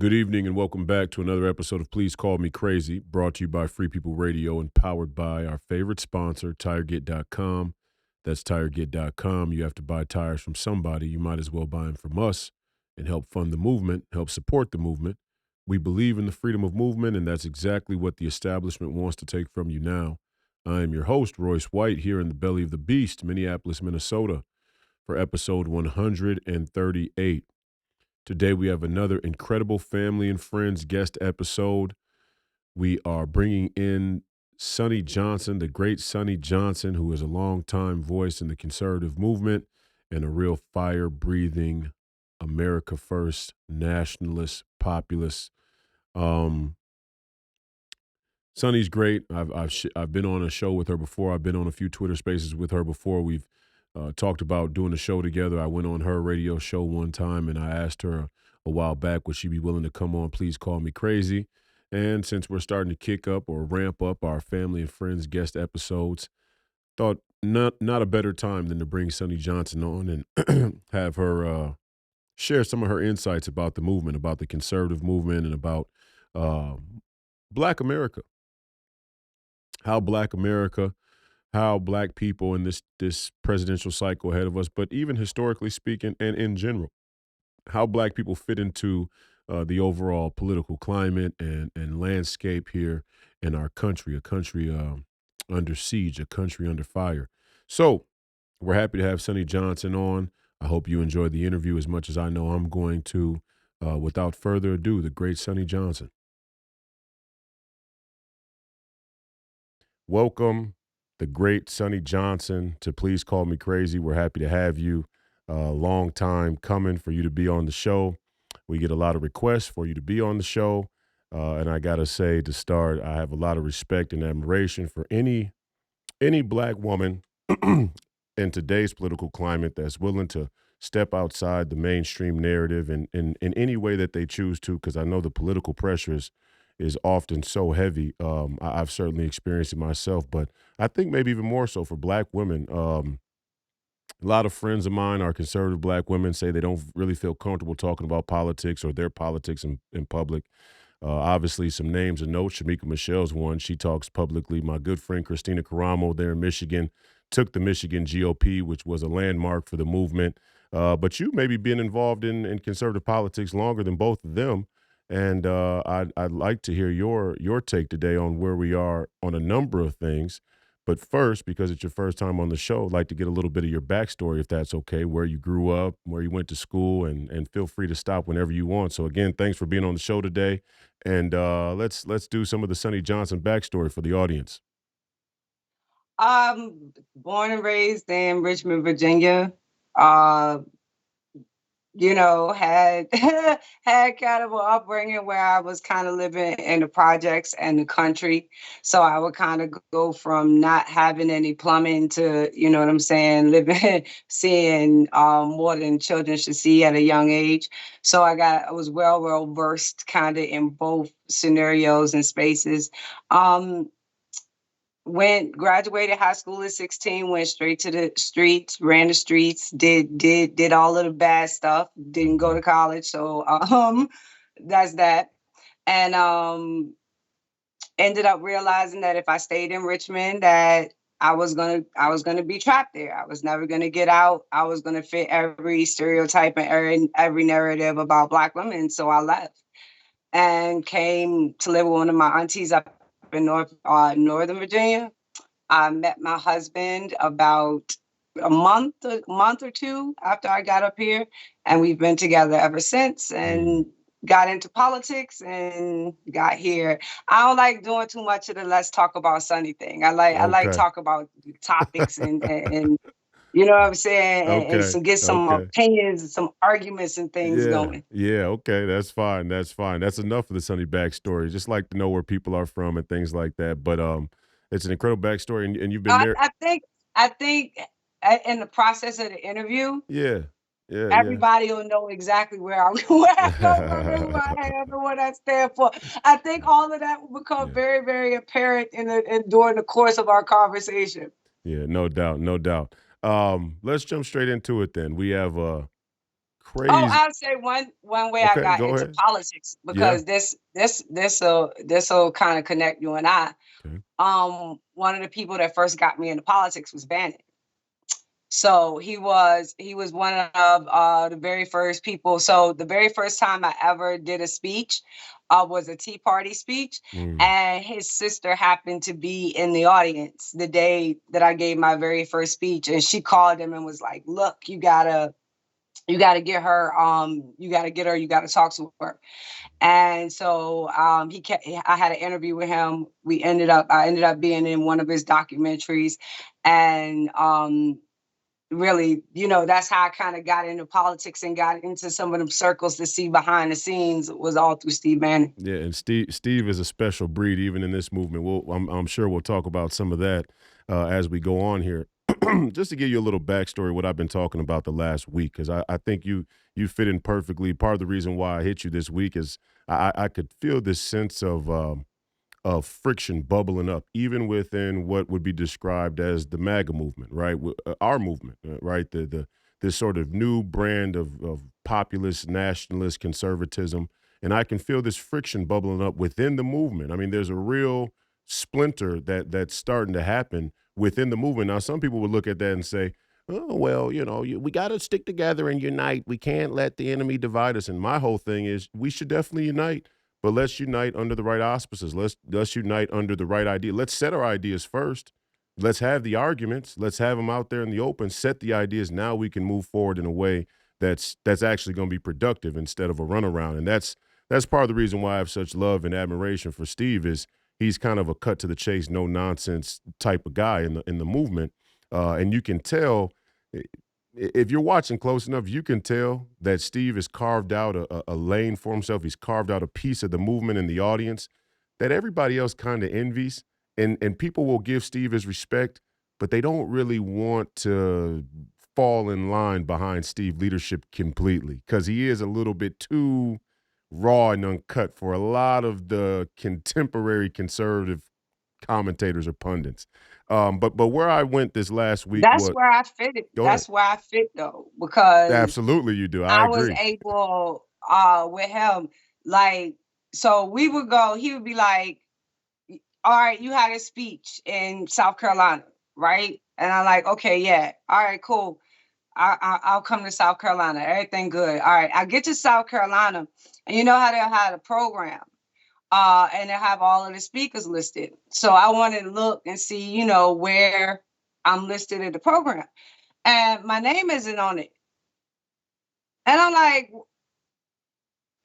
Good evening and welcome back to another episode of Please Call Me Crazy, brought to you by Free People Radio and powered by our favorite sponsor, TireGet.com. That's TireGet.com. You have to buy tires from somebody. You might as well buy them from us and help fund the movement, help support the movement. We believe in the freedom of movement, and that's exactly what the establishment wants to take from you now. I am your host, Royce White, here in the belly of the beast, Minneapolis, Minnesota, for episode 138. Today, we have another incredible family and friends guest episode. We are bringing in Sonnie Johnson, the great Sonnie Johnson, who is a longtime voice in the conservative movement and a real fire-breathing, America First, nationalist, populist. Sonnie's great. I've been on a show with her before. I've been on a few Twitter Spaces with her before. We've talked about doing a show together. I went on her radio show one time, and I asked her a while back, would she be willing to come on Please Call Me Crazy? And since we're starting to kick up or ramp up our family and friends guest episodes, thought not a better time than to bring Sonnie Johnson on and have her share some of her insights about the movement, about the conservative movement, and about uh, Black America. How Black people in this presidential cycle ahead of us, but even historically speaking and in general, how Black people fit into the overall political climate and landscape here in our country, a country under siege, a country under fire. So we're happy to have Sonnie Johnson on. I hope you enjoyed the interview as much as I know I'm going to. Without further ado, the great Sonnie Johnson. Welcome, the great Sonnie Johnson, to Please Call Me Crazy. We're happy to have you. Long time coming for you to be on the show. We get a lot of requests for you to be on the show. And I got to say, to start, I have a lot of respect and admiration for any Black woman in today's political climate that's willing to step outside the mainstream narrative in any way that they choose to, because I know the political pressures is often so heavy. I've certainly experienced it myself, but I think maybe even more so for Black women. A lot of friends of mine are conservative Black women, say they don't really feel comfortable talking about politics or their politics in public. Obviously, some names of note. Shamika Michelle's one. She talks publicly. My good friend Christina Caramo there in Michigan took the Michigan GOP, which was a landmark for the movement. But you maybe been involved in conservative politics longer than both of them. And I'd like to hear your take today on where we are on a number of things. But first, because it's your first time on the show, I'd like to get a little bit of your backstory, if that's okay, where you grew up, where you went to school, and feel free to stop whenever you want. So again, thanks for being on the show today. And let's do some of the Sonnie Johnson backstory for the audience. Born and raised in Richmond, Virginia. Uh, had had kind of an upbringing where I was kind of living in the projects and the country. So I would kind of go from not having any plumbing to, you know what I'm saying, living, seeing more than children should see at a young age. So I was well versed kind of in both scenarios and spaces. Graduated high school at 16, went straight to the streets, ran the streets, did all of the bad stuff, didn't go to college. So that's that. And ended up realizing that if I stayed in Richmond, that I was gonna be trapped there. I was never gonna get out. I was gonna fit every stereotype and every narrative about Black women. So I left and came to live with one of my aunties up in Northern Virginia. I met my husband about a month or two after I got up here, and we've been together ever since. And got into politics and got here. I don't like doing too much of the let's talk about Sonnie thing. I like talk about topics and you know what I'm saying, and get some opinions and some arguments and things going. Yeah, okay, that's fine. That's enough of the Sonnie backstory. Just like to know where people are from and things like that. But it's an incredible backstory, and you've been married. I think in the process of the interview, Yeah. everybody will know exactly where I who I am and what I stand for. I think all of that will become very, very apparent during the course of our conversation. Yeah, no doubt. Let's jump straight into it then. We have Oh, crazy. I'll say one way I Okay, got go into ahead. politics, Yeah. because this will kind of connect you and I. Okay. One of the people that first got me into politics was Bannon. So he was one of the very first people. So the very first time I ever did a speech was a Tea Party speech, Mm. and his sister happened to be in the audience the day that I gave my very first speech, and she called him and was like, "Look, you gotta get her, you gotta talk to her." And so I had an interview with him. I ended up being in one of his documentaries, and really, that's how I kind of got into politics and got into some of them circles to see behind the scenes, was all through Steve Bannon. Yeah, and Steve is a special breed even in this movement. I'm sure we'll talk about some of that as we go on here. Just to give you a little backstory, what I've been talking about the last week, because I think you fit in perfectly. Part of the reason why I hit you this week is I could feel this sense of friction bubbling up, even within what would be described as the MAGA movement, right? Our movement, right? The this sort of new brand of populist, nationalist conservatism, and I can feel this friction bubbling up within the movement. I mean, there's a real splinter that's starting to happen within the movement. Now, some people would look at that and say, "Oh, well, we got to stick together and unite. We can't let the enemy divide us." And my whole thing is, we should definitely unite, but let's unite under the right auspices. Let's unite under the right idea. Let's set our ideas first. Let's have the arguments. Let's have them out there in the open. Set the ideas. Now we can move forward in a way that's actually going to be productive instead of a runaround. And that's part of the reason why I have such love and admiration for Steve. Is he's kind of a cut to the chase, no nonsense type of guy in the movement, and you can tell if you're watching close enough, you can tell that Steve has carved out a lane for himself. He's carved out a piece of the movement in the audience that everybody else kind of envies. And people will give Steve his respect, but they don't really want to fall in line behind Steve leadership completely because he is a little bit too raw and uncut for a lot of the contemporary conservative commentators or pundits. But where I went this last week That's was where I fit it. go ahead. That's where I fit though, because Absolutely, you do. I I was agree. able with him, like, so we would go, he would be like, "All right, you had a speech in South Carolina, right?" And I'm like, "Okay, yeah. All right, cool. I'll come to South Carolina. Everything good. All right." I get to South Carolina, and you know how they had a program, and they have all of the speakers listed. So I wanted to look and see, where I'm listed in the program, and my name isn't on it. And I'm like,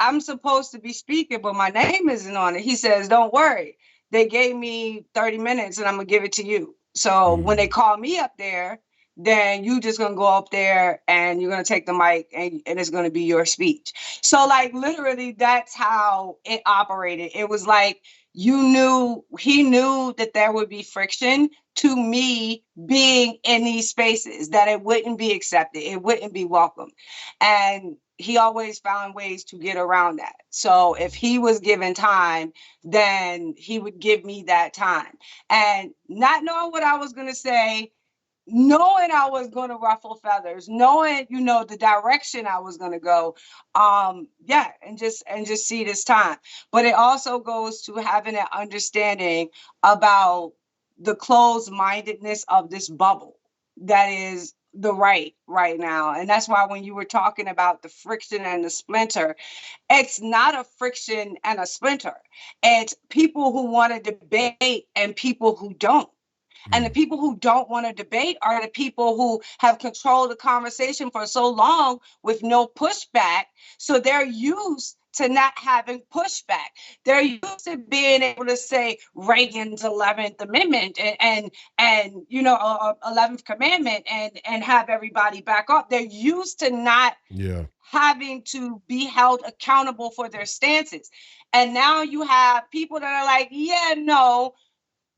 "I'm supposed to be speaking, but my name isn't on it." He says, "Don't worry. They gave me 30 minutes and I'm going to give it to you. So when they Mm, call me up there, then you just going to go up there and you're going to take the mic, and it's going to be your speech." So, like, literally, that's how it operated. It was like, he knew that there would be friction to me being in these spaces, that it wouldn't be accepted, it wouldn't be welcome. And he always found ways to get around that. So if he was given time, then he would give me that time. And not knowing what I was going to say, knowing I was going to ruffle feathers, knowing, the direction I was going to go, yeah, and just see this time. But it also goes to having an understanding about the closed mindedness of this bubble that is the right now. And that's why when you were talking about the friction and the splinter, it's not a friction and a splinter. It's people who want to debate and people who don't. And the mm. people who don't want to debate are the people who have controlled the conversation for so long with no pushback. So they're used to not having pushback. They're used to being able to say Reagan's 11th Amendment and 11th Commandment and have everybody back up. They're used to not Yeah. having to be held accountable for their stances. And now you have people that are like, "Yeah, no,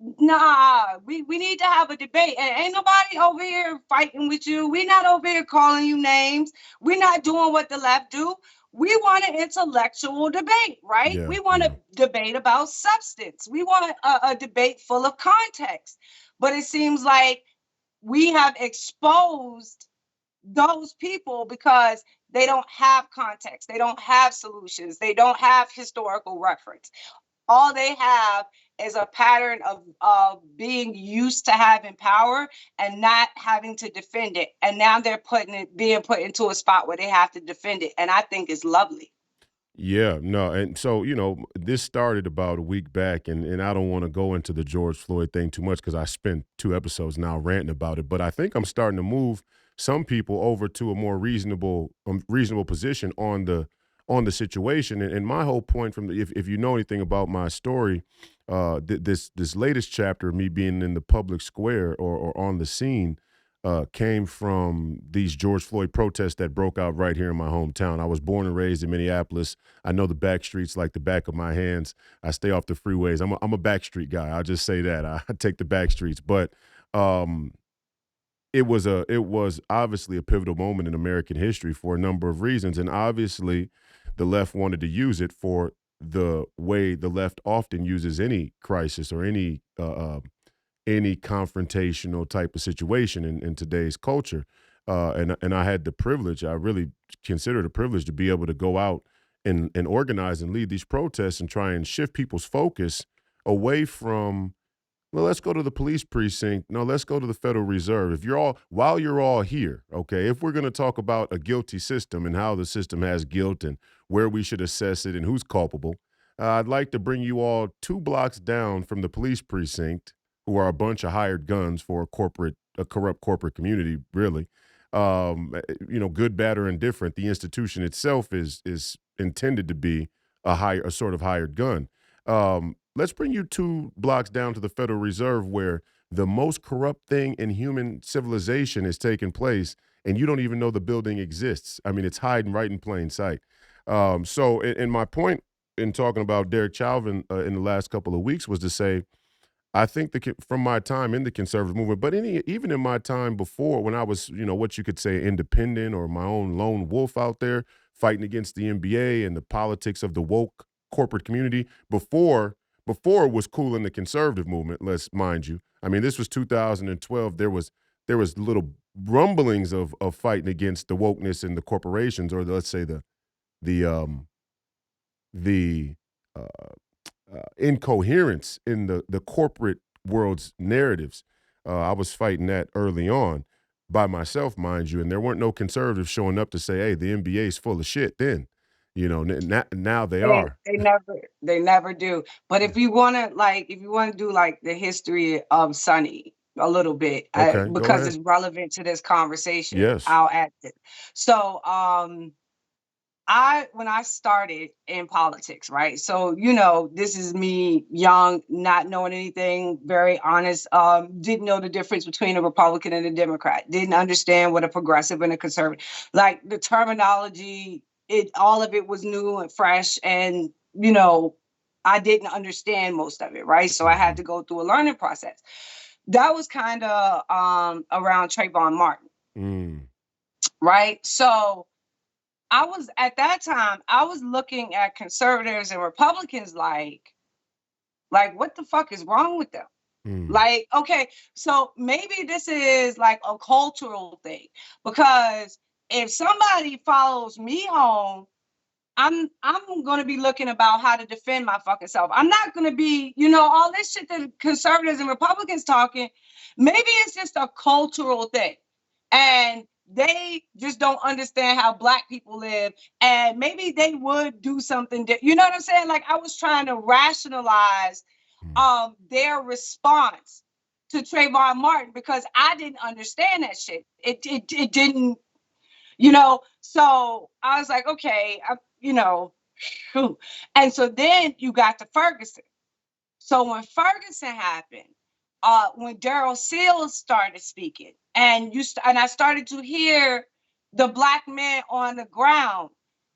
nah, we need to have a debate. And ain't nobody over here fighting with you. We're not over here calling you names. We're not doing what the left do. We want an intellectual debate, right? Yeah. We want Yeah. a debate about substance. We want a debate full of context. But it seems like we have exposed those people because They don't have context. They don't have solutions. They don't have historical reference. All they have is a pattern of being used to having power and not having to defend it. And now they're being put into a spot where they have to defend it. And I think it's lovely. Yeah, no, and so this started about a week back, and I don't want to go into the George Floyd thing too much because I spent 2 episodes now ranting about it. But I think I'm starting to move some people over to a more reasonable position on the situation. And my whole point from if you know anything about my story, this latest chapter, me being in the public square or on the scene, came from these George Floyd protests that broke out right here in my hometown. I was born and raised in Minneapolis. I know the back streets like the back of my hands. I stay off the freeways. I'm a back street guy. I'll just say that. I take the back streets. But it was obviously a pivotal moment in American history for a number of reasons. And obviously the left wanted to use it for the way the left often uses any crisis or any confrontational type of situation in today's culture. And I had the privilege, I really consider it a privilege to be able to go out and organize and lead these protests and try and shift people's focus away from, well, let's go to the police precinct. No, let's go to the Federal Reserve. While you're all here, okay, if we're going to talk about a guilty system and how the system has guilt and where we should assess it and who's culpable, I'd like to bring you all 2 blocks down from the police precinct, who are a bunch of hired guns for a corrupt corporate community, really. Good, bad, or indifferent. The institution itself is intended to be a sort of hired gun. Let's bring you 2 blocks down to the Federal Reserve, where the most corrupt thing in human civilization is taking place, and you don't even know the building exists. I mean, it's hiding right in plain sight. In my point in talking about Derek Chauvin in the last couple of weeks was to say, I think from my time in the conservative movement, but even in my time before, when I was, what you could say independent or my own lone wolf out there fighting against the NBA and the politics of the woke corporate community, before it was cool in the conservative movement, let's mind you. I mean, this was 2012. There was little rumblings of fighting against the wokeness and the corporations, or let's say the the incoherence in the corporate world's narratives. I was fighting that early on by myself, mind you, and there weren't no conservatives showing up to say, "Hey, the NBA is full of shit." Then, now they are. They never do. But if you want to do like the history of Sonnie a little bit, Okay, go because ahead. it's relevant to this conversation, Yes. I'll add it. So, when I started in politics, right? So, this is me young, not knowing anything, very honest, didn't know the difference between a Republican and a Democrat, didn't understand what a progressive and a conservative, like the terminology, all of it was new and fresh. And, I didn't understand most of it, right? So I had to go through a learning process. That was kind of around Trayvon Martin, Mm. right? So at that time, I was looking at conservatives and Republicans like what the fuck is wrong with them? Mm. Like, okay, so maybe this is like a cultural thing, because if somebody follows me home, I'm gonna be looking about how to defend my fucking self. I'm not gonna be, all this shit that conservatives and Republicans talking. Maybe it's just a cultural thing, and they just don't understand how Black people live, and maybe they would do something. You know what I'm saying? Like, I was trying to rationalize their response to Trayvon Martin because I didn't understand that shit. It didn't, So I was like, okay, and so then you got to Ferguson. So when Ferguson happened, when Daryl Seals started speaking, and I started to hear the Black men on the ground,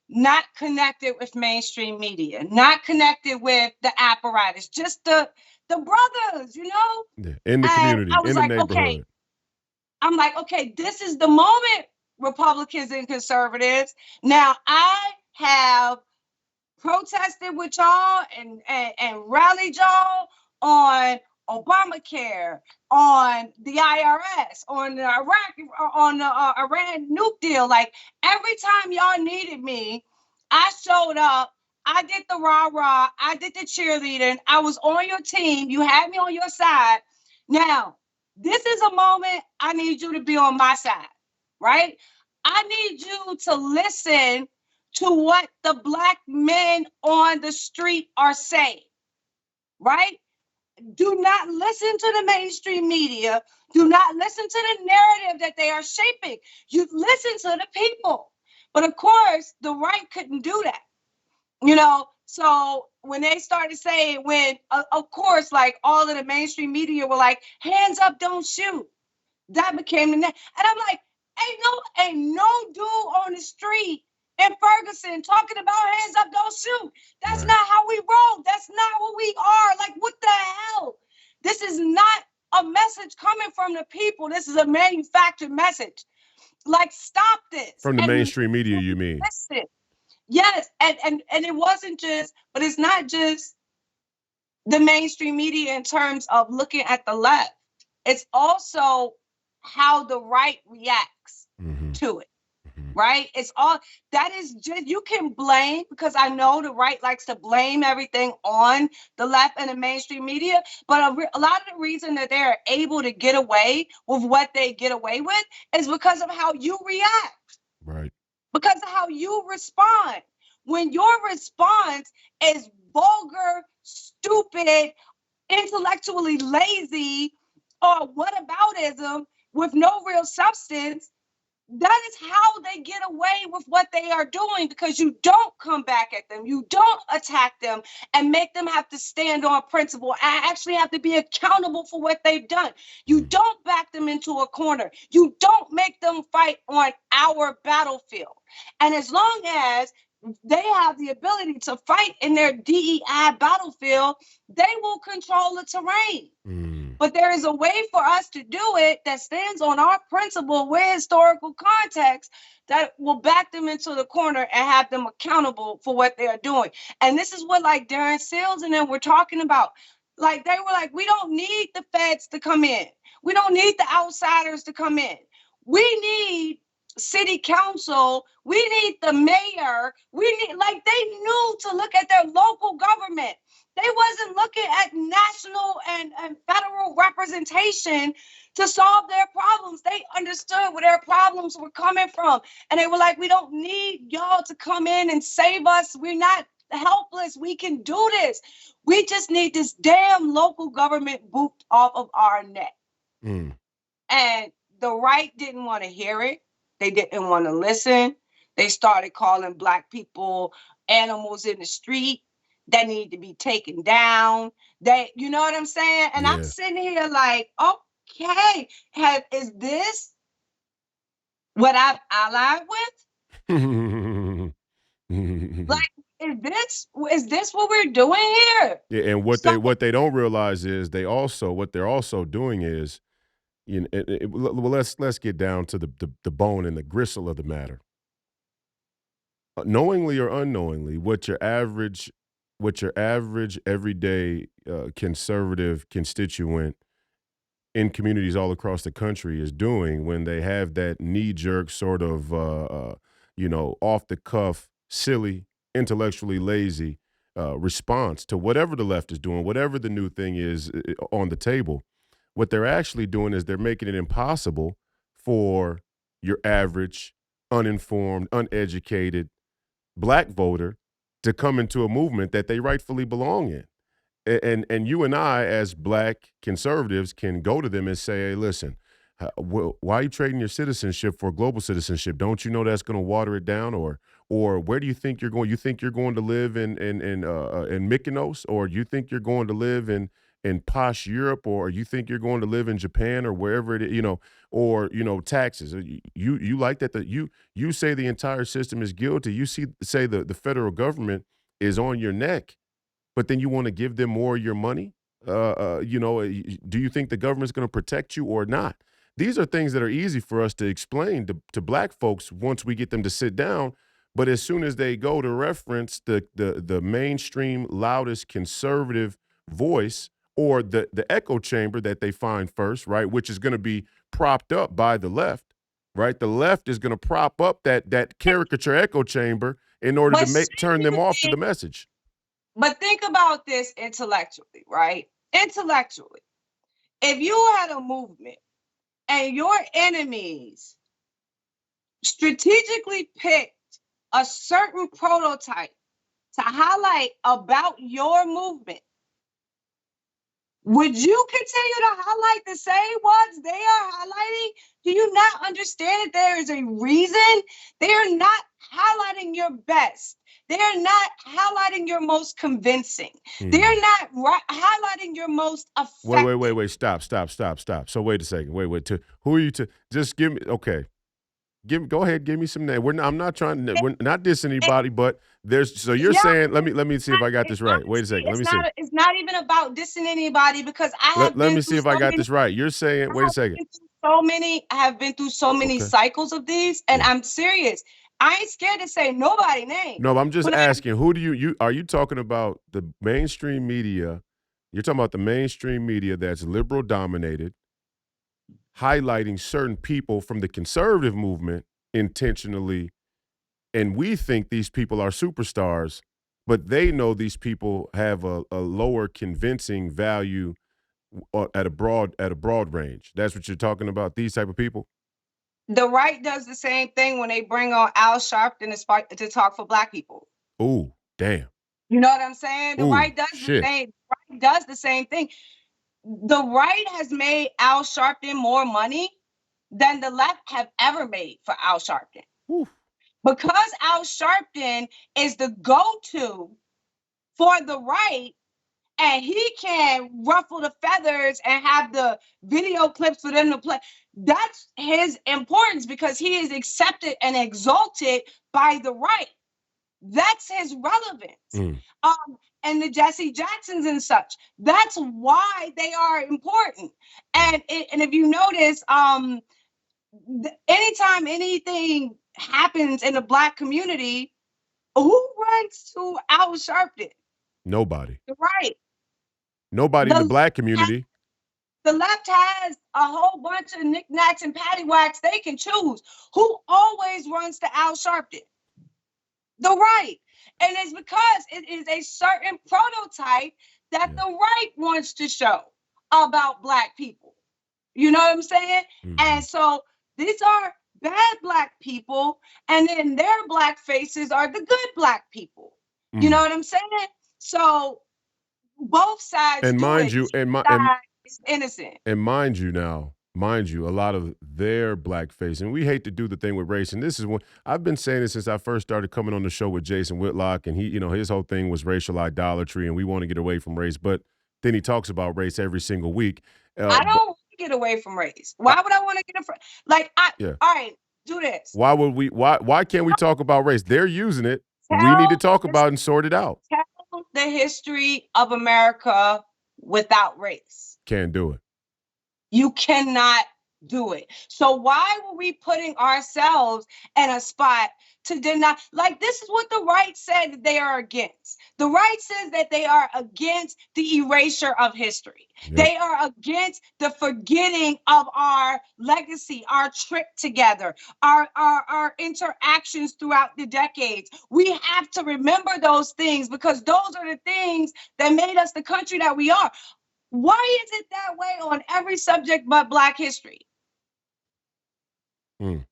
not connected with mainstream media, not connected with the apparatus, just the brothers, Yeah. In the And community, I was in the like, okay, neighborhood. this is the moment, Republicans and conservatives. Now I have protested with y'all and rallied y'all on Obamacare, on the IRS, on the Iran nuke deal. Like every time y'all needed me, I showed up. I did the rah-rah. I did the cheerleading. I was on your team. You had me on your side. Now, this is a moment I need you to be on my side, right? I need you to listen to what the Black men on the street are saying, right? Do not listen to the mainstream media. Do not listen to the narrative that they are shaping. You listen to the people. But of course, the right couldn't do that. So when they started saying, of course, like all of the mainstream media were like, hands up, don't shoot. That became the name. And I'm like, ain't no dude on the street in Ferguson talking about hands up, don't shoot. That's not how we roll. That's not who we are. Like, what the hell? This is not a message coming from the people. This is a manufactured message. Like, stop this. From the mainstream media, you mean? Listen. Yes, and it wasn't just, but it's not just the mainstream media in terms of looking at the left. It's also how the right reacts to it, right? It's all, that is just, you can blame, because I know the right likes to blame everything on the left and the mainstream media, but a lot of the reason that they're able to get away with what they get away with is because of how you react. Right. Because of how you respond. When your response is vulgar, stupid, intellectually lazy, or whataboutism with no real substance, that is how they get away with what they are doing, because you don't come back at them. You don't attack them and make them have to stand on principle and actually have to be accountable for what they've done. You don't back them into a corner. You don't make them fight on our battlefield. And as long as they have the ability to fight in their DEI battlefield, they will control the terrain. But there is a way for us to do it that stands on our principle with historical context that will back them into the corner and have them accountable for what they are doing. And this is what like Darren Seals and them were talking about. Like they were like, we don't need the feds to come in. We don't need the outsiders to come in. We need city council, we need the mayor, we need, like they knew to look at their local government. They wasn't looking at national and federal representation to solve their problems. They understood where their problems were coming from. And they were like, we don't need y'all to come in and save us. We're not helpless. We can do this. We just need this damn local government booped off of our neck. And the right didn't want to hear it. They didn't want to listen. They started calling Black people animals in the street that need to be taken down. You know what I'm saying? And I'm sitting here like, okay, is this what I've allied with? Like, is this what we're doing here? Yeah, and what they don't realize is what they're also doing is, let's get down to the bone and the gristle of the matter. Knowingly or unknowingly, what your average everyday conservative constituent in communities all across the country is doing when they have that knee-jerk sort of off the cuff, silly, intellectually lazy response to whatever the left is doing, whatever the new thing is on the table. What they're actually doing is they're making it impossible for your average, uninformed, uneducated Black voter to come into a movement that they rightfully belong in. And you and I, as Black conservatives, can go to them and say, hey, listen, why are you trading your citizenship for global citizenship? Don't you know that's going to water it down? Or where do you think you're going? You think you're going to live in Mykonos? Or you think you're going to live in posh Europe, or you think you're going to live in Japan or wherever it is, or taxes. You like that you say the entire system is guilty. You say the federal government is on your neck, but then you want to give them more of your money. Do you think the government's going to protect you or not? These are things that are easy for us to explain to Black folks once we get them to sit down. But as soon as they go to reference the mainstream loudest conservative voice or the echo chamber that they find first, right, which is going to be propped up by the left, right? The left is going to prop up that caricature echo chamber in order But to turn them off to the seriously, message. but think about this intellectually, right? Intellectually, if you had a movement and your enemies strategically picked a certain prototype to highlight about your movement, would you continue to highlight the same ones they are highlighting? Do you not understand that there is a reason? They are not highlighting your best. They are not highlighting your most convincing. They're not highlighting your most effective. Wait. Stop. So wait a second. Wait. Who are you to? Just give me. Okay. Go ahead. Give me some name. I'm not trying to. We're not dissing anybody, but there's. So you're saying. Let me see if I got this right. Wait a second. Let me see. It's not even about dissing anybody because I have Let been me through see if I got this right. You're saying. Wait a second. I have been through so many cycles of these, and I'm serious. I ain't scared to say nobody name. No, I'm just asking. Who do you are you talking about the mainstream media? You're talking about the mainstream media that's liberal dominated, highlighting certain people from the conservative movement intentionally, and we think these people are superstars, but they know these people have a lower convincing value at a broad range. That's what you're talking about. These type of people. The right does the same thing when they bring on Al Sharpton to talk for Black people. Ooh, damn. You know what I'm saying? The right does shit. the same. Right does the same thing. The right has made Al Sharpton more money than the left have ever made for Al Sharpton. Ooh. Because Al Sharpton is the go-to for the right, and he can ruffle the feathers and have the video clips for them to play. That's his importance because he is accepted and exalted by the right. That's his relevance. And the Jesse Jacksons and such. That's why they are important. And if you notice, anytime anything happens in the Black community, who runs to Al Sharpton? Nobody. The right. Nobody in the Black community. The left has a whole bunch of knickknacks and paddywhacks they can choose. Who always runs to Al Sharpton? The right. And it's because it is a certain prototype that the right wants to show about Black people. You know what I'm saying? And so these are bad Black people, and then their Black faces are the good Black people. You know what I'm saying? So both sides and do mind it. you, Is innocent. And mind you, a lot of their blackface, and we hate to do the thing with race, and this is what I've been saying this since I first started coming on the show with Jason Whitlock, and he, his whole thing was racial idolatry, and we want to get away from race, but then he talks about race every single week. I don't want to get away from race. Why would I want to get away from? All right, do this. Why would we? Why can't we talk about race? They're using it. We need to talk about it and sort it out. Tell the history of America without race. Can't do it. You cannot do it. So why were we putting ourselves in a spot to deny? Like, this is what the right said that they are against. The right says that they are against the erasure of history. Yep. They are against the forgetting of our legacy, our trip together, our interactions throughout the decades. We have to remember those things because those are the things that made us the country that we are. Why is it that way on every subject but Black history? And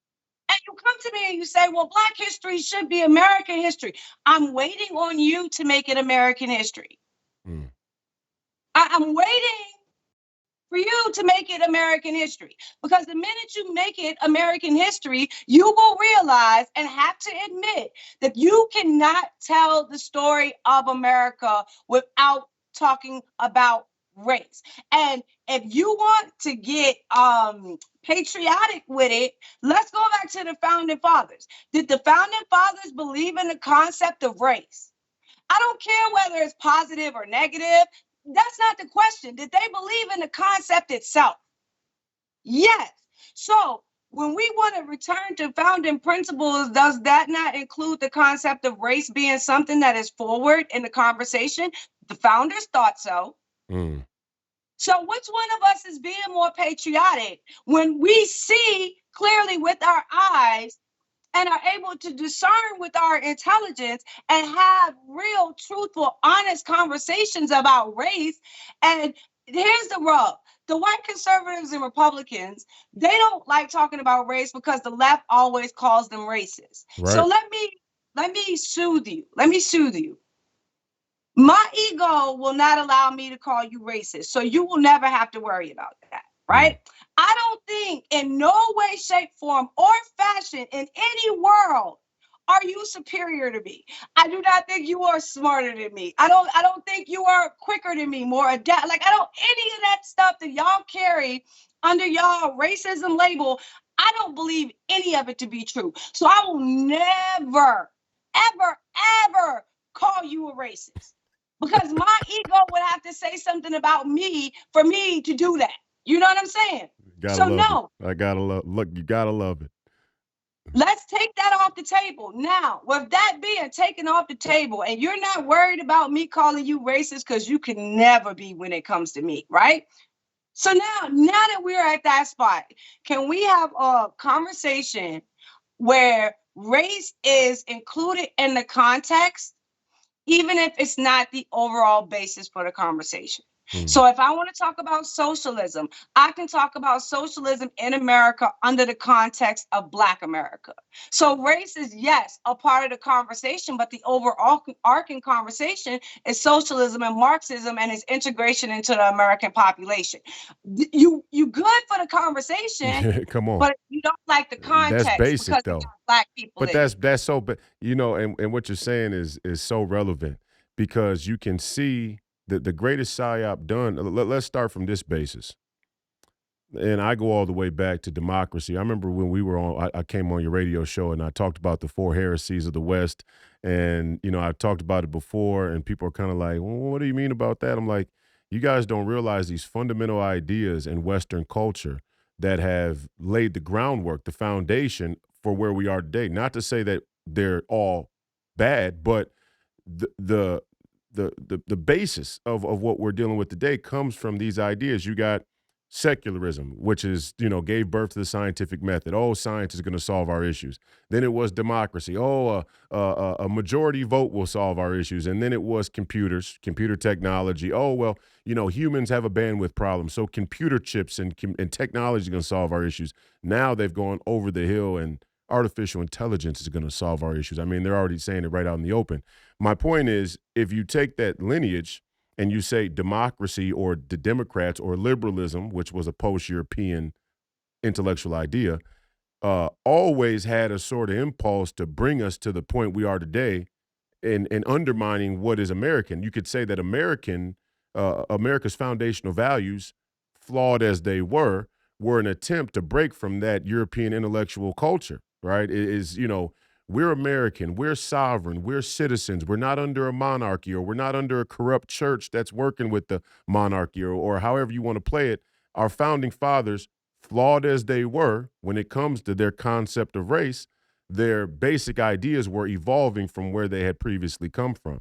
you come to me and you say, well, Black history should be American history. I'm waiting on you to make it American history. I'm waiting for you to make it American history. Because the minute you make it American history, you will realize and have to admit that you cannot tell the story of America without talking about race. And if you want to get patriotic with it, let's go back to the founding fathers. Did the founding fathers believe in the concept of race? I don't care whether it's positive or negative. That's not the question. Did they believe in the concept itself? Yes. So when we want to return to founding principles, does that not include the concept of race being something that is forward in the conversation? The founders thought so. So which one of us is being more patriotic when we see clearly with our eyes and are able to discern with our intelligence and have real, truthful, honest conversations about race? And here's the rub. The white conservatives and Republicans, they don't like talking about race because the left always calls them racist. So Right. let me soothe you. Let me soothe you. My ego will not allow me to call you racist. So you will never have to worry about that, right? Mm. I don't think in no way, shape, form, or fashion in any world are you superior to me. I do not think you are smarter than me. I don't think you are quicker than me, more adept. Like I don't any of that stuff that y'all carry under y'all racism label. I don't believe any of it to be true. So I will never, ever, ever call you a racist because my ego would have to say something about me for me to do that. You know what I'm saying? Gotta So love it. no, I gotta love. Look, you gotta love it. let's take that off the table. Now, with that being taken off the table, and you're not worried about me calling you racist because you can never be when it comes to me, right? So now that we're at that spot, can we have a conversation where race is included in the context, even if it's not the overall basis for the conversation? Mm. So if I want to talk about socialism, I can talk about socialism in America under the context of Black America. So race is, yes, a part of the conversation, but the overall arcing conversation is socialism and Marxism and its integration into the American population. You good for the conversation, Come on. but you don't like the That's context because basic it got though. Black people But in it. that's so. But you know, and what you're saying is so relevant because you can see the greatest psyop done. Let's start from this basis. And I go all the way back to democracy. I remember when we were on, I came on your radio show and I talked about the four heresies of the West. And, you know, I talked about it before, and people are kind of like, well, what do you mean about that? I'm like, you guys don't realize these fundamental ideas in Western culture that have laid the groundwork, the foundation for where we are today. Not to say that they're all bad, but the, the, the basis of what we're dealing with today comes from these ideas. You got secularism, which is, you know, gave birth to the scientific method. Oh, science is going to solve our issues. Then it was democracy. Oh, a majority vote will solve our issues. And then it was computers, computer technology. Oh, well, you know, humans have a bandwidth problem. So computer chips and technology is going to solve our issues. Now they've gone over the hill and artificial intelligence is going to solve our issues. I mean, they're already saying it right out in the open. My point is, if you take that lineage and you say democracy or the Democrats or liberalism, which was a post-European intellectual idea, always had a sort of impulse to bring us to the point we are today and undermining what is American. You could say that America's foundational values, flawed as they were an attempt to break from that European intellectual culture, right? It is, you know, we're American, we're sovereign, we're citizens, we're not under a monarchy or we're not under a corrupt church that's working with the monarchy or however you want to play it. Our founding fathers, flawed as they were when it comes to their concept of race, their basic ideas were evolving from where they had previously come from.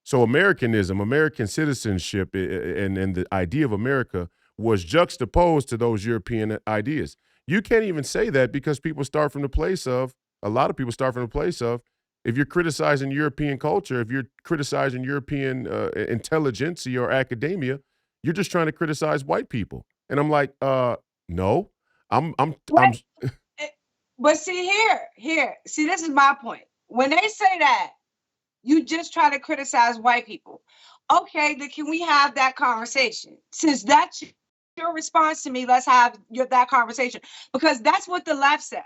So Americanism, American citizenship, and the idea of America was juxtaposed to those European ideas. You can't even say that because people start from the place of, a lot of people start from the place of, if you're criticizing European culture, if you're criticizing European intelligentsia or academia, you're just trying to criticize white people. And I'm like, no, I'm. Wait, but see see, this is my point. When they say that, you just try to criticize white people. Okay, then can we have that conversation? Since that's your response to me, let's have that conversation. Because that's what the left says.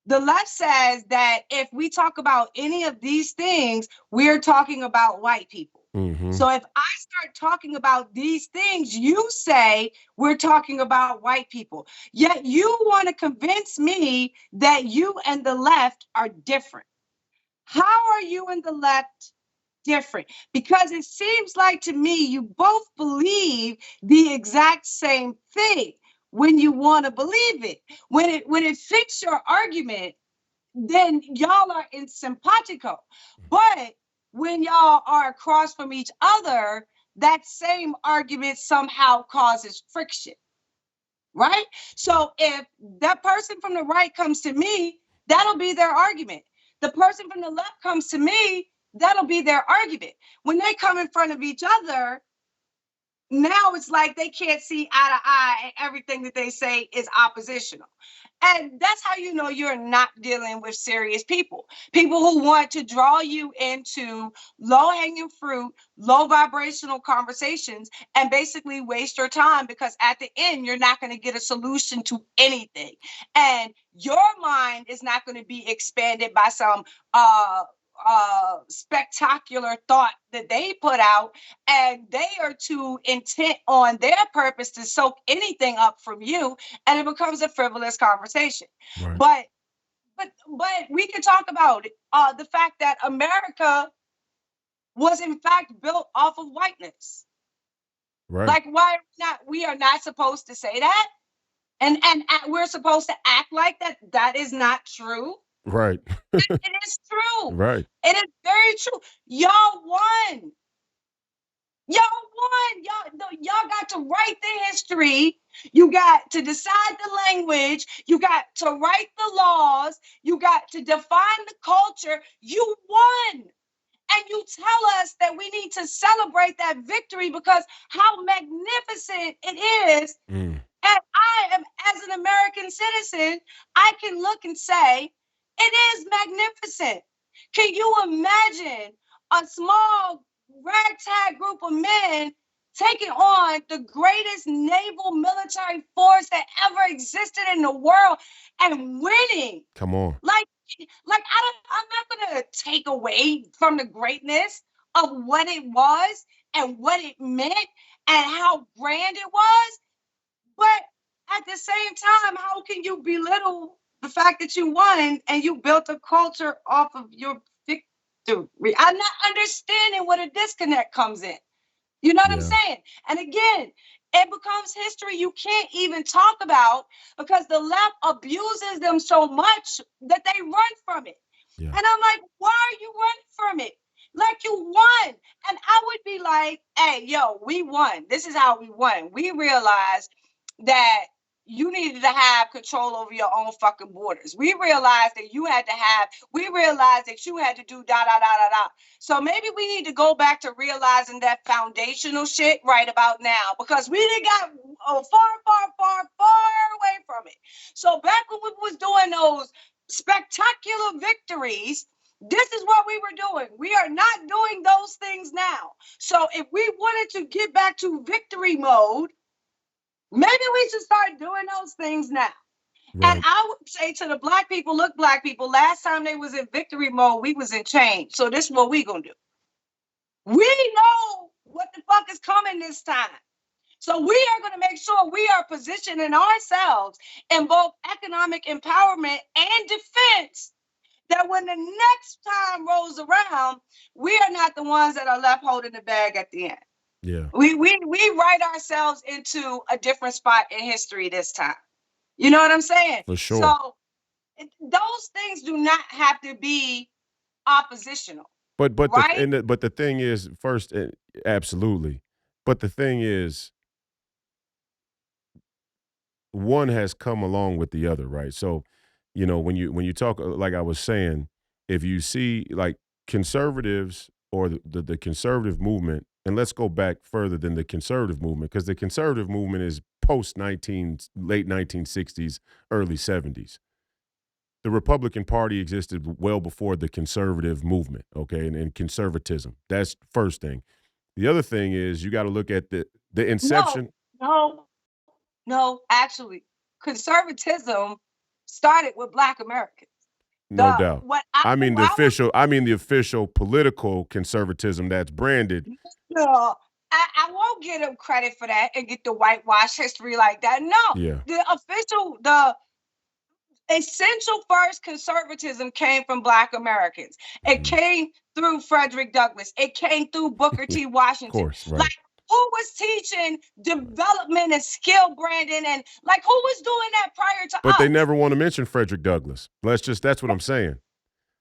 The left says that if we talk about any of these things, we're talking about white people. Mhm. So if I start talking about these things, you say we're talking about white people. Yet you want to convince me that you and the left are different. How are you and the left different? Because it seems like to me you both believe the exact same thing when you want to believe it. When it fits your argument, then y'all are in simpatico. But when y'all are across from each other, that same argument somehow causes friction, right? So if that person from the right comes to me, that'll be their argument. The person from the left comes to me, that'll be their argument. When they come in front of each other, now it's like they can't see eye to eye and everything that they say is oppositional. And that's how you know you're not dealing with serious people. People who want to draw you into low-hanging fruit, low vibrational conversations and basically waste your time, because at the end, you're not going to get a solution to anything. And your mind is not going to be expanded by some spectacular thought that they put out, and they are too intent on their purpose to soak anything up from you, and it becomes a frivolous conversation. Right. But we can talk about the fact that America was in fact built off of whiteness. Right. Like, why we are not supposed to say that, and we're supposed to act like that. That is not true. Right. It is true. Right. It is very true. Y'all won. Y'all got to write the history. You got to decide the language. You got to write the laws. You got to define the culture. You won. And you tell us that we need to celebrate that victory because how magnificent it is. And I am, as an American citizen, I can look and say, it is magnificent. Can you imagine a small ragtag group of men taking on the greatest naval military force that ever existed in the world and winning? Come on. Like I'm not gonna take away from the greatness of what it was and what it meant and how grand it was. But at the same time, how can you belittle the fact that you won and you built a culture off of your victory? I'm not understanding what a disconnect comes in. You know what I'm saying? And again, it becomes history you can't even talk about because the left abuses them so much that they run from it. Yeah. And I'm like, why are you running from it? Like, you won. And I would be like, hey, yo, we won. This is how we won. We realized that you needed to have control over your own fucking borders. We realized that you had to do da, da, da, da, da. So maybe we need to go back to realizing that foundational shit right about now, because we didn't got far away from it. So back when we was doing those spectacular victories, this is what we were doing. We are not doing those things now. So if we wanted to get back to victory mode, maybe we should start doing those things now. Right. And I would say to the black people, look, black people, last time they was in victory mode, we was in change. So this is what we gonna do. We know what the fuck is coming this time. So we are gonna make sure we are positioning ourselves in both economic empowerment and defense, that when the next time rolls around, we are not the ones that are left holding the bag at the end. Yeah. We write ourselves into a different spot in history this time. You know what I'm saying? For sure. So those things do not have to be oppositional. But right? the thing is, first, absolutely. But the thing is, one has come along with the other, right? So, you know, when you talk, like I was saying, if you see like conservatives or the conservative movement, and let's go back further than the conservative movement, because the conservative movement is post late 1960s, early 70s. The Republican Party existed well before the conservative movement, okay, and conservatism. That's first thing. The other thing is you got to look at the inception. No, actually, conservatism started with Black Americans. No doubt. I mean the official political conservatism that's branded. No, I won't give them credit for that and get the whitewash history like that. No, yeah. The essential first conservatism came from Black Americans. It came through Frederick Douglass. It came through Booker T. Washington. Of course, right. Like, who was teaching development and skill branding, and like who was doing that prior to us? But they never want to mention Frederick Douglass. That's what I'm saying.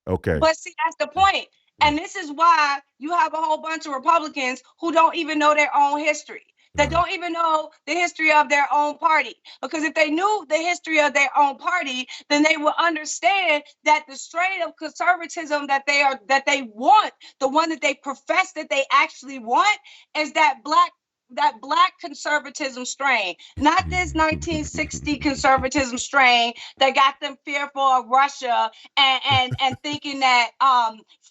Okay. But see, that's the point. And this is why you have a whole bunch of Republicans who don't even know their own history, that don't even know the history of their own party. Because if they knew the history of their own party, then they would understand that the strain of conservatism that they want, the one that they profess that they actually want, is that black conservatism strain, not this 1960 conservatism strain that got them fearful of Russia and thinking that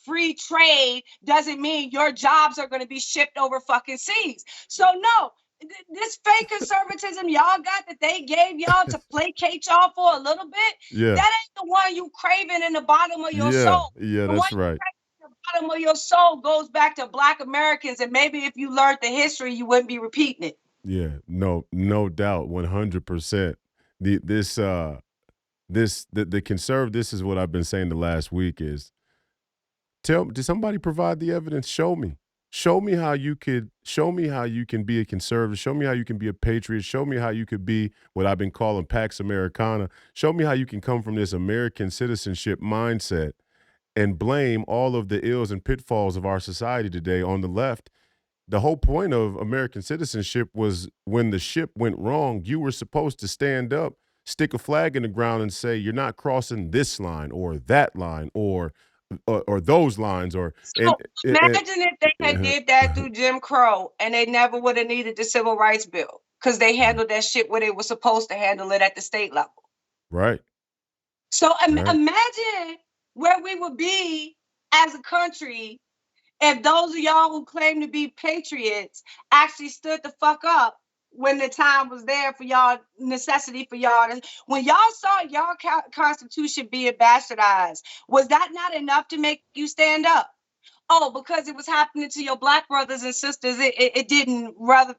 free trade doesn't mean your jobs are going to be shipped over fucking seas. So no, this fake conservatism y'all got that they gave y'all to placate y'all for a little bit, that ain't the one you craving in the bottom of your soul. Yeah, The that's one right. the bottom of your soul goes back to Black Americans, and maybe if you learned the history, you wouldn't be repeating it. Yeah, no doubt, 100%. The conservative. This is what I've been saying the last week is, did somebody provide the evidence? Show me. Show me how you can be a conservative. Show me how you can be a patriot. Show me how you could be what I've been calling Pax Americana. Show me how you can come from this American citizenship mindset and blame all of the ills and pitfalls of our society today on the left. The whole point of American citizenship was when the ship went wrong, you were supposed to stand up, stick a flag in the ground and say, you're not crossing this line or that line or those lines. So imagine if they had did that through Jim Crow and they never would have needed the Civil Rights Bill because they handled that shit where they were supposed to handle it at the state level. Right. So imagine where we would be as a country if those of y'all who claim to be patriots actually stood the fuck up when the time was there for y'all, necessity for y'all. When y'all saw y'all Constitution being bastardized, was that not enough to make you stand up? Oh, because it was happening to your Black brothers and sisters, it didn't rough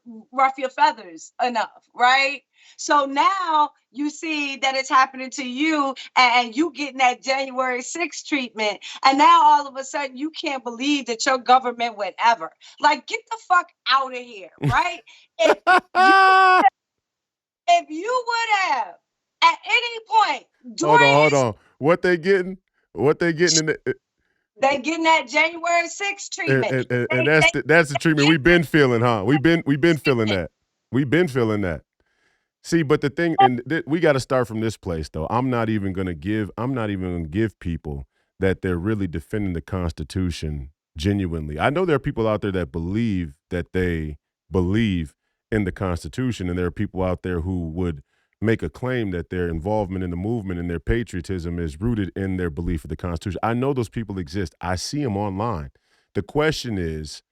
your feathers enough, right? So now you see that it's happening to you and you getting that January 6th treatment. And now all of a sudden you can't believe that your government went ever. Like, get the fuck out of here, right? If you would have at any point during hold on. What they getting in the they getting that January 6th treatment. and that's the treatment we've been feeling, huh? We've been feeling that. We've been feeling that. See, but the thing, and we got to start from this place, though. I'm not even going to give people that they're really defending the Constitution genuinely. I know there are people out there that believe in the Constitution, and there are people out there who would make a claim that their involvement in the movement and their patriotism is rooted in their belief of the Constitution. I know those people exist. I see them online. The question is,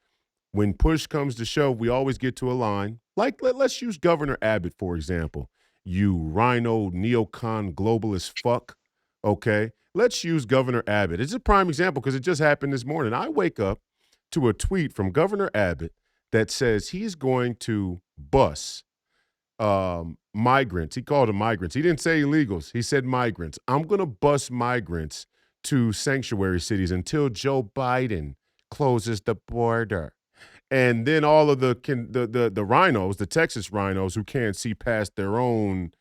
when push comes to shove, we always get to a line. Like, let's use Governor Abbott, for example. You rhino, neocon, globalist fuck, okay? Let's use Governor Abbott. It's a prime example because it just happened this morning. I wake up to a tweet from Governor Abbott that says he's going to bus migrants. He called them migrants. He didn't say illegals. He said migrants. I'm going to bus migrants to sanctuary cities until Joe Biden closes the border. And then all of the rhinos, the Texas rhinos who can't see past their own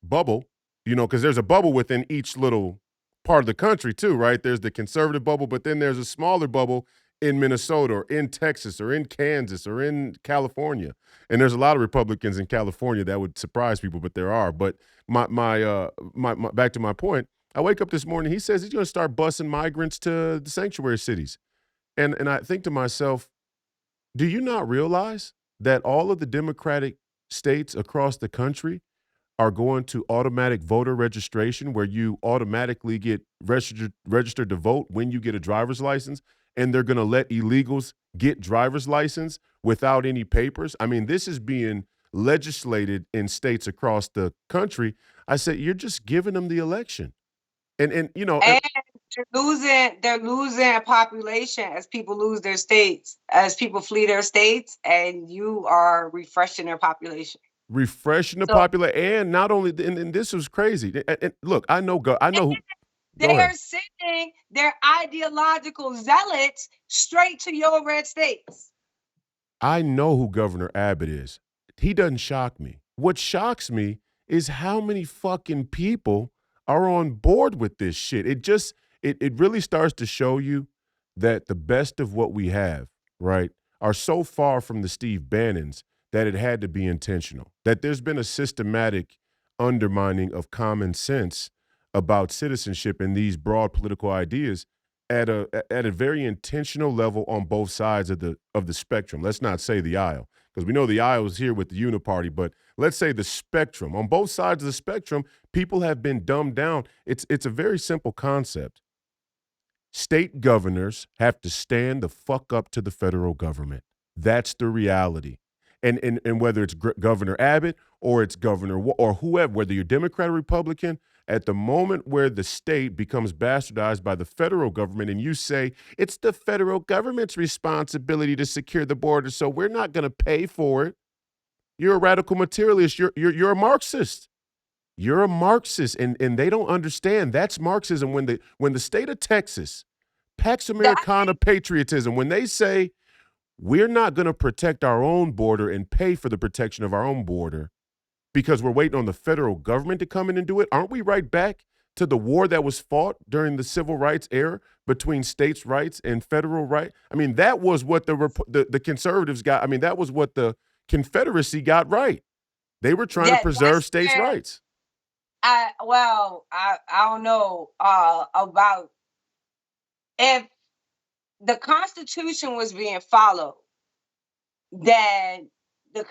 bubble, because there's a bubble within each little part of the country too, right? There's the conservative bubble, but then there's a smaller bubble in Minnesota or in Texas or in Kansas or in California. And there's a lot of Republicans in California that would surprise people, but there are. But my back to my point, I wake up this morning, he says he's going to start busing migrants to the sanctuary cities. And I think to myself, do you not realize that all of the Democratic states across the country are going to automatic voter registration where you automatically get registered to vote when you get a driver's license, and they're going to let illegals get driver's license without any papers? I mean, this is being legislated in states across the country. I said, you're just giving them the election. And they're losing a population as people lose their states, as people flee their states, and you are refreshing their population. And not only, and this was crazy. And look, I know who. They are sending their ideological zealots straight to your red states. I know who Governor Abbott is. He doesn't shock me. What shocks me is how many fucking people are on board with this shit. It really starts to show you that the best of what we have, right, are so far from the Steve Bannons that it had to be intentional, that there's been a systematic undermining of common sense about citizenship and these broad political ideas at a very intentional level on both sides of the spectrum. Let's not say the aisle, because we know the aisle is here with the uniparty, but let's say the spectrum. On both sides of the spectrum, people have been dumbed down. It's a very simple concept. State governors have to stand the fuck up to the federal government. That's the reality. And whether it's Governor Abbott or it's or whoever, whether you're Democrat or Republican, at the moment where the state becomes bastardized by the federal government and you say it's the federal government's responsibility to secure the border, so we're not going to pay for it. You're a radical materialist. You're a Marxist. You're a Marxist, and they don't understand that's Marxism. When the state of Texas, Pax Americana patriotism, when they say we're not going to protect our own border and pay for the protection of our own border because we're waiting on the federal government to come in and do it, aren't we right back to the war that was fought during the civil rights era between states' rights and federal rights? I mean, that was what the conservatives got. I mean, that was what the Confederacy got right. They were trying to preserve states' rights. I don't know about if the Constitution was being followed, then the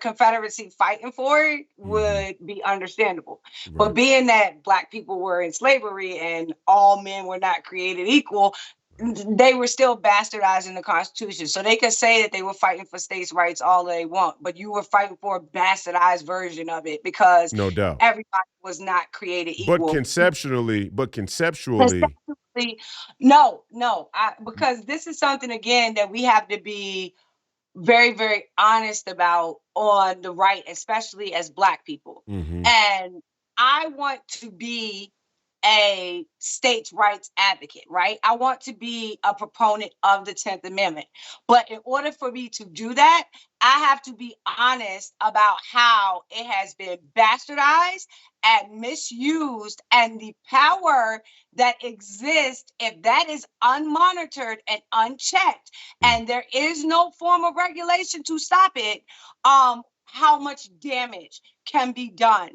Confederacy fighting for it would be understandable. Right. But being that Black people were in slavery and all men were not created equal, they were still bastardizing the Constitution. So they could say that they were fighting for states' rights all they want, but you were fighting for a bastardized version of it because no doubt everybody was not created equal. But conceptually, no. Because this is something, again, that we have to be very, very honest about on the right, especially as Black people. Mm-hmm. And I want to be a states' rights advocate, right? I want to be a proponent of the 10th Amendment. But in order for me to do that, I have to be honest about how it has been bastardized and misused, and the power that exists if that is unmonitored and unchecked, and there is no form of regulation to stop it, how much damage can be done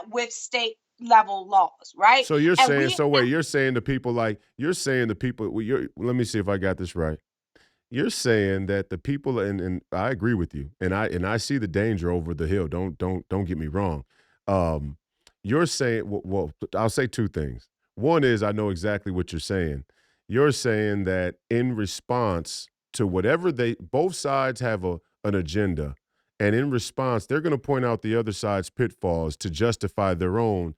with state level laws, right? So you're saying, you're saying to people let me see if I got this right. You're saying that the people, and I agree with you, and I see the danger over the hill. Don't get me wrong. You're saying, well, I'll say two things. One is I know exactly what you're saying. You're saying that in response to whatever both sides have an agenda, and in response, they're going to point out the other side's pitfalls to justify their own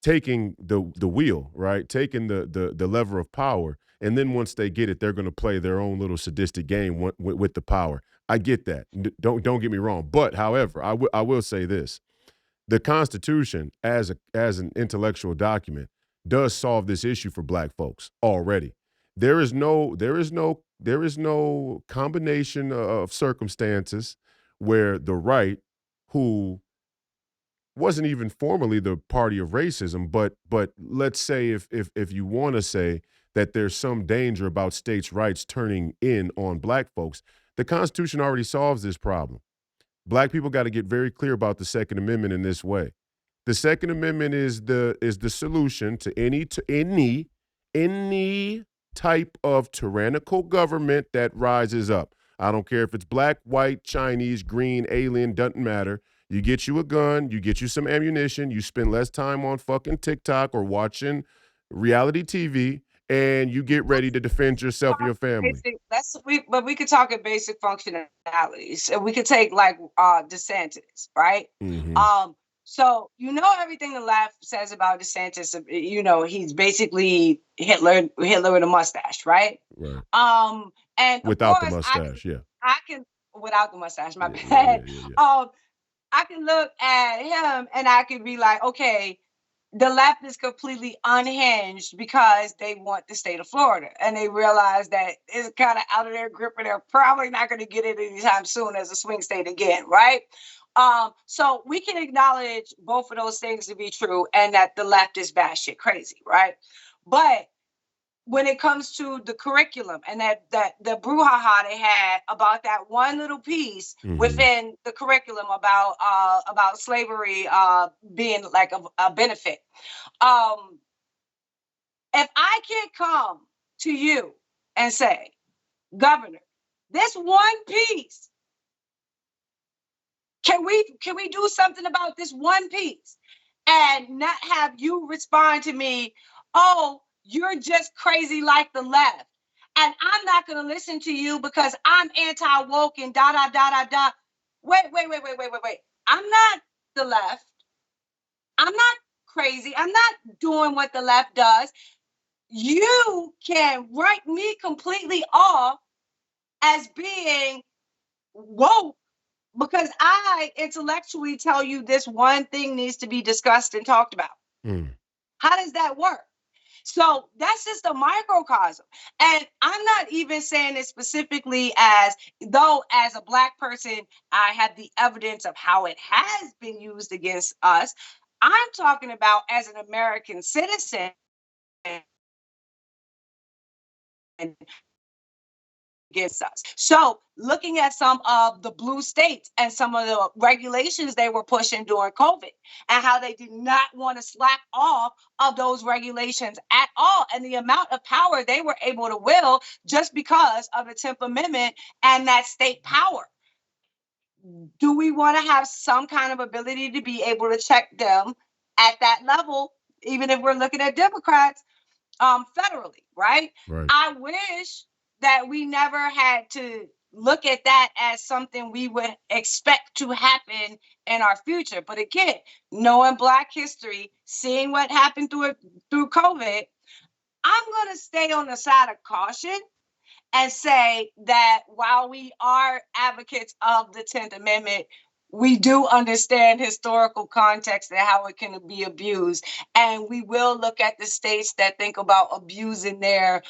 taking the wheel, right? Taking the lever of power. And then once they get it, they're going to play their own little sadistic game with the power. I get that. Don't get me wrong. But however, I will say this. The Constitution as an intellectual document does solve this issue for Black folks already. There is no combination of circumstances where the right, who wasn't even formally the party of racism, but let's say if you want to say that there's some danger about states' rights turning in on Black folks, the Constitution already solves this problem. Black people got to get very clear about the Second Amendment in this way. The Second Amendment is the solution to any type of tyrannical government that rises up. I don't care if it's Black, white, Chinese, green, alien, doesn't matter. You get you a gun, you get you some ammunition, you spend less time on fucking TikTok or watching reality TV, and you get ready to defend yourself and your family. But we could talk at basic functionalities. So we could take like DeSantis, right? Mm-hmm. So everything the left says about DeSantis, he's basically Hitler with a mustache, right? Right. And without the mustache, I can without the mustache, my bad. Yeah. I can look at him and I can be like, okay, the left is completely unhinged because they want the state of Florida. And they realize that it's kind of out of their grip and they're probably not going to get it anytime soon as a swing state again, right? So we can acknowledge both of those things to be true and that the left is batshit crazy, right? But when it comes to the curriculum and that the brouhaha they had about that one little piece within the curriculum about slavery being like a benefit. If I can come to you and say, Governor, this one piece, can we do something about this one piece and not have you respond to me, oh, you're just crazy like the left. And I'm not going to listen to you because I'm anti-woke and da, da, da, da, da. Wait. I'm not the left. I'm not crazy. I'm not doing what the left does. You can write me completely off as being woke because I intellectually tell you this one thing needs to be discussed and talked about. How does that work? So that's just a microcosm. And I'm not even saying it specifically though as a Black person, I have the evidence of how it has been used against us. I'm talking about as an American citizen against us. So looking at some of the blue states and some of the regulations they were pushing during COVID and how they did not want to slack off of those regulations at all. And the amount of power they were able to wield just because of the 10th Amendment and that state power. Do we want to have some kind of ability to be able to check them at that level, even if we're looking at Democrats federally, right? I wish that we never had to look at that as something we would expect to happen in our future. But again, knowing Black history, seeing what happened through COVID, I'm going to stay on the side of caution and say that while we are advocates of the 10th Amendment, we do understand historical context and how it can be abused. And we will look at the states that think about abusing their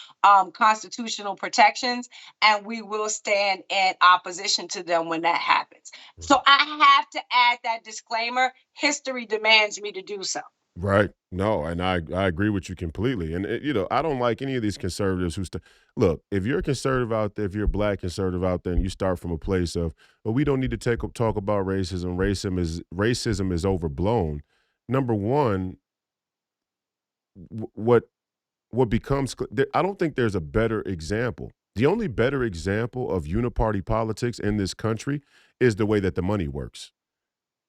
constitutional protections, and we will stand in opposition to them when that happens. So I have to add that disclaimer. History demands me to do so. Right. No, and I agree with you completely. And, I don't like any of these conservatives look, if you're a conservative out there, if you're a Black conservative out there and you start from a place of, well, we don't need to talk about racism. Racism is overblown. Number one, what becomes, I don't think there's a better example. The only better example of uniparty politics in this country is the way that the money works.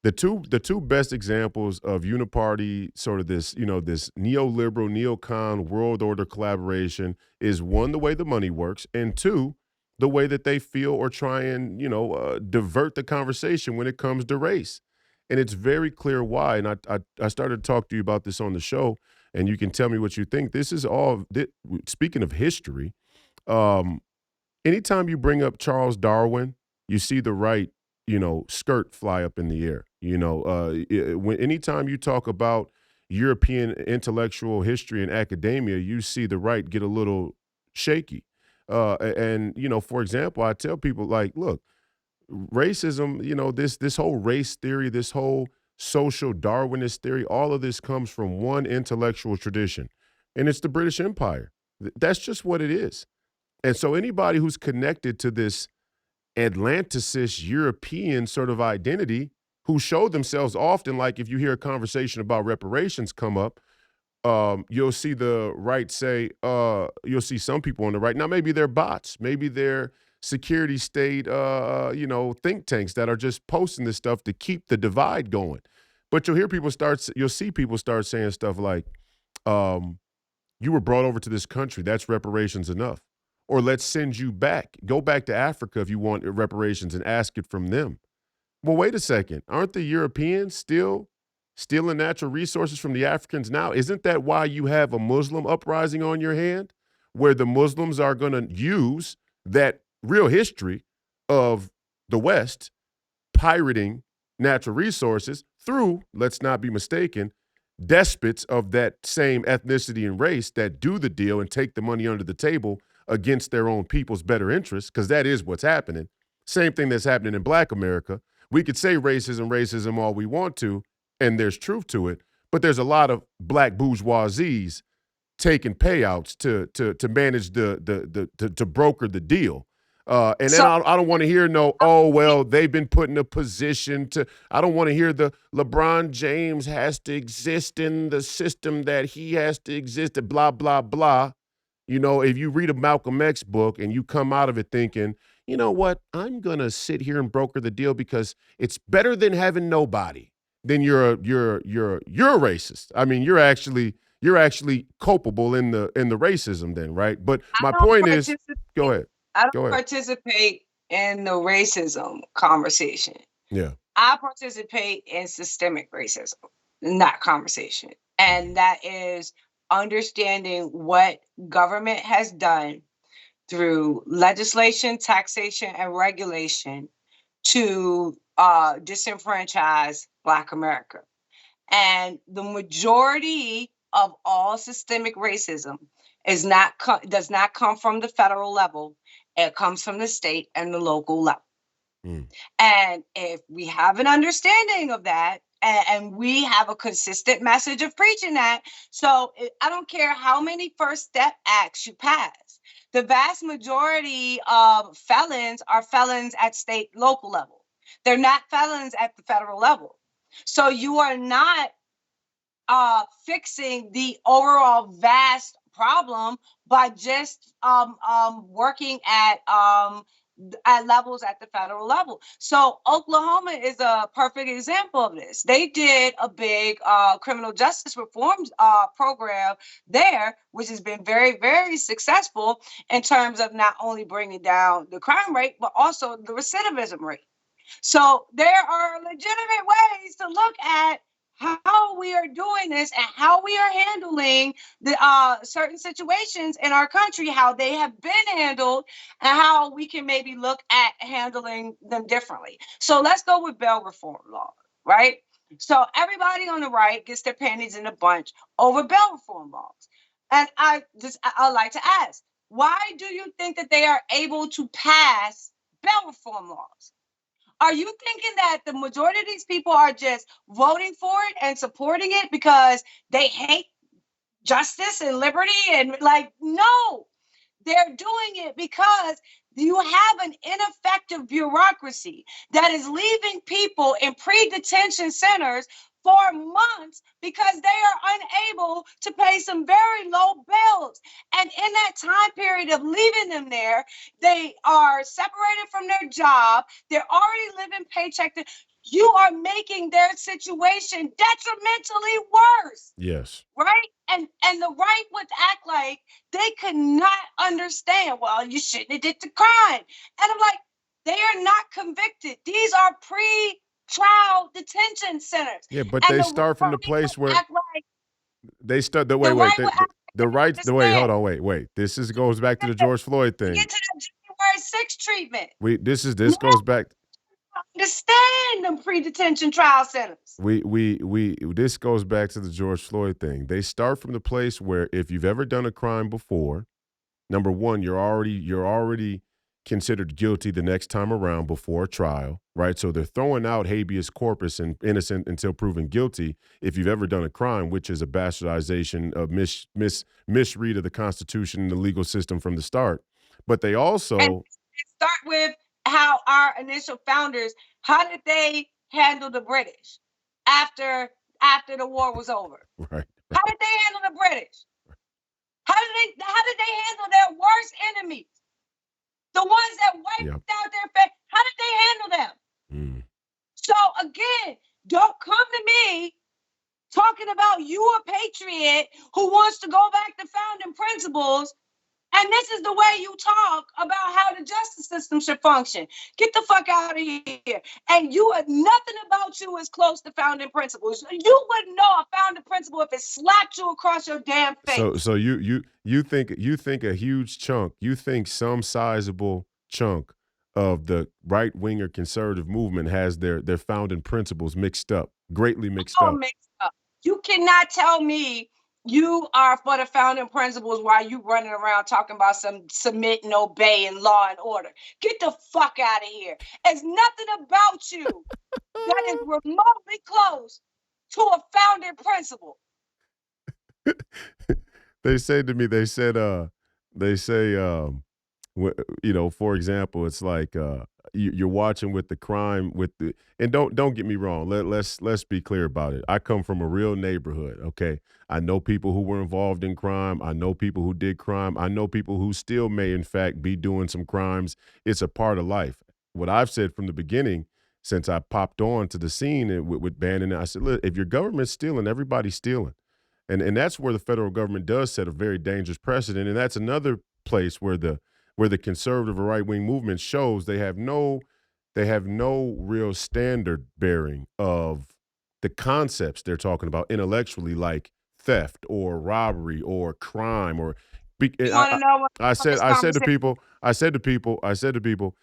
The two best examples of uniparty, sort of this, this neoliberal, neocon world order collaboration is one, the way the money works, and two, the way that they feel or try and, divert the conversation when it comes to race. And it's very clear why. And I started to talk to you about this on the show, and you can tell me what you think. This is all, speaking of history, anytime you bring up Charles Darwin, you see the right, skirt fly up in the air. Anytime you talk about European intellectual history and academia, you see the right get a little shaky. For example, I tell people, like, look, racism, this whole race theory, this whole social Darwinist theory, all of this comes from one intellectual tradition, and it's the British Empire. That's just what it is. And so anybody who's connected to this Atlanticist European sort of identity, who show themselves often, like if you hear a conversation about reparations come up, you'll see the right say, you'll see some people on the right. Now, maybe they're bots. Maybe they're security state, think tanks that are just posting this stuff to keep the divide going. But you'll see people start saying stuff like, you were brought over to this country. That's reparations enough. Or let's send you back. Go back to Africa if you want reparations and ask it from them. Well, wait a second. Aren't the Europeans still stealing natural resources from the Africans now? Isn't that why you have a Muslim uprising on your hand, where the Muslims are going to use that real history of the West pirating natural resources through, let's not be mistaken, despots of that same ethnicity and race that do the deal and take the money under the table against their own people's better interests, because that is what's happening. Same thing that's happening in Black America, we could say racism all we want to, and there's truth to it, but there's a lot of black bourgeoisies taking payouts to manage to broker the deal. And then So I don't want to hear no, oh, well, they've been put in a position to, I don't want to hear the LeBron James has to exist in the system that he has to exist, blah, blah, blah. You know, if you read a Malcolm X book and you come out of it thinking, you know what, I'm going to sit here and broker the deal because it's better than having nobody, then you're a racist. I mean, you're actually culpable in the racism then, right? But my point is, go ahead. I don't Go ahead. participate in the racism conversation. Yeah. I participate in systemic racism, not conversation. And that is understanding what government has done through legislation, taxation, and regulation to disenfranchise Black America. And the majority of all systemic racism does not come from the federal level. It comes from the state and the local level. And if we have an understanding of that, and we have a consistent message of preaching that, so I don't care how many First Step Acts you pass, the vast majority of felons are felons at state, local level. They're not felons at the federal level. So you are not fixing the overall vast problem by just working at levels at the federal level. So Oklahoma is a perfect example of this. They did a big criminal justice reform program there, which has been very, very successful in terms of not only bringing down the crime rate, but also the recidivism rate. So there are legitimate ways to look at how we are doing this and how we are handling the certain situations in our country, how they have been handled, and how we can maybe look at handling them differently. So let's go with bail reform law, right? So everybody on the right gets their panties in a bunch over bail reform laws. And I'd like to ask, why do you think that they are able to pass bail reform laws? Are you thinking that the majority of these people are just voting for it and supporting it because they hate justice and liberty? And no, they're doing it because you have an ineffective bureaucracy that is leaving people in pre-detention centers for months because they are unable to pay some very low bills. And in that time period of leaving them there, they are separated from their job. They're already living paycheck. You are making their situation detrimentally worse. Yes. Right? And the right would act like they could not understand, well, you shouldn't have did the crime. And I'm like, they are not convicted. These are pre-trial detention centers. Yeah, but they start from the place where they start the wait. Hold on, wait. This goes back to the George Floyd thing. Get to the January 6th treatment. This goes back. Understand them pre-detention trial centers. This goes back to the George Floyd thing. They start from the place where if you've ever done a crime before, number one, you're already considered guilty the next time around before a trial, right? So they're throwing out habeas corpus and innocent until proven guilty if you've ever done a crime, which is a bastardization of misread of the Constitution and the legal system from the start. But they also start with how our initial founders, how did they handle the British after the war was over? Right. How did they handle the British? How did they handle their worst enemies? The ones that wiped out their face. How did they handle them? So again, don't come to me talking about you a patriot who wants to go back to founding principles. And this is the way you talk about how the justice system should function. Get the fuck out of here. And nothing about you is close to founding principles. You wouldn't know a founding principle if it slapped you across your damn face. So you think a huge chunk, you think some sizable chunk of the right-winger conservative movement has their founding principles mixed up, greatly mixed up. You cannot tell me You are for the founding principles while you running around talking about some submit and obey and law and order. Get the fuck out of here. There's nothing about you that is remotely close to a founding principle. They say to me, they say, for example, it's like you're watching with the crime with the, and don't get me wrong. Let's be clear about it. I come from a real neighborhood. Okay, I know people who were involved in crime. I know people who did crime. I know people who still may, in fact, be doing some crimes. It's a part of life. What I've said from the beginning, since I popped on to the scene and with Bannon, I said, look, if your government's stealing, everybody's stealing. And that's where the federal government does set a very dangerous precedent. And that's another place where the conservative or right wing movement shows they have no real standard bearing of the concepts they're talking about intellectually, like theft or robbery or crime or. You want to know what I said this I said to conversation? people,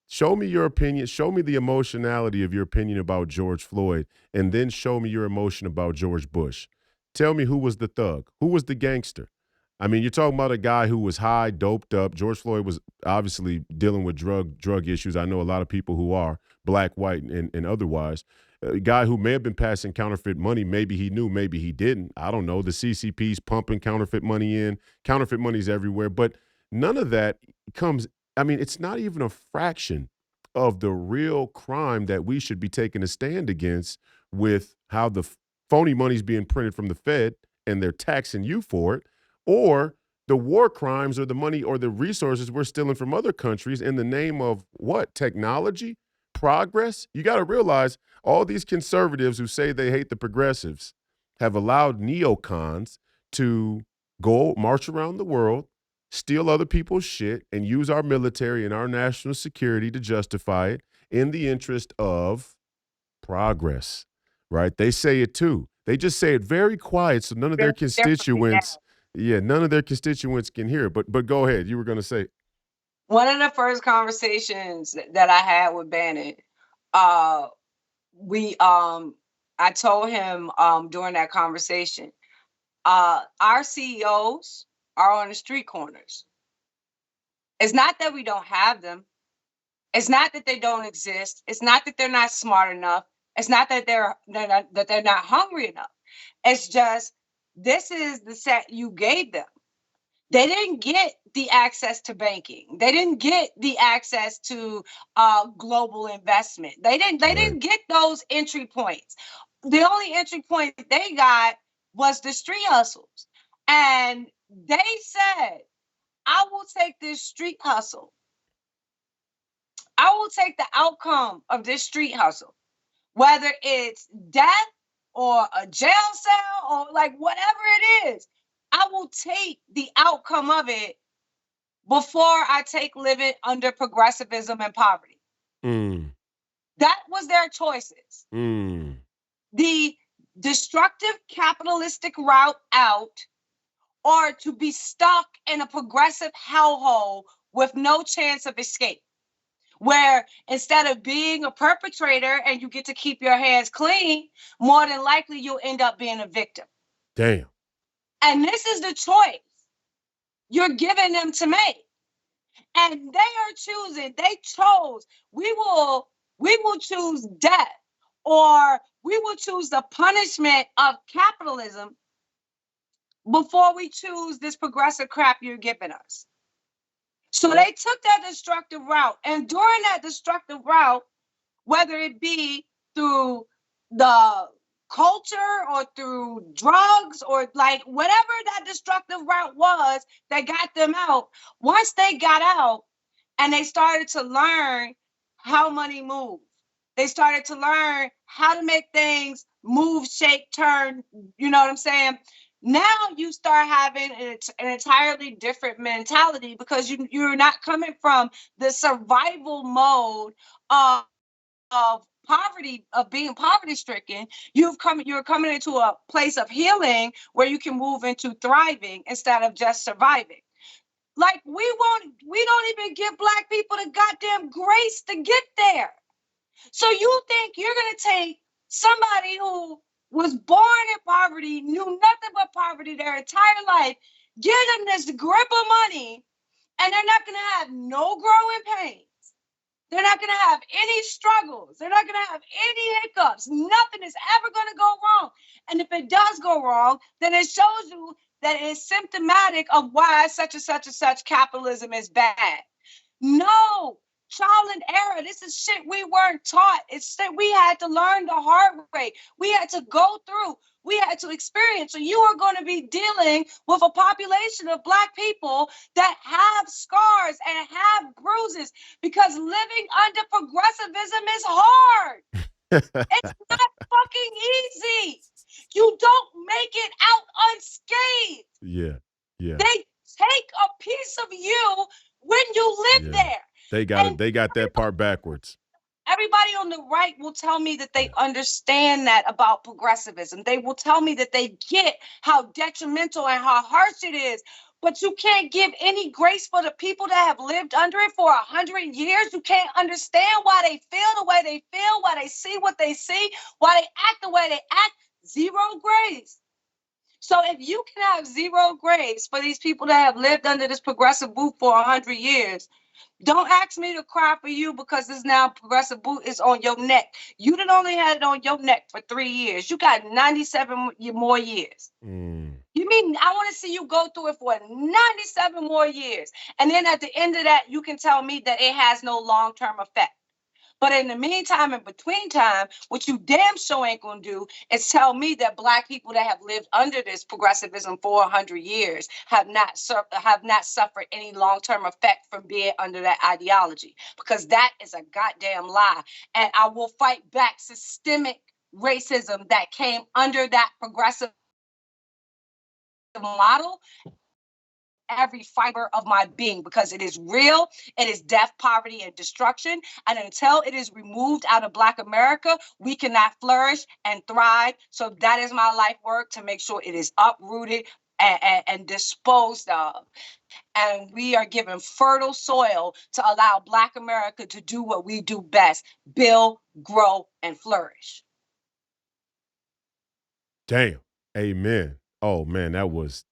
show me your opinion. Show me the emotionality of your opinion about George Floyd, and then show me your emotion about George Bush. Tell me who was the thug, who was the gangster. I mean, you're talking about a guy who was high, doped up. George Floyd was obviously dealing with drug issues. I know a lot of people who are black, white, and otherwise. A guy who may have been passing counterfeit money. Maybe he knew, maybe he didn't. I don't know. The CCP's pumping counterfeit money in. Counterfeit money's everywhere. But none of that comes. I mean, it's not even a fraction of the real crime that we should be taking a stand against with how the phony money's being printed from the Fed and they're taxing you for it, or the war crimes or the money or the resources we're stealing from other countries in the name of what? Technology? Progress? You got to realize all these conservatives who say they hate the progressives have allowed neocons to go march around the world, steal other people's shit, and use our military and our national security to justify it in the interest of progress, right? They say it too. They just say it very quiet so none of their Very differently now. none of their constituents can hear it. But go ahead. You were going to say. One of the first conversations that I had with Bannon, uh, I told him during that conversation, our CEOs are on the street corners. It's not that we don't have them. It's not that they don't exist. It's not that they're not smart enough. It's not that they're not hungry enough. It's just this is the set you gave them. They didn't get the access to banking. They didn't get the access to global investment. They didn't get those entry points. The only entry point they got was the street hustles. And they said, I will take this street hustle. I will take the outcome of this street hustle, whether it's death or a jail cell or like whatever it is. I will take the outcome of it before I take living under progressivism and poverty. That was their choices. The destructive capitalistic route out, or to be stuck in a progressive hellhole with no chance of escape, where instead of being a perpetrator and you get to keep your hands clean, more than likely you'll end up being a victim. Damn. And this is the choice you're giving them to make. And they chose, we will choose death, or we will choose the punishment of capitalism before we choose this progressive crap you're giving us. So they took that destructive route. And during that destructive route, whether it be through the culture or through drugs or like whatever that destructive route was that got them out, once they got out and they started to learn how money moves, they started to learn how to make things move, shake, turn, you know what I'm saying? Now you start having an entirely different mentality because you're not coming from the survival mode of poverty, of being poverty stricken. You're coming into a place of healing where you can move into thriving instead of just surviving. Like we don't even give Black people the goddamn grace to get there. So you think you're gonna take somebody who was born in poverty, knew nothing but poverty their entire life, give them this grip of money, and they're not going to have no growing pains. They're not going to have any struggles. They're not going to have any hiccups. Nothing is ever going to go wrong. And if it does go wrong, then it shows you that it's symptomatic of why such and such and such capitalism is bad. No, trial and error. This is shit we weren't taught. It's shit we had to learn the hard way. We had to go through. We had to experience. So you are going to be dealing with a population of Black people that have scars and have bruises because living under progressivism is hard. It's not fucking easy. You don't make it out unscathed. Yeah. They take a piece of you when you live there. They got it. They got that part backwards. Everybody on the right will tell me that they understand that about progressivism. They will tell me that they get how detrimental and how harsh it is. But you can't give any grace for the people that have lived under it for 100 years. You can't understand why they feel the way they feel, why they see what they see, why they act the way they act. Zero grace. So if you can have zero grace for these people that have lived under this progressive boot for 100 years, don't ask me to cry for you because this now progressive boot is on your neck. You done only had it on your neck for 3 years. You got 97 more years. You mean I want to see you go through it for 97 more years. And then at the end of that, you can tell me that it has no long-term effect. But in the meantime, in between time, what you damn sure ain't gonna do is tell me that Black people that have lived under this progressivism for 100 years have not suffered any long-term effect from being under that ideology, because that is a goddamn lie. And I will fight back systemic racism that came under that progressive model. Every fiber of my being, because it is real, it is death, poverty, and destruction. And until it is removed out of Black America, we cannot flourish and thrive. So that is my life work, to make sure it is uprooted and disposed of. And we are given fertile soil to allow Black America to do what we do best: build, grow, and flourish. Damn. Amen. Oh man, that was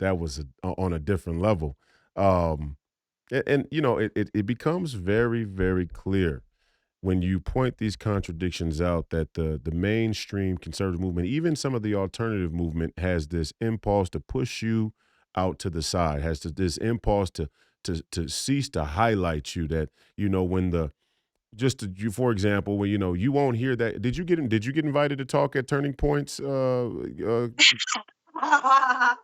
on a different level. And you know, it becomes very, very clear when you point these contradictions out that the mainstream conservative movement, even some of the alternative movement, has this impulse to push you out to the side, this impulse to cease to highlight you. That, you know, when the just to, you, for example, when, you know, you won't hear that. Did you get invited to talk at Turning Points? Hey, I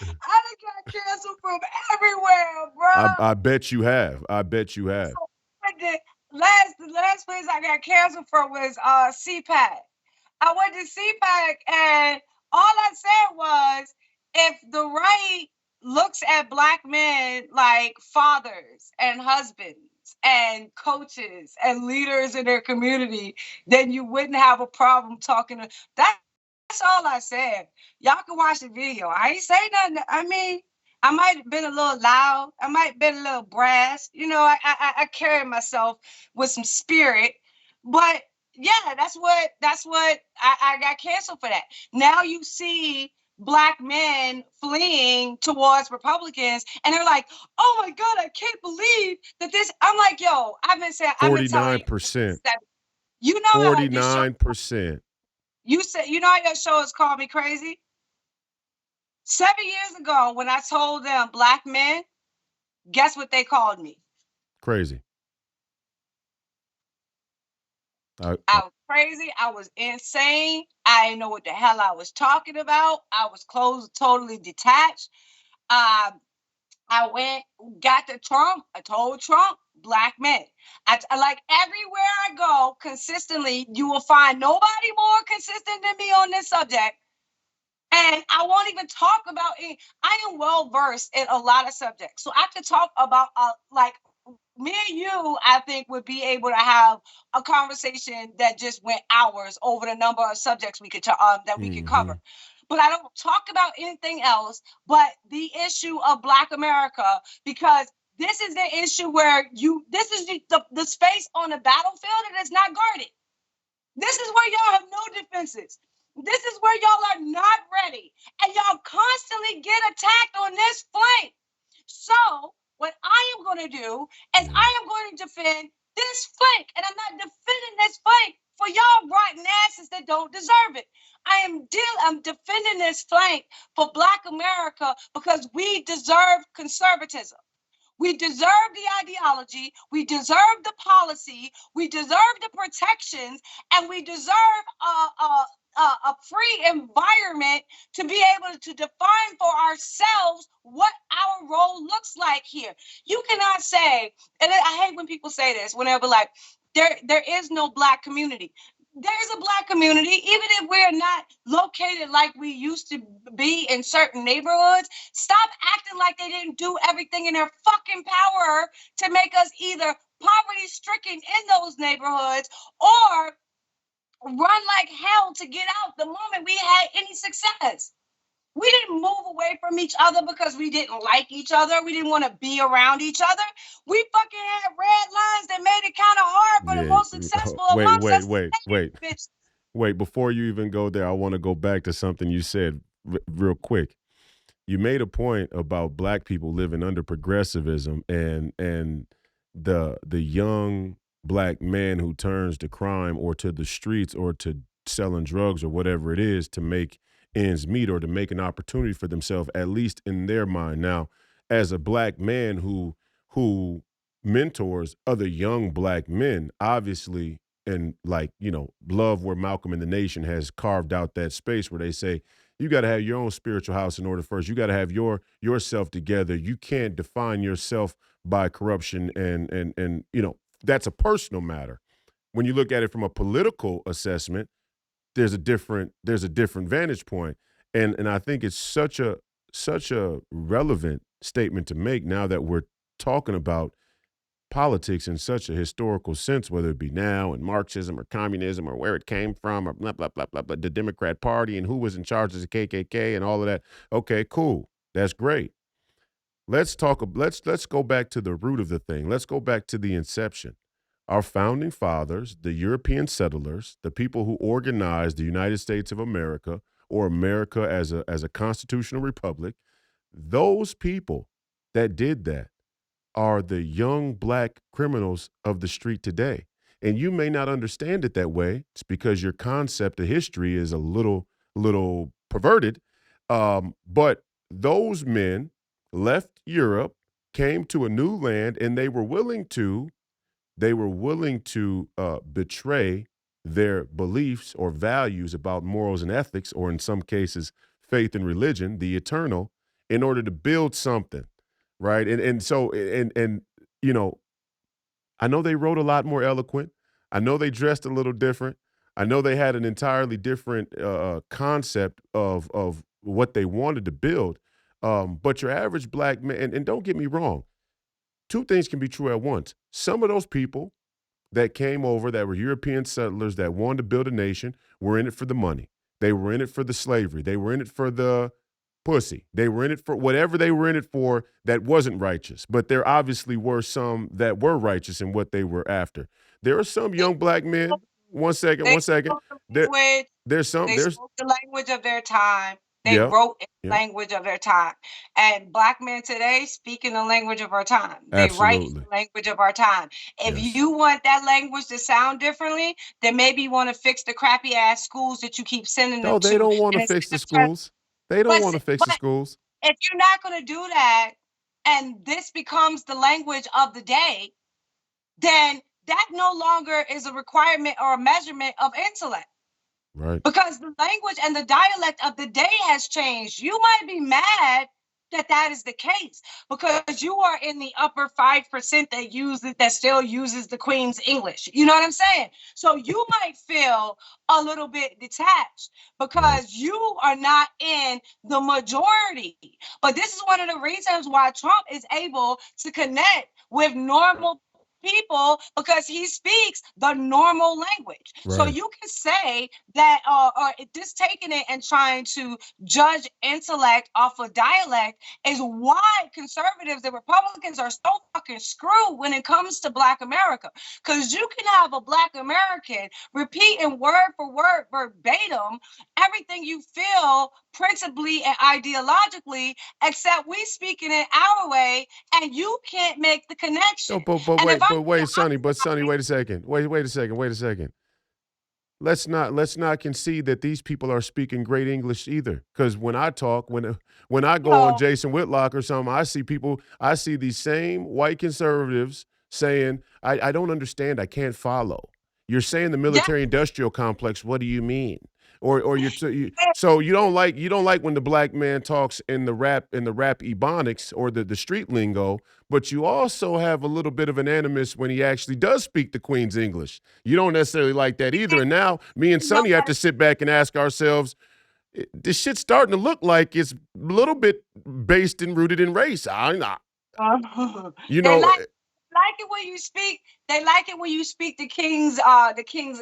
done got canceled from everywhere, bro. I bet you have. I bet you have. The last place I got canceled from was CPAC. I went to CPAC, and all I said was, if the right looks at Black men like fathers and husbands and coaches and leaders in their community, then you wouldn't have a problem talking to that. That's all I said. Y'all can watch the video. I ain't say nothing. I mean, I might have been a little loud. I might have been a little brass. You know, I carry myself with some spirit. But yeah, that's what I got canceled for that. Now you see Black men fleeing towards Republicans, and they're like, "Oh my God, I can't believe that this." I'm like, "Yo, I've been telling you, 49%. you know how this show, 49%. you said, you know how your show is Call Me Crazy? 7 years ago, when I told them Black men, guess what they called me? Crazy. I was crazy. I was insane. I didn't know what the hell I was talking about. I was totally detached. I went, got to Trump. I told Trump, Black men. I like, everywhere I go, consistently, you will find nobody more consistent than me on this subject. And I won't even talk about it. I am well versed in a lot of subjects, so I could talk about like, me and you, I think, would be able to have a conversation that just went hours over the number of subjects we could that we could cover. But I don't talk about anything else but the issue of Black America, because this is the issue where this is the space on the battlefield that is not guarded. This is where y'all have no defenses. This is where y'all are not ready. And y'all constantly get attacked on this flank. So what I am going to do is I am going to defend this flank. And I'm not defending this flank for y'all rotten asses that don't deserve it. I'm defending this flank for Black America because we deserve conservatism. We deserve the ideology, we deserve the policy, we deserve the protections, and we deserve a free environment to be able to define for ourselves what our role looks like here. You cannot say, and I hate when people say this, whenever like, there is no Black community. There's a Black community, even if we're not located like we used to be in certain neighborhoods. Stop acting like they didn't do everything in their fucking power to make us either poverty stricken in those neighborhoods or run like hell to get out the moment we had any success. We didn't move away from each other because we didn't like each other. We didn't want to be around each other. We fucking had red lines that made it kind of hard for the most successful amongst us. Wait, before you even go there, I want to go back to something you said real quick. You made a point about Black people living under progressivism and the young Black man who turns to crime or to the streets or to selling drugs or whatever it is to make ends meet or to make an opportunity for themselves, at least in their mind. Now, as a Black man who mentors other young Black men, obviously, and like, love where Malcolm and the Nation has carved out that space where they say, you got to have your own spiritual house in order first. You got to have yourself together. You can't define yourself by corruption and that's a personal matter. When you look at it from a political assessment, there's a different vantage point. And I think it's such a relevant statement to make now that we're talking about politics in such a historical sense, whether it be now in Marxism or communism or where it came from or blah, blah, blah, blah, blah, the Democrat Party and who was in charge of the KKK and all of that. Okay, cool. That's great. Let's go back to the root of the thing. Let's go back to the inception. Our founding fathers, the European settlers, the people who organized the United States of America or America as a constitutional republic, those people that did that are the young Black criminals of the street today. And you may not understand it that way. It's because your concept of history is a little perverted. But those men left Europe, came to a new land, and they were willing to betray their beliefs or values about morals and ethics, or in some cases, faith and religion, the eternal, in order to build something. Right. So I know they wrote a lot more eloquent. I know they dressed a little different. I know they had an entirely different concept of what they wanted to build. But your average Black man, and don't get me wrong, two things can be true at once. Some of those people that came over that were European settlers that wanted to build a nation were in it for the money. They were in it for the slavery. They were in it for the pussy. They were in it for whatever they were in it for that wasn't righteous. But there obviously were some that were righteous in what they were after. There are some young Black men. One second. There's some. They spoke the language of their time. They Yep. wrote in the language of their time. And Black men today speak in the language of our time. They write in the language of our time. If you want that language to sound differently, then maybe you want to fix the crappy ass schools that you keep sending them to. No, they don't want to fix the schools. They don't want to fix the schools. If you're not going to do that, and this becomes the language of the day, then that no longer is a requirement or a measurement of intellect. Right. Because the language and the dialect of the day has changed. You might be mad that is the case because you are in the upper 5% that still uses the Queen's English. You know what I'm saying? So you might feel a little bit detached because you are not in the majority. But this is one of the reasons why Trump is able to connect with normal people because he speaks the normal language. So Right. you can say that, or just taking it and trying to judge intellect off of dialect is why conservatives and Republicans are so fucking screwed when it comes to Black America. Because you can have a Black American repeating word for word, verbatim, everything you feel principally and ideologically, except we speaking it our way, and you can't make the connection. No, but And if I'm wait, Sonny, talking, wait a second. Wait a second. Wait a second. Let's not concede that these people are speaking great English either. Because when I talk, when I go on yo, Jason Whitlock or something, I see these same white conservatives saying, I don't understand, I can't follow. You're saying the yeah, military industrial complex, what do you mean? Or so you don't like when the black man talks in the rap ebonics or the street lingo, but you also have a little bit of an animus when he actually does speak the Queen's English. You don't necessarily like that either. And now me and you know Sonny have to sit back and ask ourselves, this shit's starting to look like it's a little bit based and rooted in race. I'm not, you they know, like it when you speak. They like it when you speak the king's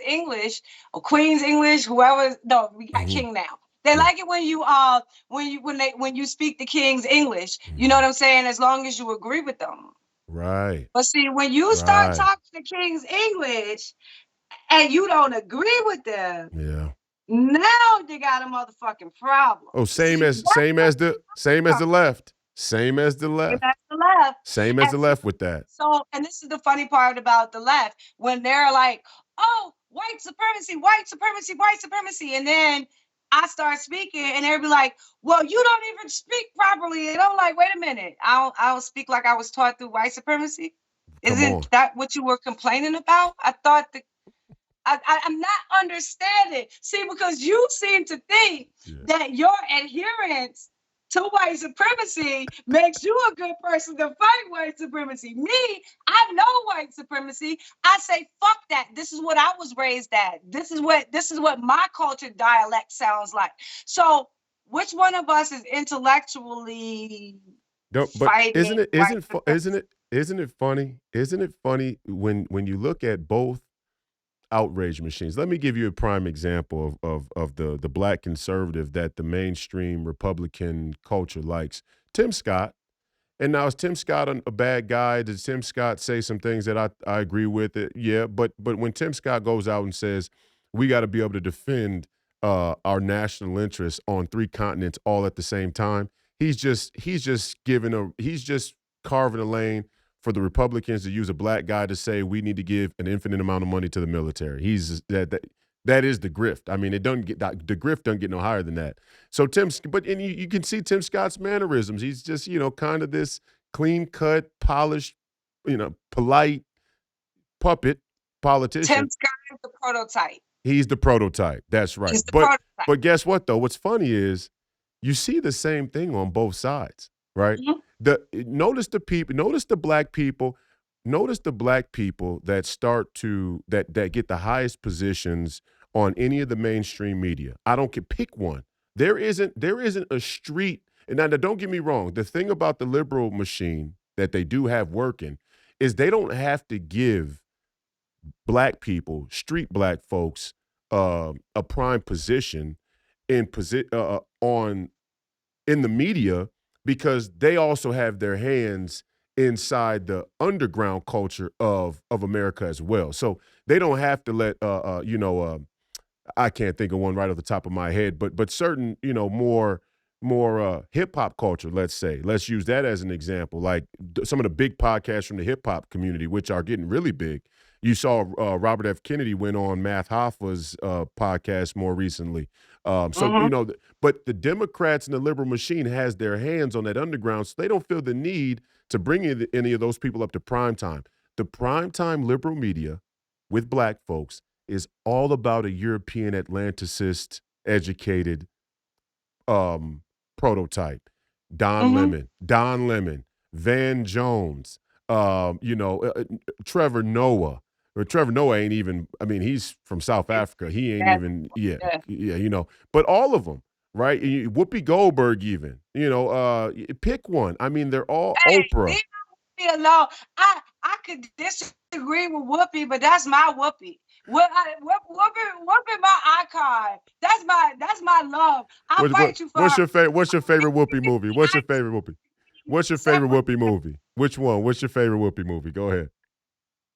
English or Queen's English. Whoever, no, we got mhm, king now. They yeah, like it when you when you speak the king's English. You know mhm. what I'm saying? As long as you agree with them. Right, But see, when you start right, talking the king's English and you don't agree with them, yeah. now you got a motherfucking problem. Oh, See, same as the left, same as the that's left, the left. same as And the left with that. so, and this is the funny part about the left, when they're like, oh, white supremacy, white supremacy, white supremacy. And then I start speaking and they'll be like, well, you don't even speak properly. And I'm like, wait a minute. I don't speak like I was taught through white supremacy. Come Isn't on. that what you were complaining about? I thought that I'm not understanding. See, because you seem to think Yeah. that your adherence to white supremacy makes you a good person to fight white supremacy. Me, I know white supremacy. I say, fuck that. This is what I was raised at. This is what my culture dialect sounds like. So which one of us is intellectually No, but fighting white supremacy? isn't it funny? Isn't it funny when you look at both outrage machines? Let me give you a prime example of the black conservative that the mainstream Republican culture likes. Tim Scott. And now is Tim Scott a bad guy? Does Tim Scott say some things that I agree with? Yeah, but when Tim Scott goes out and says we got to be able to defend our national interests on three continents all at the same time, he's just carving a lane for the Republicans to use a black guy to say we need to give an infinite amount of money to the military. That is the grift. I mean, it doesn't get the grift doesn't get no higher than that. So and you can see Tim Scott's mannerisms. He's just, kind of this clean cut, polished, polite puppet Tim politician. Scott is the prototype. He's the prototype. That's right. He's the prototype. But guess what though? What's funny is you see the same thing on both sides, right? Mhm. Notice the people, notice the black people that start to that get the highest positions on any of the mainstream media. I don't care, pick one. There isn't a street. And now don't get me wrong. The thing about the liberal machine that they do have working is they don't have to give black people, street black folks, a prime position on in the media because they also have their hands inside the underground culture of America as well. So they don't have to let I can't think of one right off the top of my head, but certain, more hip hop culture, let's say. Let's use that as an example. Like some of the big podcasts from the hip hop community, which are getting really big. You saw Robert F. Kennedy went on Math Hoffa's podcast more recently. Mhm. But the Democrats and the liberal machine has their hands on that underground, so they don't feel the need to bring any of those people up to prime time. The primetime liberal media with black folks is all about a European Atlanticist educated um, prototype. Mhm. Don Lemon, Van Jones, Trevor Noah. Or Trevor Noah ain't even, I mean, he's from South Africa. He ain't Yeah. even, yeah, Yeah. yeah, but all of them, right? Whoopi Goldberg, even, pick one. I mean, they're all Hey, Oprah. leave me alone. I I could disagree with Whoopi, but that's my Whoopi. Whoopi, my icon. That's my love. I'll fight you for her. What's your favorite Whoopi movie? What's your favorite Whoopi? What's your favorite Whoopi movie? Which one? What's your favorite Whoopi movie? Go ahead.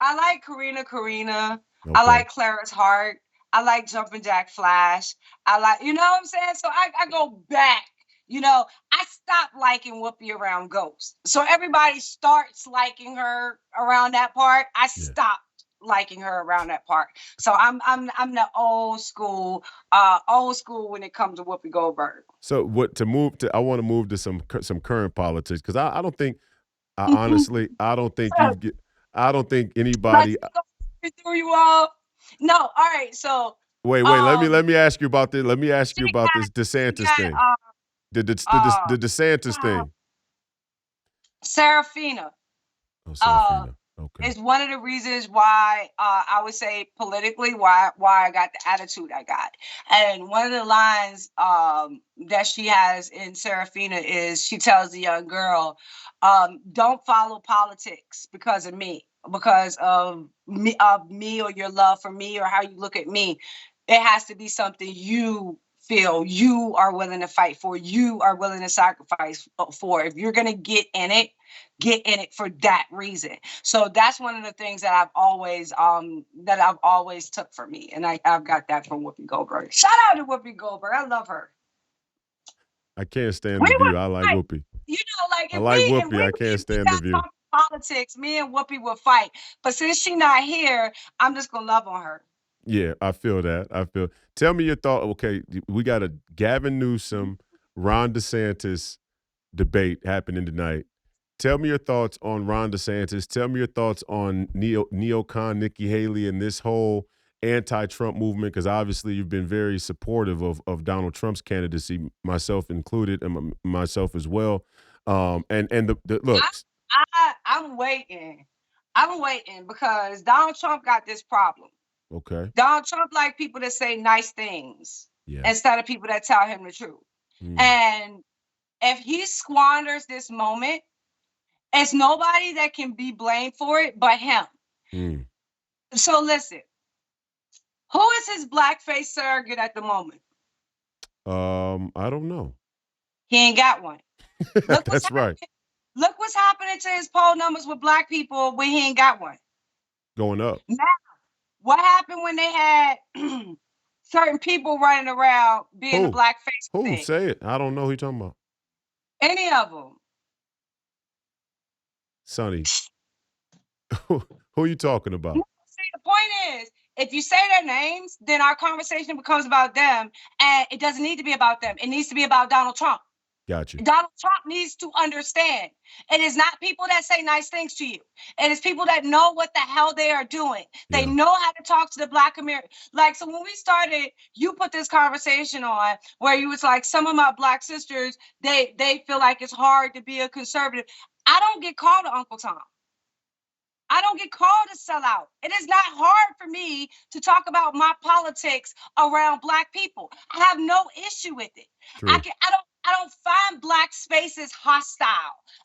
I like Karina. Okay. I like Clara's Heart. I like Jumpin' Jack Flash. I like, you know what I'm saying? So I go back. You know, I stopped liking Whoopi around Ghost. So everybody starts liking her around that part. I stopped liking her around that part. So I'm the old school when it comes to Whoopi Goldberg. So I want to move to some current politics because I don't think honestly I don't think anybody threw you off. No, all right. So wait. Let me ask you about this. Let me ask you about this DeSantis thing. The DeSantis thing. Serafina. Oh, Serafina. Okay. Is one of the reasons why I would say politically why I got the attitude I got. And one of the lines that she has in Serafina is she tells the young girl, don't follow politics because of me or your love for me or how you look at me. It has to be something you feel you are willing to fight for, you are willing to sacrifice for. If you're going to get in it for that reason. So that's one of the things that I've always took for me. And I've got that from Whoopi Goldberg. Shout out to Whoopi Goldberg. I love her. I can't stand the view. I like Whoopi. You know, like I like Whoopi. I can't stand the view. Politics, me and Whoopi will fight. But since she's not here, I'm just going to love on her. Yeah, I feel that. Tell me your thought. Okay, we got a Gavin Newsom, Ron DeSantis debate happening tonight. Tell me your thoughts on Ron DeSantis. Tell me your thoughts on Neocon, Nikki Haley, and this whole anti-Trump movement, because obviously you've been very supportive of Donald Trump's candidacy, myself included, and myself as well. And the look. I'm waiting. Because Donald Trump got this problem. Okay. Donald Trump like people that say nice things instead of people that tell him the truth. And if he squanders this moment, it's nobody that can be blamed for it but him. So listen, who is his blackface surrogate at the moment? I don't know. He ain't got one. That's right. Look what's happening to his poll numbers with black people when he ain't got one. Going up. Now, what happened when they had certain people running around being a blackface thing? Say it. I don't know who you're talking about. Any of them. Sonnie. Who are you talking about? See, the point is, if you say their names, then our conversation becomes about them, and it doesn't need to be about them. It needs to be about Donald Trump. Got you. Donald Trump needs to understand. It is not people that say nice things to you. It is people that know what the hell they are doing. They know how to talk to the Black American. Like, so when we started, you put this conversation on where you was like, some of my Black sisters, they feel like it's hard to be a conservative. I don't get called to Uncle Tom. I don't get called to sell out. It is not hard for me to talk about my politics around Black people. I have no issue with it. I don't find Black spaces hostile.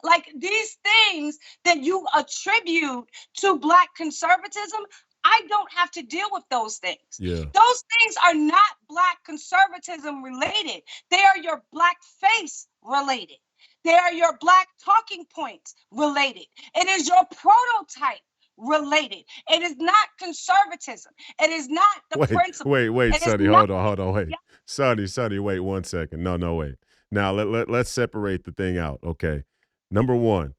Like these things that you attribute to Black conservatism, I don't have to deal with those things. Yeah. Those things are not Black conservatism related. They are your Black face related. They are your Black talking points related. It is your prototype related. It is not conservatism. It is not the principle. Wait, Sonnie, hold on, wait. Yeah. Sonnie, wait 1 second. No, wait. Now, let's separate the thing out, okay? Number one,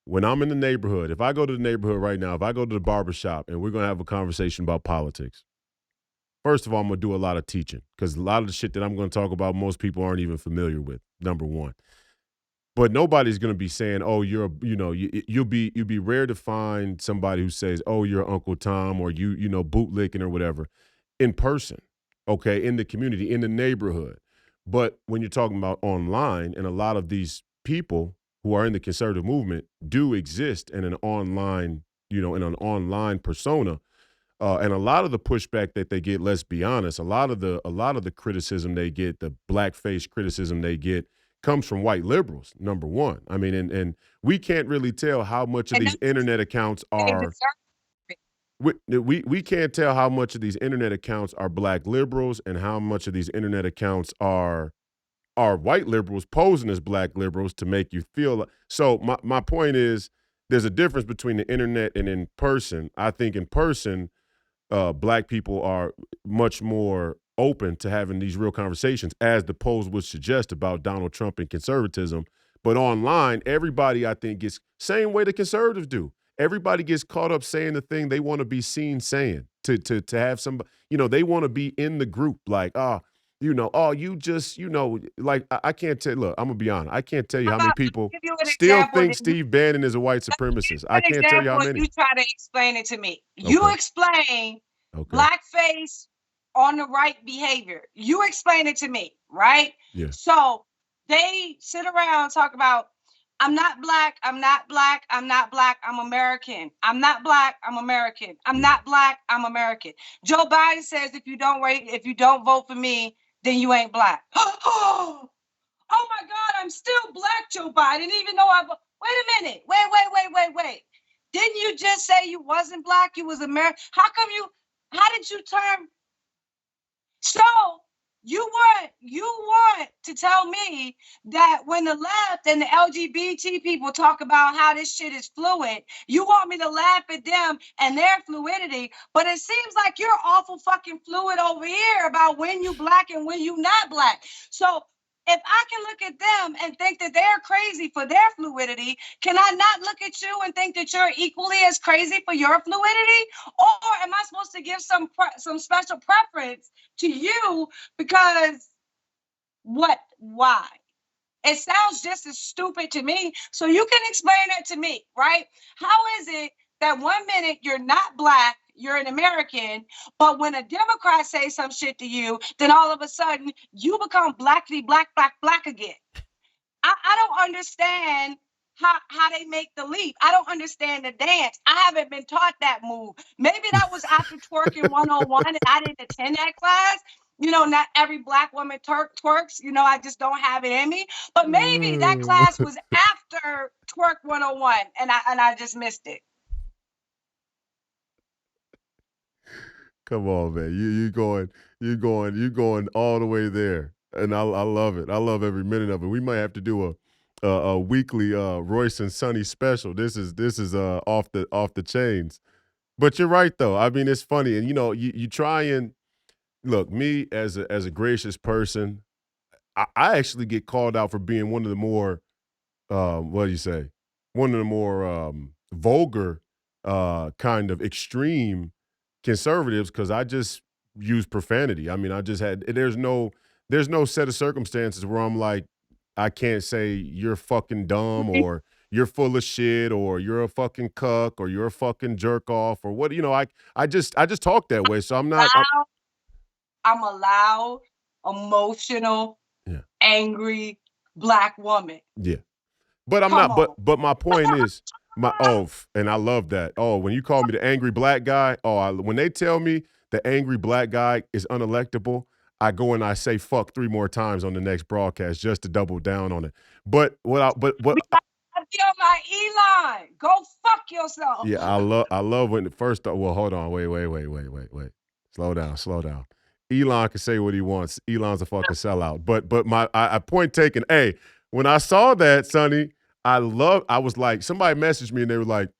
when I'm in the neighborhood, if I go to the neighborhood right now, if I go to the barbershop and we're going to have a conversation about politics, first of all, I'm going to do a lot of teaching because a lot of the shit that I'm going to talk about, most people aren't even familiar with, number one. But nobody's going to be saying, oh, you'll be rare to find somebody who says, oh, you're Uncle Tom or you bootlicking or whatever in person, okay, in the community, in the neighborhood. But when you're talking about online, and a lot of these people who are in the conservative movement do exist in an online, in an online persona. And a lot of the pushback that they get, let's be honest, a lot of the criticism they get, the blackface criticism they get, comes from white liberals, number one. I mean, and we can't really tell how much of And these internet accounts they are deserve it. we can't tell how much of these internet accounts are black liberals and how much of these internet accounts are white liberals posing as black liberals to make you feel like. So my point is there's a difference between the internet and in person. I think in person, black people are much more open to having these real conversations, as the polls would suggest about Donald Trump and conservatism. But online, everybody, I think, gets same way the conservatives do. Everybody gets caught up saying the thing they want to be seen saying to have somebody, they want to be in the group like, you just, like I can't tell. Look, I'm gonna be honest. I can't tell you How how many about, let me people give you an still example, think then you Steve Bannon is a white supremacist. I an can't tell you how example, and many. you try to explain it to me. You Okay. explain Okay. blackface on the right behavior. You explain it to me, right? Yeah. So they sit around and talk about, I'm not black, I'm not black, I'm not black, I'm American. I'm not black, I'm American. I'm Yeah. not black, I'm American. Joe Biden says if you don't vote for me, then you ain't black. Oh my God, I'm still black, Joe Biden, even though wait a minute. Wait. Didn't you just say you wasn't black? You was American. How did you turn? So you want to tell me that when the left and the LGBT people talk about how this shit is fluid, you want me to laugh at them and their fluidity, but it seems like you're awful fucking fluid over here about when you black and when you not black. So if I can look at them and think that they're crazy for their fluidity, can I not look at you and think that you're equally as crazy for your fluidity? Or am I supposed to give some special preference to you because what? Why? It sounds just as stupid to me. So you can explain that to me, right? How is it that 1 minute you're not black, you're an American, but when a Democrat says some shit to you, then all of a sudden you become black again? I don't understand how they make the leap. I don't understand the dance. I haven't been taught that move. Maybe that was after twerking 101 and I didn't attend that class. Not every black woman twerks. I just don't have it in me. But maybe that class was after twerk 101 and I just missed it. Come on, man. You going all the way there. And I love it. I love every minute of it. We might have to do a weekly Royce and Sonnie special. This is off the chains. But you're right though. I mean, it's funny. And you try and look, me as a gracious person, I actually get called out for being one of the more what do you say? One of the more vulgar, kind of extreme conservatives because I just use profanity. I mean, I just had there's no set of circumstances where I'm like, I can't say you're fucking dumb or you're full of shit or you're a fucking cuck or you're a fucking jerk off or what. I just talk that way. So I'm not. I'm a loud, emotional, Yeah. angry black woman. Yeah. But I'm Come not. on. But my point is, and I love that. Oh, when you call me the angry black guy, when they tell me the angry black guy is unelectable, I go and I say fuck 3 more times on the next broadcast just to double down on it. But I feel my Elon. Go fuck yourself. yeah, I love when the first. Well, hold on, wait. Slow down. Elon can say what he wants. Elon's a fucking sellout. But I point taken. Hey, when I saw that, Sonnie, I was like, somebody messaged me and they were like,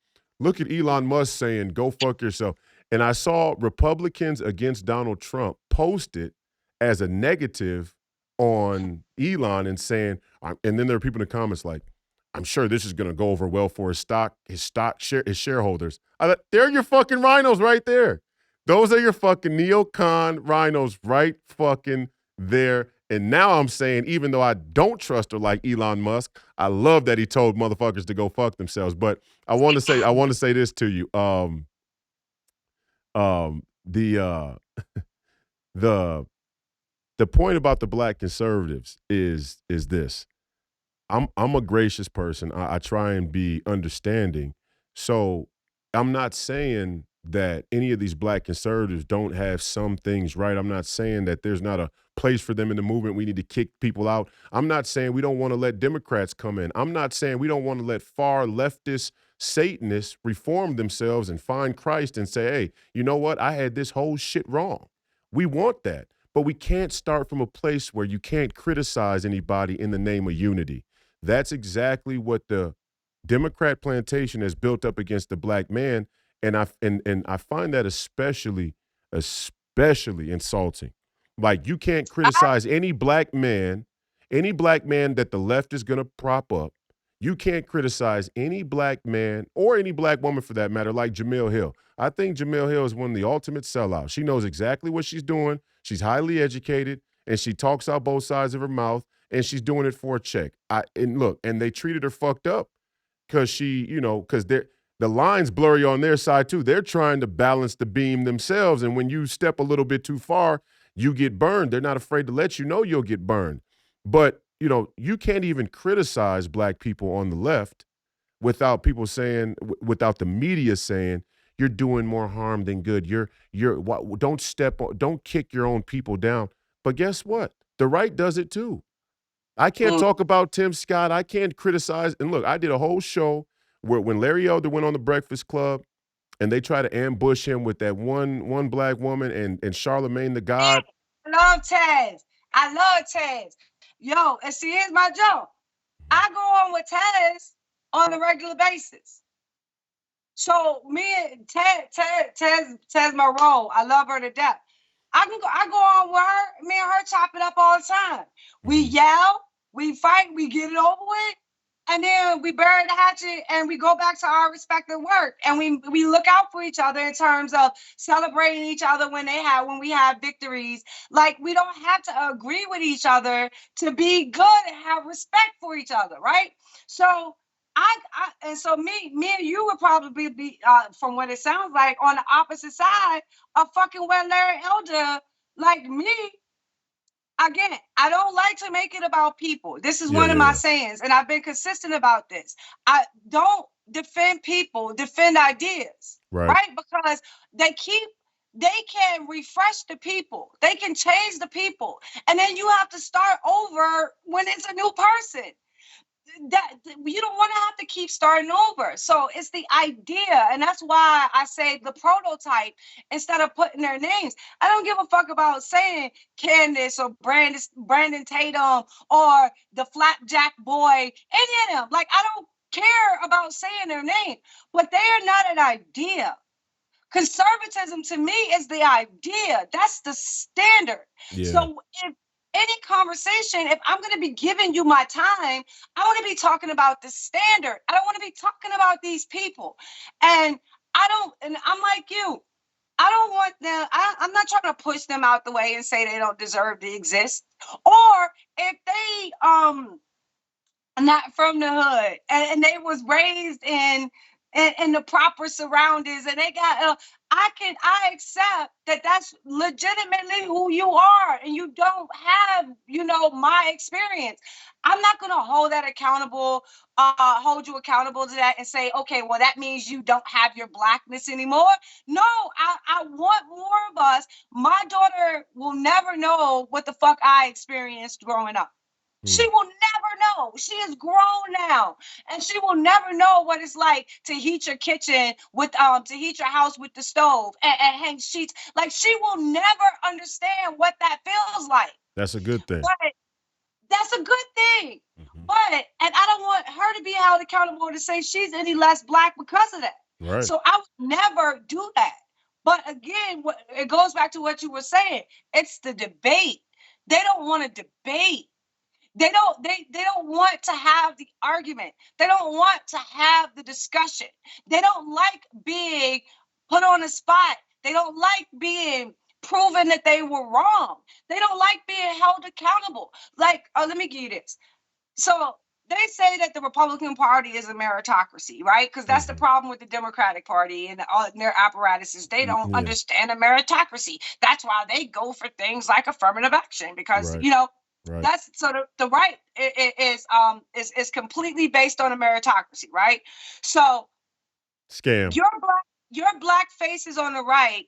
look at Elon Musk saying, go fuck yourself. And I saw Republicans against Donald Trump post it as a negative on Elon and saying, and then there are people in the comments like, I'm sure this is going to go over well for his shareholders. They're your fucking rhinos right there. Those are your fucking neocon rhinos right fucking there. And now I'm saying, even though I don't trust her like Elon Musk, I love that he told motherfuckers to go fuck themselves. But I want to say this to you. The the point about the black conservatives is this. I'm a gracious person. I try and be understanding. So I'm not saying that any of these black conservatives don't have some things right. I'm not saying that there's not a place for them in the movement. We need to kick people out. I'm not saying we don't want to let Democrats come in. I'm not saying we don't want to let far leftist Satanists reform themselves and find Christ and say, hey, you know what? I had this whole shit wrong. We want that. But we can't start from a place where you can't criticize anybody in the name of unity. That's exactly what the Democrat plantation has built up against the black man. And I find that especially insulting. Like, you can't criticize any black man that the left is gonna prop up. You can't criticize any black man or any black woman for that matter, like Jamil Hill. I think Jamil Hill is one of the ultimate sellouts. She knows exactly what she's doing. She's highly educated and she talks out both sides of her mouth and she's doing it for a check. And they treated her fucked up because because the line's blurry on their side too. They're trying to balance the beam themselves, and when you step a little bit too far, you get burned. They're not afraid to let you know you'll get burned. But you can't even criticize black people on the left without people saying, without the media saying, you're doing more harm than good. Don't kick your own people down. But guess what? The right does it too. I can't talk about Tim Scott. I can't criticize. And look, I did a whole show where when Larry Elder went on the Breakfast Club and they tried to ambush him with that one black woman and Charlemagne the God. I love Taz. I love Taz. Yo, and see, here's my joke. I go on with Taz on a regular basis. So me and Taz my role. I love her to death. I go on with her. Me and her chop it up all the time. We yell, we fight, we get it over with, and then we bury the hatchet and we go back to our respective work. And we look out for each other in terms of celebrating each other when we have victories. Like, we don't have to agree with each other to be good and have respect for each other, right? So so me and you would probably be, from what it sounds like, on the opposite side of fucking where Larry Elder, like me. Again, I don't like to make it about people. This is one of my sayings, and I've been consistent about this. I don't defend people, defend ideas, right? Because they can refresh the people. They can change the people. And then you have to start over when it's a new person. That you don't want to have to keep starting over. So it's the idea, and that's why I say the prototype instead of putting their names. I don't give a fuck about saying Candace or Brandon Tatum or the Flapjack Boy, any of them. Like, I don't care about saying their name, but they are not an idea. Conservatism to me is the idea. That's the standard. Yeah. So if any conversation, if I'm going to be giving you my time, I want to be talking about the standard. I don't want to be talking about these people. And I'm like you. I don't want them. I'm not trying to push them out the way and say they don't deserve to exist. Or if they not from the hood and they was raised in the proper surroundings and they got I accept that that's legitimately who you are and you don't have my experience. I'm not going to hold you accountable to that and say, okay, well, that means you don't have your blackness anymore. No, I want more of us. My daughter will never know what the fuck I experienced growing up. She will never know. She is grown now, and she will never know what it's like to heat your kitchen with to heat your house with the stove and hang sheets. Like, she will never understand what that feels like. That's a good thing. But that's a good thing. And I don't want her to be held accountable to say she's any less black because of that. Right. So I would never do that. But again, it goes back to what you were saying. It's the debate. They don't want to debate. They don't want to have the argument. They don't want to have the discussion. They don't like being put on the spot. They don't like being proven that they were wrong. They don't like being held accountable. Like, let me give you this. So they say that the Republican Party is a meritocracy, right? Because that's the problem with the Democratic Party and their apparatuses. They don't understand a meritocracy. That's why they go for things like affirmative action because, Right. That's so the right is completely based on a meritocracy, right? So scam. You're black. your black faces on the right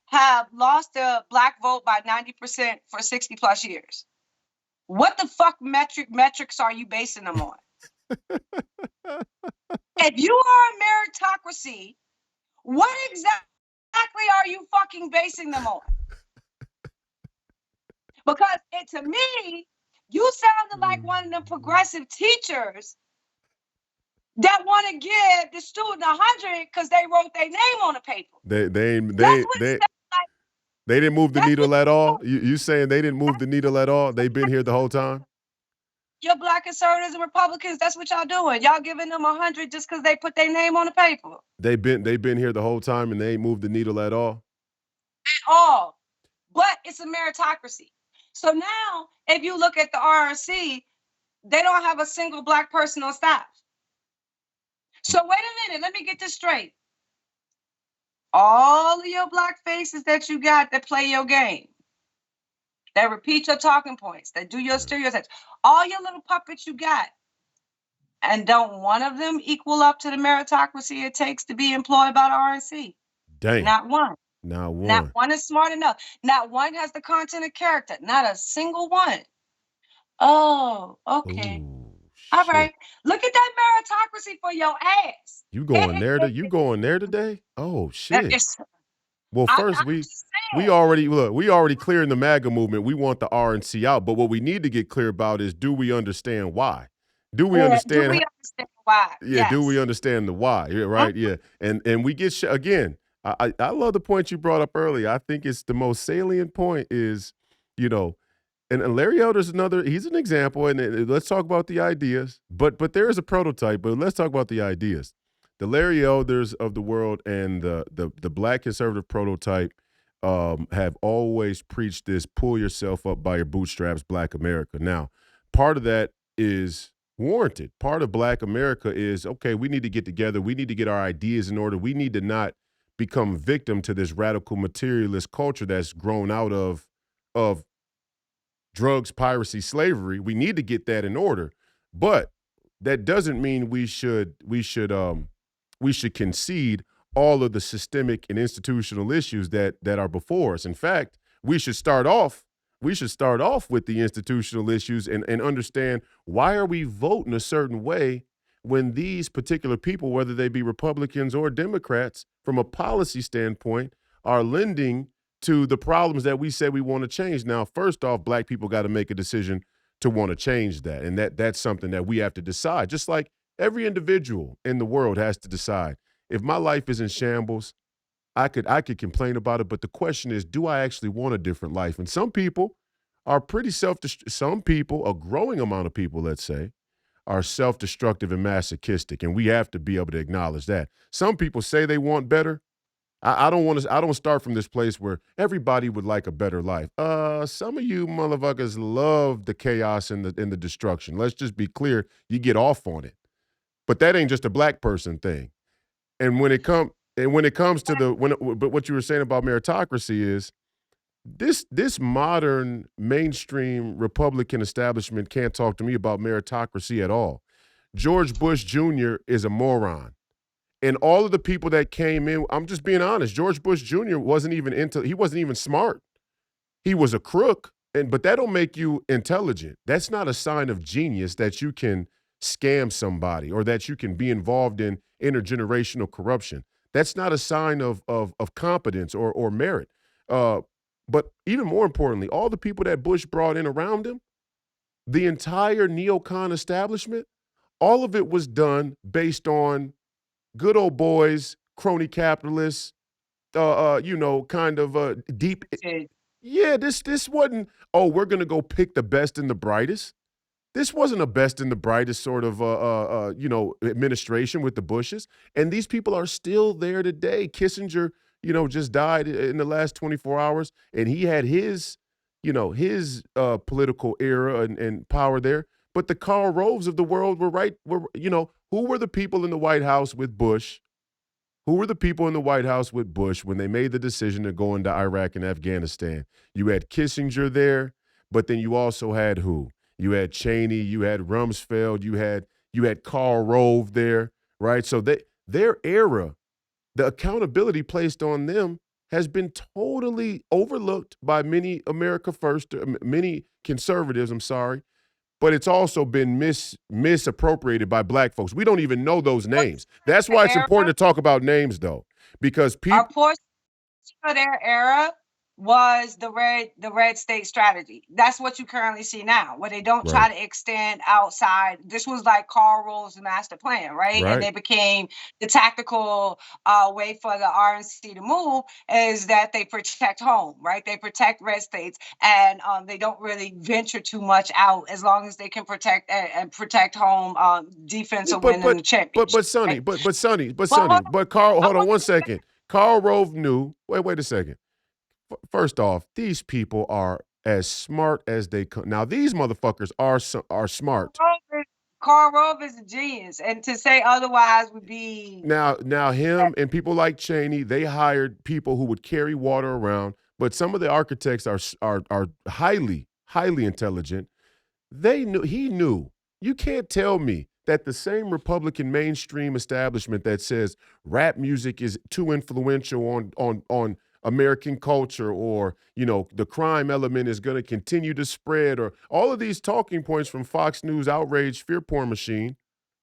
have lost the black vote by 90% for 60 plus years. What the fuck metrics are you basing them on? If you are a meritocracy, what exactly are you fucking basing them on? Because to me, you sounded like one of the progressive teachers that want to give the student 100 because they wrote their name on a paper. They They didn't move the needle at all. You saying they didn't move the needle at all? They've been here the whole time. Your black conservatives and Republicans, that's what y'all doing. Y'all giving them 100 just because they put their name on the paper. They've been here the whole time and they ain't moved the needle at all. At all. But it's a meritocracy. So now, if you look at the RNC, they don't have a single black person on staff. So wait a minute, let me get this straight. All of your black faces that you got that play your game, that repeat your talking points, that do your stereotypes, all your little puppets you got, and don't one of them equal up to the meritocracy it takes to be employed by the RNC? Dang. Not one. Not one. Not one is smart enough. Not one has the content of character. Not a single one. Oh, okay. Ooh, all right. Look at that meritocracy for your ass. You going there? You going there today? Oh shit. Well, first we already clearing the MAGA movement. We want the RNC out, but what we need to get clear about is, do we understand why? Do we understand? Do we understand why? Yeah. Yes. Do we understand the why? Yeah, right. Yeah. And we get again. I love the point you brought up earlier. I think it's the most salient point is, and Larry Elder's he's an example, and let's talk about the ideas. But there is a prototype, but let's talk about the ideas. The Larry Elders of the world and the black conservative prototype have always preached this: pull yourself up by your bootstraps, Black America. Now, part of that is warranted. Part of Black America is, okay, we need to get together. We need to get our ideas in order. We need to not become victim to this radical materialist culture that's grown out of drugs, piracy, slavery. We need to get that in order. But that doesn't mean we should concede all of the systemic and institutional issues that are before us. In fact, we should start off with the institutional issues and understand, why are we voting a certain way when these particular people, whether they be Republicans or Democrats, from a policy standpoint, are lending to the problems that we say we want to change. Now, first off, black people got to make a decision to want to change that. And that's something that we have to decide, just like every individual in the world has to decide. If my life is in shambles, I could complain about it, but the question is, do I actually want a different life? And some people are some people, a growing amount of people, let's say, are self-destructive and masochistic, and we have to be able to acknowledge that. Some people say they want better. I don't start from this place where everybody would like a better life. Some of you motherfuckers love the chaos and the destruction. Let's just be clear, you get off on it. But that ain't just a black person thing. And when it comes but what you were saying about meritocracy is, this modern mainstream Republican establishment can't talk to me about meritocracy at all. George Bush Jr. is a moron. And all of the people that came in, I'm just being honest, George Bush Jr. wasn't even smart. He was a crook, but that don't make you intelligent. That's not a sign of genius that you can scam somebody or that you can be involved in intergenerational corruption. That's not a sign of competence or merit. But even more importantly, all the people that Bush brought in around him, the entire neocon establishment, all of it was done based on good old boys, crony capitalists, kind of deep. Yeah, this wasn't, we're going to go pick the best and the brightest. This wasn't a best and the brightest sort of, administration with the Bushes. And these people are still there today. Kissinger, just died in the last 24 hours, and he had his political era and power there. But the Karl Roves of the world who were the people in the White House with Bush? Who were the people in the White House with Bush when they made the decision to go into Iraq and Afghanistan? You had Kissinger there, but then you also had who? You had Cheney, you had Rumsfeld, you had Karl Rove there, right? So their era, the accountability placed on them has been totally overlooked by many America First, many conservatives, I'm sorry, but it's also been misappropriated by black folks. We don't even know those names. That's why it's Era, important to talk about names, though, because a people. portion of their era was the red state strategy. That's what you currently see now, where they don't Right, try to extend outside. This was like Karl Rove's master plan, right? And right. they became the tactical way for the RNC to move is that they protect home, right? They protect red states, and they don't really venture too much out as long as they can protect and protect home defense Yeah, or winning the championship. Sonnie, Right? But Sonnie, but Carl, I hold on want one second. Karl Rove knew. Wait a second. First off, these people are as smart as they come. Now, these motherfuckers are smart. Karl Rove is a genius, and to say otherwise would be Now, him and people like Cheney, they hired people who would carry water around. But some of the architects are highly intelligent. He knew. You can't tell me that the same Republican mainstream establishment that says rap music is too influential on American culture, or the crime element is going to continue to spread, or all of these talking points from Fox News outrage fear porn machine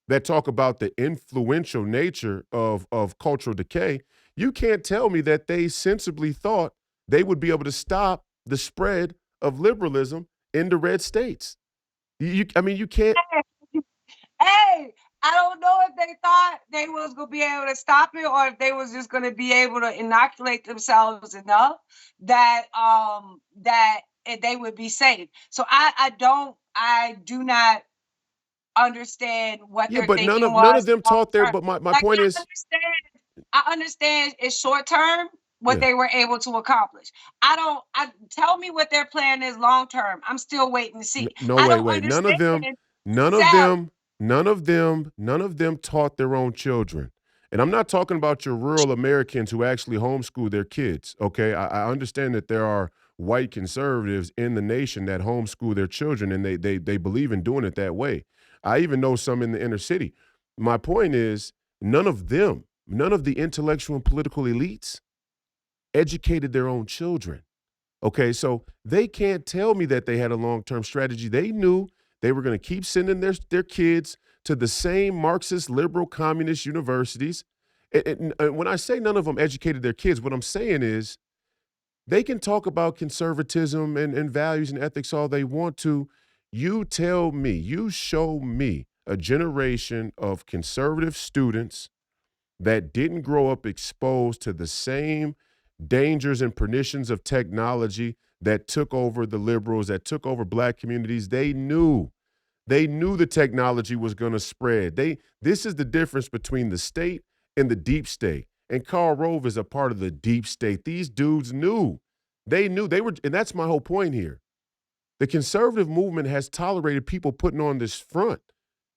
that talk about the influential nature of cultural decay. You can't tell me that they sensibly thought they would be able to stop the spread of liberalism in the red states. I mean, you can't. hey, I don't know if they thought they was gonna be able to stop it or if they was just gonna be able to inoculate themselves enough that they would be safe. So I do not understand what Yeah, their but thinking none of was them long taught their. term. But my Like point is, I understand it's short term what yeah. they were able to accomplish. I tell me what their plan is long term. I'm still waiting to see. No, I don't wait. understand None of salary. them, none of them taught their own children. And I'm not talking about your rural Americans who actually homeschool their kids. Okay, I understand that there are white conservatives in the nation that homeschool their children, and they believe in doing it that way. I even know some in the inner city. My point is, none of them, none of the intellectual and political elites, educated their own children. Okay, so they can't tell me that they had a long-term strategy. They knew they were going to keep sending their kids to the same Marxist, liberal, communist universities. And when I say none of them educated their kids, what I'm saying is they can talk about conservatism and values and ethics all they want to. You tell me, you show me a generation of conservative students that didn't grow up exposed to the same dangers and pernitions of technology that took over the liberals, that took over black communities. They knew the technology was going to spread. This is the difference between the state and the deep state. And Karl Rove is a part of the deep state. These dudes knew. They knew they were, and that's my whole point here. The conservative movement has tolerated people putting on this front.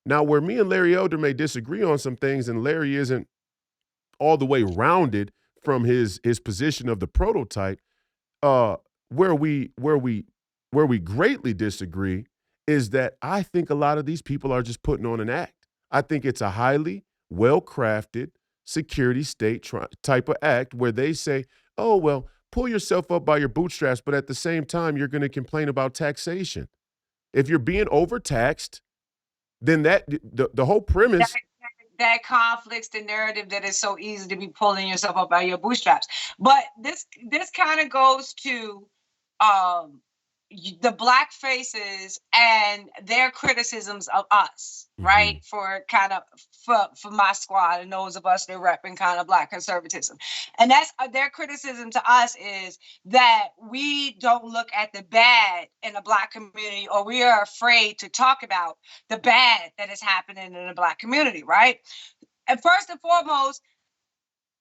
Now, where me and Larry Elder may disagree on some things, and Larry isn't all the way rounded from his position of the prototype. Uh, where we greatly disagree is that I think a lot of these people are just putting on an act. I think it's a highly well crafted security state type of act where they say, "Oh well, pull yourself up by your bootstraps," but at the same time, you're going to complain about taxation. If you're being overtaxed, then the whole that, premise. that conflicts the narrative that is so easy to be pulling yourself up by your bootstraps. But this kind of goes to um the black faces and their criticisms of us, Mm-hmm. right? For kind of for my squad and those of us that repping kind of black conservatism, and that's their criticism to us is that we don't look at the bad in the black community, or we are afraid to talk about the bad that is happening in the black community, right? And first and foremost,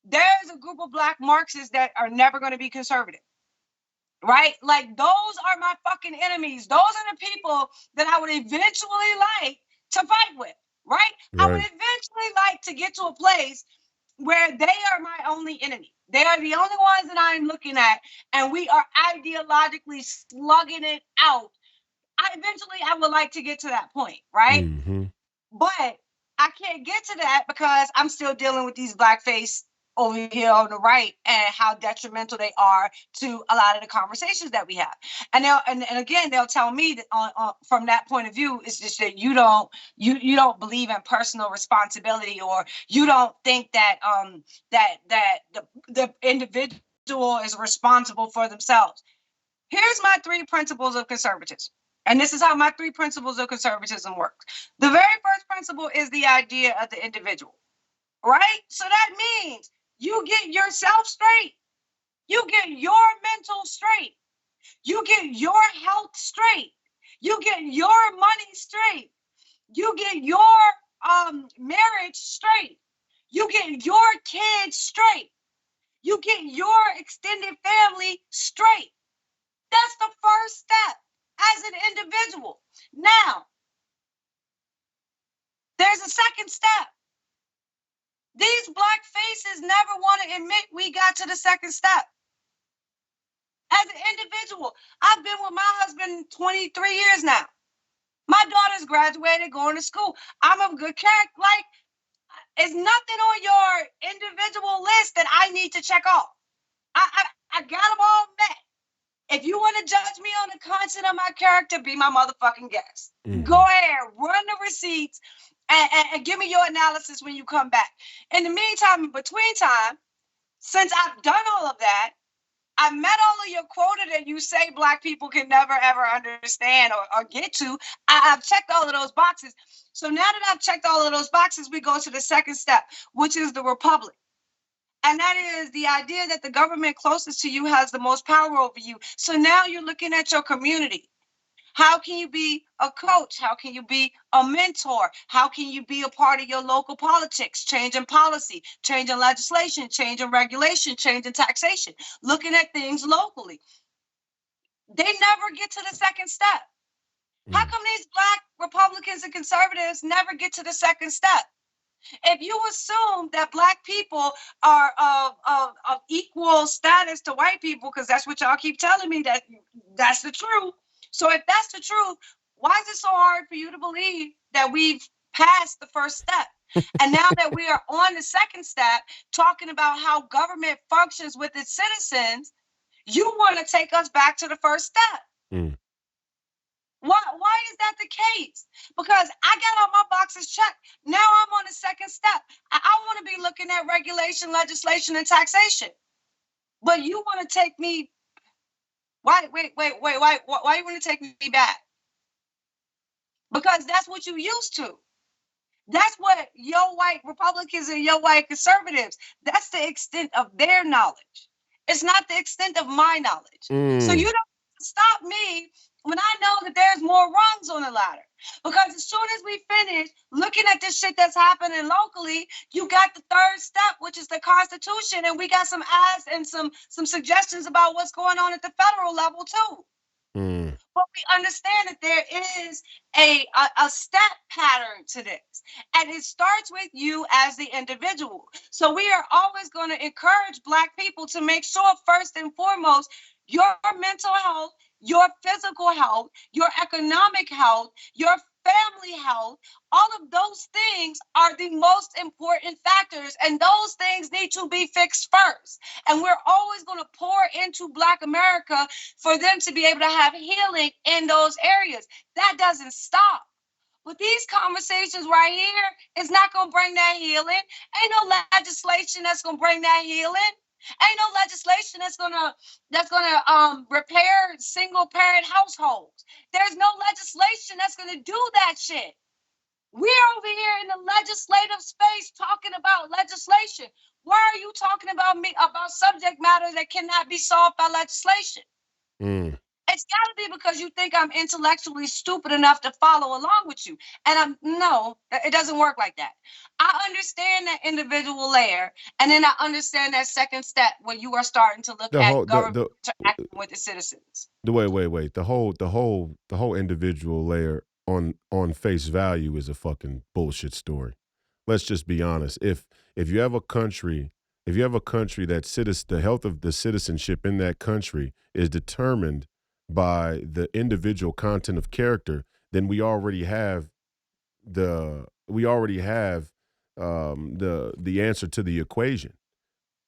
there's a group of black Marxists that are never going to be conservative, right? Like those are my fucking enemies. Those are the people that I would eventually like to fight with, right? I would Right. eventually like to get to a place where they are my only enemy. They are the only ones that I'm looking at, and we are ideologically slugging it out. I would like to get to that point, right? Mm-hmm. But I can't get to that because I'm still dealing with these blackface over here on the right, and how detrimental they are to a lot of the conversations that we have. And again, they'll tell me that from that point of view, it's just that you don't believe in personal responsibility, or you don't think that the individual is responsible for themselves. Here's my 3 principles of conservatism. And this is how my 3 principles of conservatism works. The very first principle is the idea of the individual, right? So that means you get yourself straight. You get your mental straight. You get your health straight. You get your money straight. You get your marriage straight. You get your kids straight. You get your extended family straight. That's the first step as an individual. Now, there's a second step. These Black faces never want to admit we got to the second step. As an individual, I've been with my husband 23 years now. My daughter's graduated, going to school. I'm a good character. Like, it's nothing on your individual list that I need to check off. I got them all met. If you want to judge me on the content of my character, be my motherfucking guest. Mm-hmm. Go ahead, run the receipts, and give me your analysis when you come back. In the meantime, in between time, since I've done all of that, I met all of your quota that you say Black people can never, ever understand or get to. I've checked all of those boxes. So now that I've checked all of those boxes, we go to the second step, which is the republic. And that is the idea that the government closest to you has the most power over you. So now you're looking at your community. How can you be a coach? How can you be a mentor? How can you be a part of your local politics, changing policy, changing legislation, changing regulation, changing taxation, looking at things locally? They never get to the second step. How come these Black Republicans and conservatives never get to the second step? If you assume that Black people are of equal status to white people, because that's what y'all keep telling me, that's the truth. So if that's the truth, why is it so hard for you to believe that we've passed the first step? And now that we are on the second step, talking about how government functions with its citizens, you want to take us back to the first step. Mm. Why is that the case? Because I got all my boxes checked. Now I'm on the second step. I want to be looking at regulation, legislation, and taxation. But you want to take me... Why you want to take me back? Because that's what you used to. That's what your white Republicans and your white conservatives, that's the extent of their knowledge. It's not the extent of my knowledge. So you don't stop me when I know that there's more rungs on the ladder. Because as soon as we finish looking at this shit that's happening locally, you got the third step, which is the Constitution, and we got some asks and some suggestions about what's going on at the federal level too. But we understand that there is a step pattern to this, and it starts with you as the individual. So we are always going to encourage Black people to make sure, first and foremost, your mental health, your physical health, your economic health, your family health, all of those things are the most important factors, and those things need to be fixed first. And we're always going to pour into Black America for them to be able to have healing in those areas. That doesn't stop. But these conversations right here is not going to bring that healing. Ain't no legislation that's going to bring that healing. Ain't no legislation that's gonna repair single parent households. There's no legislation that's gonna do that shit. We're over here in the legislative space talking about legislation. Why are you talking about subject matter that cannot be solved by legislation? It's got to be because you think I'm intellectually stupid enough to follow along with you. And no, it doesn't work like that. I understand that individual layer, and then I understand that second step when you are starting to look at government interacting with the citizens. Wait. The whole individual layer on face value is a fucking bullshit story. Let's just be honest. If you have a country that the health of the citizenship in that country is determined by the individual content of character, then we already have the answer to the equation.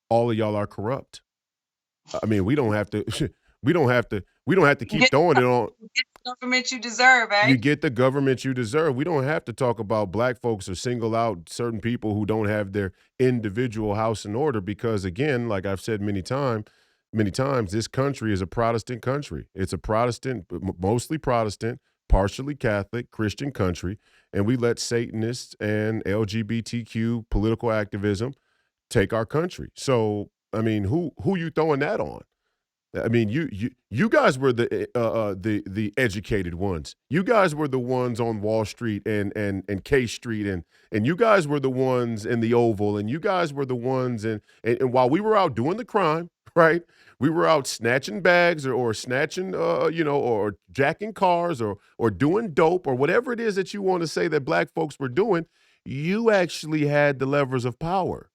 all of y'all are corrupt. I mean, we don't have to we don't have to keep Get throwing it on. the government you deserve, You eh? get the government you deserve. We don't have to talk about black folks or single out certain people who don't have their individual house in order because again, like I've said many times, this country is a Protestant country. It's a Protestant, mostly Protestant, partially Catholic, Christian country, and we let Satanists and LGBTQ political activism take our country. So, I mean, who you throwing that on? I mean, you guys were the educated ones. You guys were the ones on Wall Street and K Street and you guys were the ones in the Oval and you guys were the ones and while we were out doing the crime, right? We were out snatching bags or snatching or jacking cars or doing dope or whatever it is that you want to say that black folks were doing. You actually had the levers of power.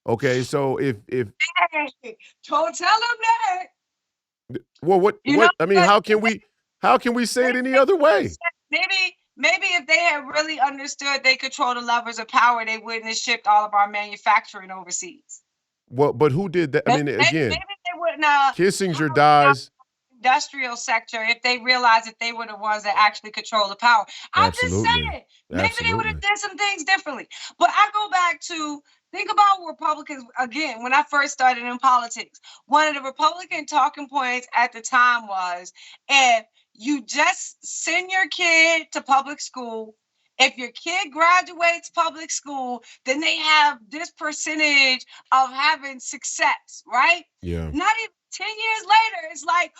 Okay, so if Hey, don't tell them that. well, You know, what I mean, but how can we say it any other way? maybe if they had really understood they control the levers of power, they wouldn't have shipped all of our manufacturing overseas. Well, but who did that? I mean, Maybe again, they wouldn't have Kissinger closed down dies. the industrial sector if they realized that they were the ones that actually control the power. I'm just Absolutely. saying, maybe they would have Absolutely. did some things differently. But I go back to think about Republicans again. When I first started in politics, one of the Republican talking points at the time was if you just send your kid to public school, if your kid graduates public school, then they have this percentage of having success, right? Yeah. Not even 10 years later, it's like,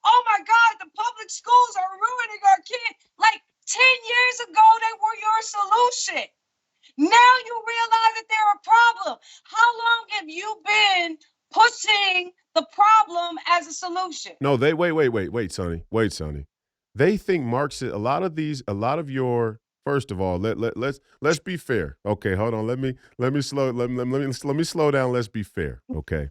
oh my God, the public schools are ruining our kids. Like 10 years ago, they were your solution. Now you realize that they're a problem. How long have you been pushing the problem as a solution? No, they wait, Sonny. Wait, Sonny. They think Marxist a lot of your first of all, let's be fair. Okay, hold on. Let me slow down. Let's be fair. Okay.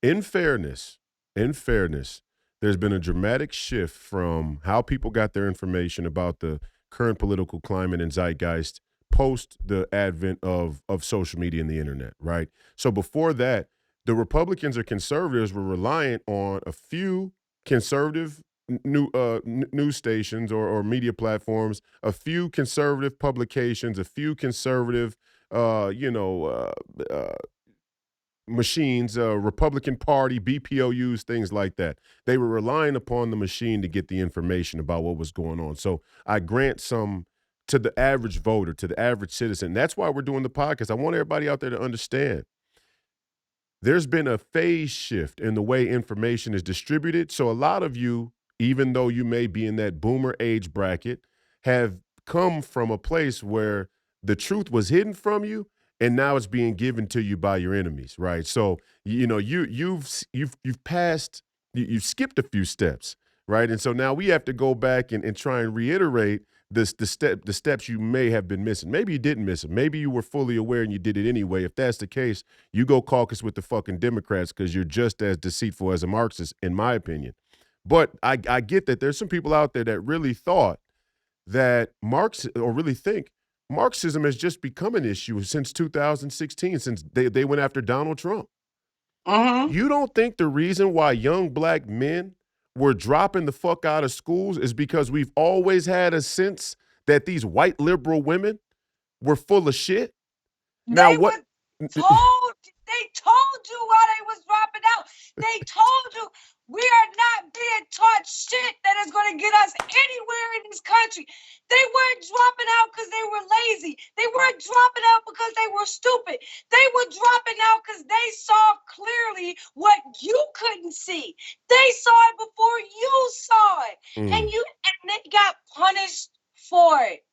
In fairness, in fairness, there's been a dramatic shift from how people got their information about the current political climate and zeitgeist post the advent of social media and the internet, right? So before that, the Republicans or conservatives were reliant on a few conservative news stations or media platforms, a few conservative publications, a few conservative, uh, you know, uh, uh, machines, Republican Party, BPOUs, things like that. They were relying upon the machine to get the information about what was going on. So I grant some to the average voter, to the average citizen. That's why we're doing the podcast. I want everybody out there to understand there's been a phase shift in the way information is distributed. So a lot of you, even though you may be in that boomer age bracket, have come from a place where the truth was hidden from you and now it's being given to you by your enemies, right? So, you've passed you've skipped a few steps, right? And so now we have to go back and try and reiterate the steps you may have been missing. Maybe you didn't miss them. Maybe you were fully aware and you did it anyway. If that's the case, you go caucus with the fucking Democrats because you're just as deceitful as a Marxist, in my opinion. But I get that there's some people out there that really thought that really think Marxism has just become an issue since 2016, since they went after Donald Trump. Mm-hmm. You don't think the reason why young black men were dropping the fuck out of schools is because we've always had a sense that these white liberal women were full of shit? Now They what? were they told you why they was dropping out. They told you we are not being taught shit that is going to get us anywhere in this country. They weren't dropping out because they were lazy. They weren't dropping out because they were stupid. They were dropping out because they saw clearly what you couldn't see. They saw it before you saw it. And they got punished for it.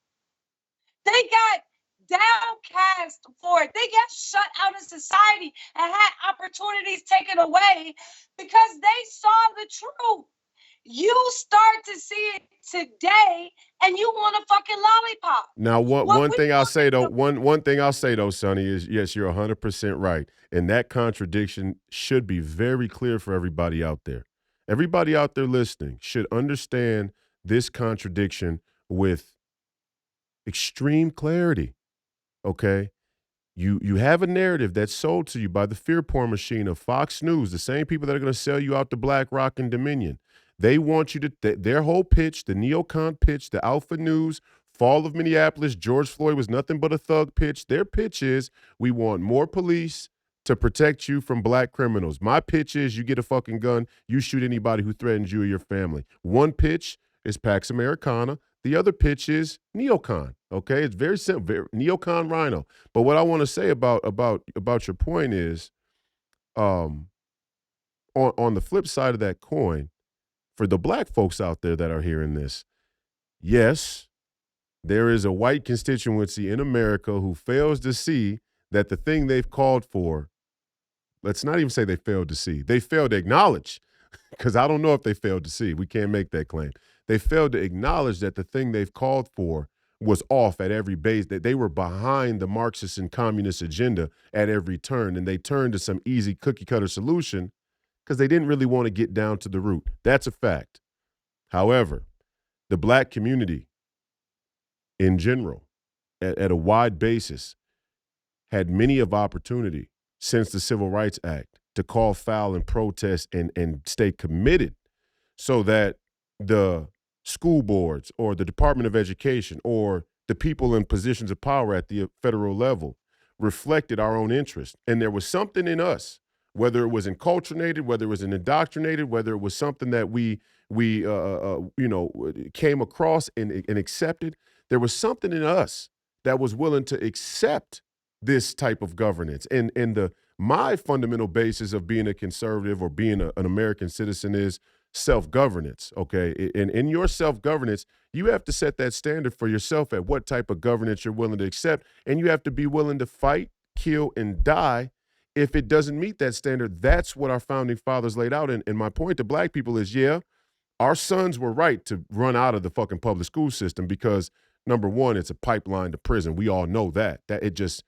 They got downcast for it. They got shut out of society and had opportunities taken away because they saw the truth. You start to see it today and you want a fucking lollipop. Now, one What one we thing I'll want say though, to one thing I'll say though, Sonny, is yes, you're 100% right, and that contradiction should be very clear for everybody out there. Everybody out there listening should understand this contradiction with extreme clarity. Okay, You have a narrative that's sold to you by the fear porn machine of Fox News, the same people that are going to sell you out to BlackRock and Dominion. They want you to their whole pitch, the Neocon pitch, the Alpha News, fall of Minneapolis, George Floyd was nothing but a thug pitch. Their pitch is we want more police to protect you from black criminals. My pitch is you get a fucking gun, you shoot anybody who threatens you or your family. One pitch is Pax Americana. The other pitch is Neocon. Okay, it's very simple. Neocon Rhino. But what I want to say about your point is, on the flip side of that coin, for the black folks out there that are hearing this, yes, there is a white constituency in America who fails to see that the thing they've called for, let's not even say they failed to see, they failed to acknowledge, because I don't know if they failed to see. We can't make that claim. They failed to acknowledge that the thing they've called for was off at every base, that they were behind the Marxist and communist agenda at every turn, and they turned to some easy cookie cutter solution because they didn't really want to get down to the root. That's a fact. However, the black community in general, at a wide basis, had many of opportunity since the Civil Rights Act to call foul and protest and stay committed so that the school boards or the Department of Education or the people in positions of power at the federal level reflected our own interest. And there was something in us, whether it was enculturated, whether it was indoctrinated, whether it was something that we came across and accepted, there was something in us that was willing to accept this type of governance. And my fundamental basis of being a conservative or being an American citizen is self-governance, okay? And in your self-governance, you have to set that standard for yourself at what type of governance you're willing to accept, and you have to be willing to fight, kill, and die if it doesn't meet that standard. That's what our founding fathers laid out. And my point to black people is, yeah, our sons were right to run out of the fucking public school system because, number one, it's a pipeline to prison. We all know that. That it just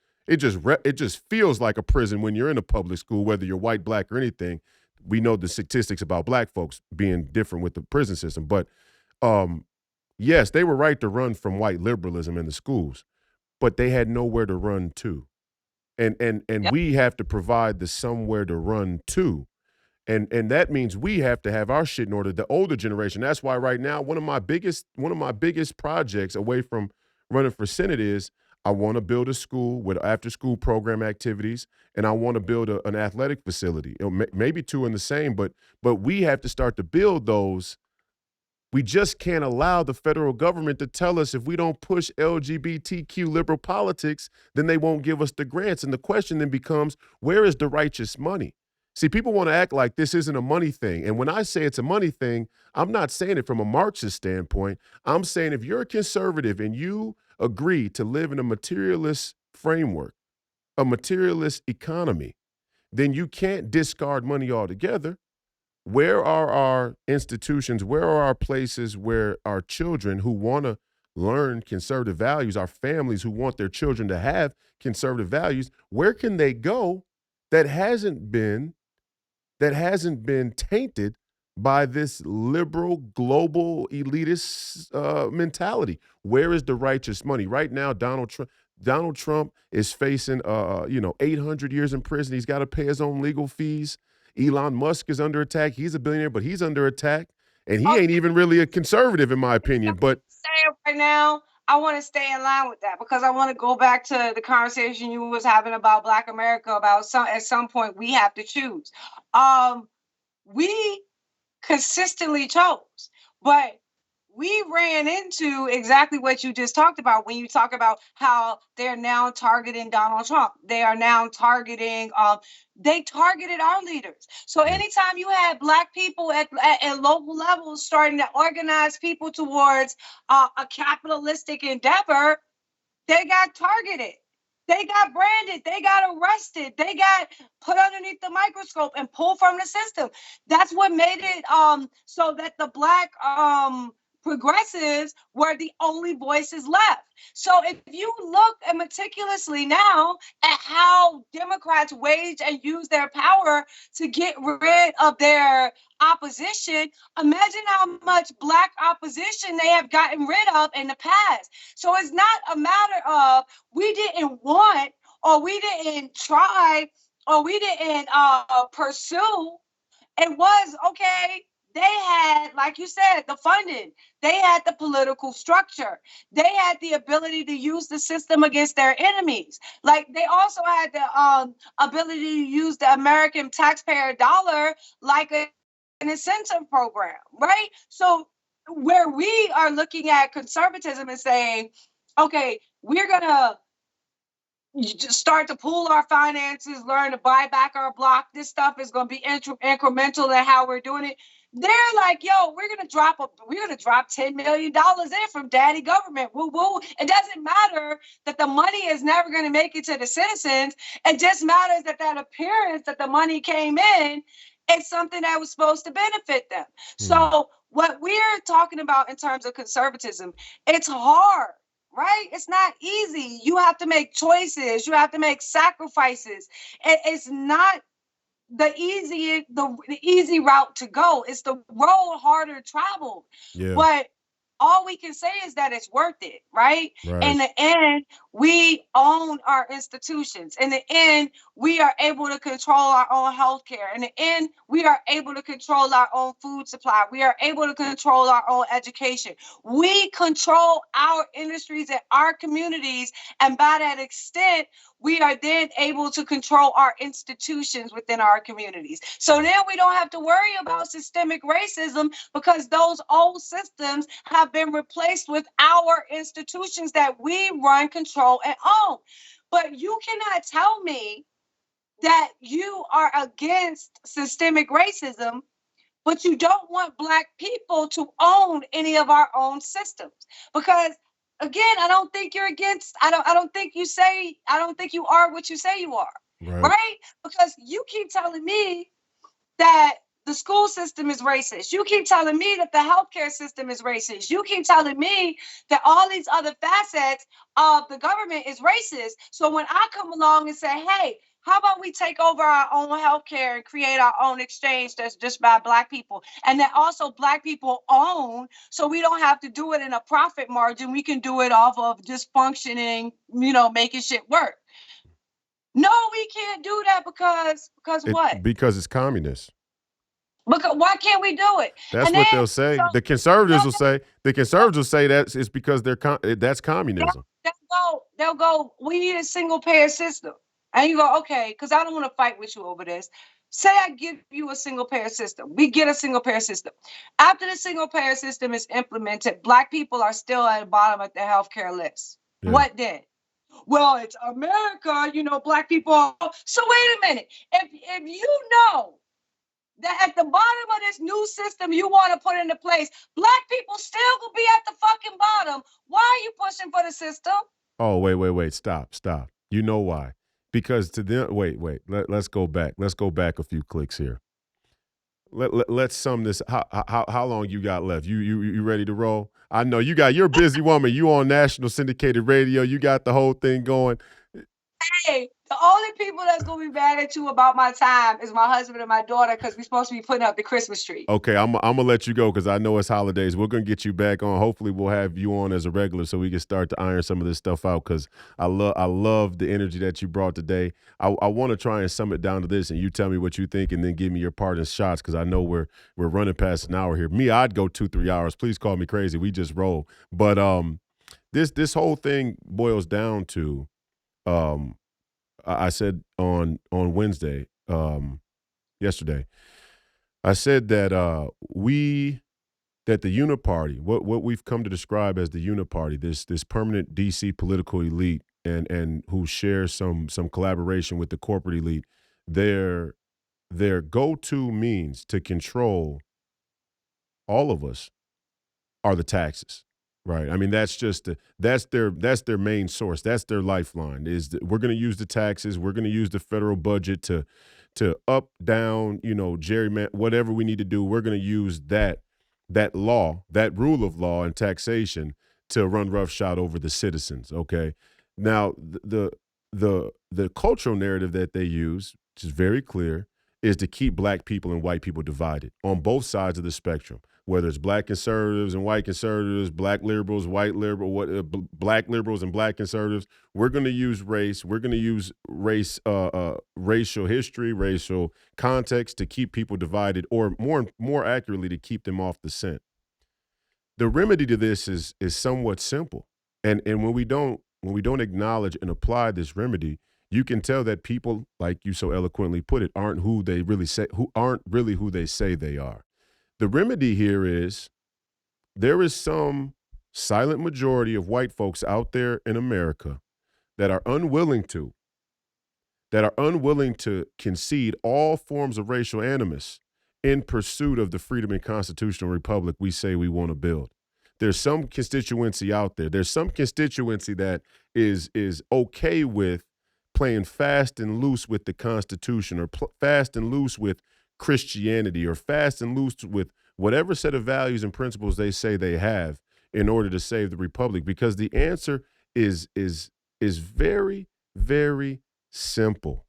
feels like a prison when you're in a public school, whether you're white, black, or anything. We know the statistics about black folks being different with the prison system. But yes, they were right to run from white liberalism in the schools, but they had nowhere to run to. And Yep. we have to provide the somewhere to run to. And that means we have to have our shit in order. The older generation. That's why right now one of my biggest projects away from running for Senate is I want to build a school with after school program activities, and I want to build an athletic facility. Maybe two in the same, but we have to start to build those. We just can't allow the federal government to tell us if we don't push LGBTQ liberal politics, then they won't give us the grants. And the question then becomes, where is the righteous money? See, people want to act like this isn't a money thing. And when I say it's a money thing, I'm not saying it from a Marxist standpoint. I'm saying if you're a conservative and you agree to live in a materialist framework, a materialist economy, then you can't discard money altogether. Where are our institutions? Where are our places where our children who want to learn conservative values, our families who want their children to have conservative values, where can they go that hasn't been tainted by this liberal, global, elitist mentality? Where is the righteous money? Right now, Donald Trump is facing 800 years in prison. He's got to pay his own legal fees. Elon Musk is under attack. He's a billionaire, but he's under attack. And he ain't even really a conservative, in my opinion. But saying right now, I want to stay in line with that because I want to go back to the conversation you was having about Black America, about at some point we have to choose. We consistently chose, but we ran into exactly what you just talked about when you talk about how they're now targeting Donald Trump. They are now targeting, they targeted our leaders. So anytime you had Black people at local levels starting to organize people towards a capitalistic endeavor, they got targeted. They got branded, they got arrested, they got put underneath the microscope and pulled from the system. That's what made it so that the Black progressives were the only voices left. So if you look meticulously now at how Democrats wage and use their power to get rid of their opposition, imagine how much Black opposition they have gotten rid of in the past. So it's not a matter of we didn't want or we didn't try, or we didn't pursue. It was okay. They had, like you said, the funding. They had the political structure. They had the ability to use the system against their enemies. Like they also had the ability to use the American taxpayer dollar like an incentive program, right? So where we are looking at conservatism and saying, okay, we're gonna just start to pool our finances, learn to buy back our block. This stuff is going to be incremental in how we're doing it. They're like, yo, we're gonna drop $10 million in from daddy government. Woo woo. It doesn't matter that the money is never going to make it to the citizens. It just matters that that appearance that the money came in, it's something that was supposed to benefit them. So what we're talking about in terms of conservatism, it's hard. Right? It's not easy. You have to make choices. You have to make sacrifices. It's not the easy route to go. It's the road harder traveled. Yeah. But all we can say is that it's worth it, right? In the end, we own our institutions. In the end, we are able to control our own healthcare. In the end, we are able to control our own food supply. We are able to control our own education. We control our industries and our communities. And by that extent, we are then able to control our institutions within our communities. So now we don't have to worry about systemic racism because those old systems have been replaced with our institutions that we run, control, and own. But you cannot tell me that you are against systemic racism, but you don't want Black people to own any of our own systems. Because again, I don't think you're against, I don't think you are what you say you are. Right? Because you keep telling me that the school system is racist. You keep telling me that the healthcare system is racist. You keep telling me that all these other facets of the government is racist. So when I come along and say, hey, how about we take over our own healthcare and create our own exchange that's just by Black people, and that also Black people own, so we don't have to do it in a profit margin. We can do it off of just functioning, making shit work. No, we can't do that because what? Because it's communist. Because why can't we do it? That's what they'll say. The conservatives will say. The conservatives will say that it's because that's communism. They'll go. We need a single payer system, and you go, okay, because I don't want to fight with you over this. Say I give you a single payer system. We get a single payer system. After the single payer system is implemented, Black people are still at the bottom of the healthcare list. Yeah. What then? Well, it's America, Black people. So wait a minute. If you know that at the bottom of this new system you want to put into place, Black people still will be at the fucking bottom. Why are you pushing for the system? Oh, wait. Stop. You know why? Because to them, wait. Let's go back. Let's go back a few clicks here. Let's sum this. How long you got left? You ready to roll? I know you're a busy woman. You on national syndicated radio. You got the whole thing going. Hey, the only people that's going to be mad at you about my time is my husband and my daughter, because we're supposed to be putting up the Christmas tree. Okay, I'm going to let you go because I know it's holidays. We're going to get you back on. Hopefully we'll have you on as a regular so we can start to iron some of this stuff out, because I love the energy that you brought today. I want to try and sum it down to this, and you tell me what you think and then give me your part and shots, because I know we're running past an hour here. Me, I'd go 2-3 hours. Please call me crazy. We just roll. But this whole thing boils down to I said on Wednesday, yesterday, I said that that the uniparty, what we've come to describe as the uniparty, this permanent DC political elite, and who shares some collaboration with the corporate elite, their go-to means to control all of us are the taxes. Right. I mean, that's their main source. That's their lifeline. We're going to use the taxes. We're going to use the federal budget to up, down, gerrymander, whatever we need to do. We're going to use that law, that rule of law and taxation to run roughshod over the citizens. Okay. Now, the cultural narrative that they use, which is very clear, is to keep Black people and white people divided on both sides of the spectrum. whether it's black conservatives and white conservatives, black liberals, white liberal, black liberals and black conservatives. We're going to use race. We're going to use racial history, racial context to keep people divided, or more accurately, to keep them off the scent. The remedy to this is somewhat simple, and when we don't acknowledge and apply this remedy, you can tell that people, like you so eloquently put it, aren't who really who they say they are. The remedy here is there is some silent majority of white folks out there in America that are unwilling to concede all forms of racial animus in pursuit of the freedom and constitutional republic we say we want to build. There's some constituency out there. There's some constituency that is okay with playing fast and loose with the Constitution, or fast and loose with Christianity, or fast and loose with whatever set of values and principles they say they have in order to save the republic. Because the answer is very, very simple.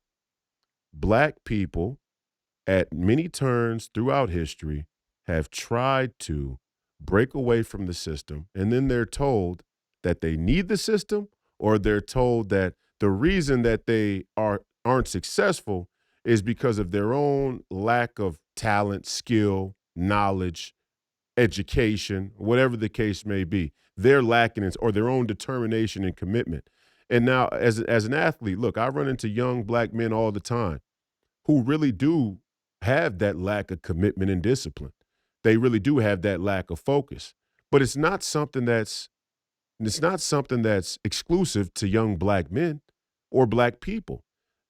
Black people, at many turns throughout history, have tried to break away from the system, and then they're told that they need the system, or they're told that the reason that they aren't successful is because of their own lack of talent, skill, knowledge, education, whatever the case may be. They're lacking it, or their own determination and commitment. And now, as an athlete, look, I run into young black men all the time who really do have that lack of commitment and discipline. They really do have that lack of focus. But it's not something that's exclusive to young black men or black people.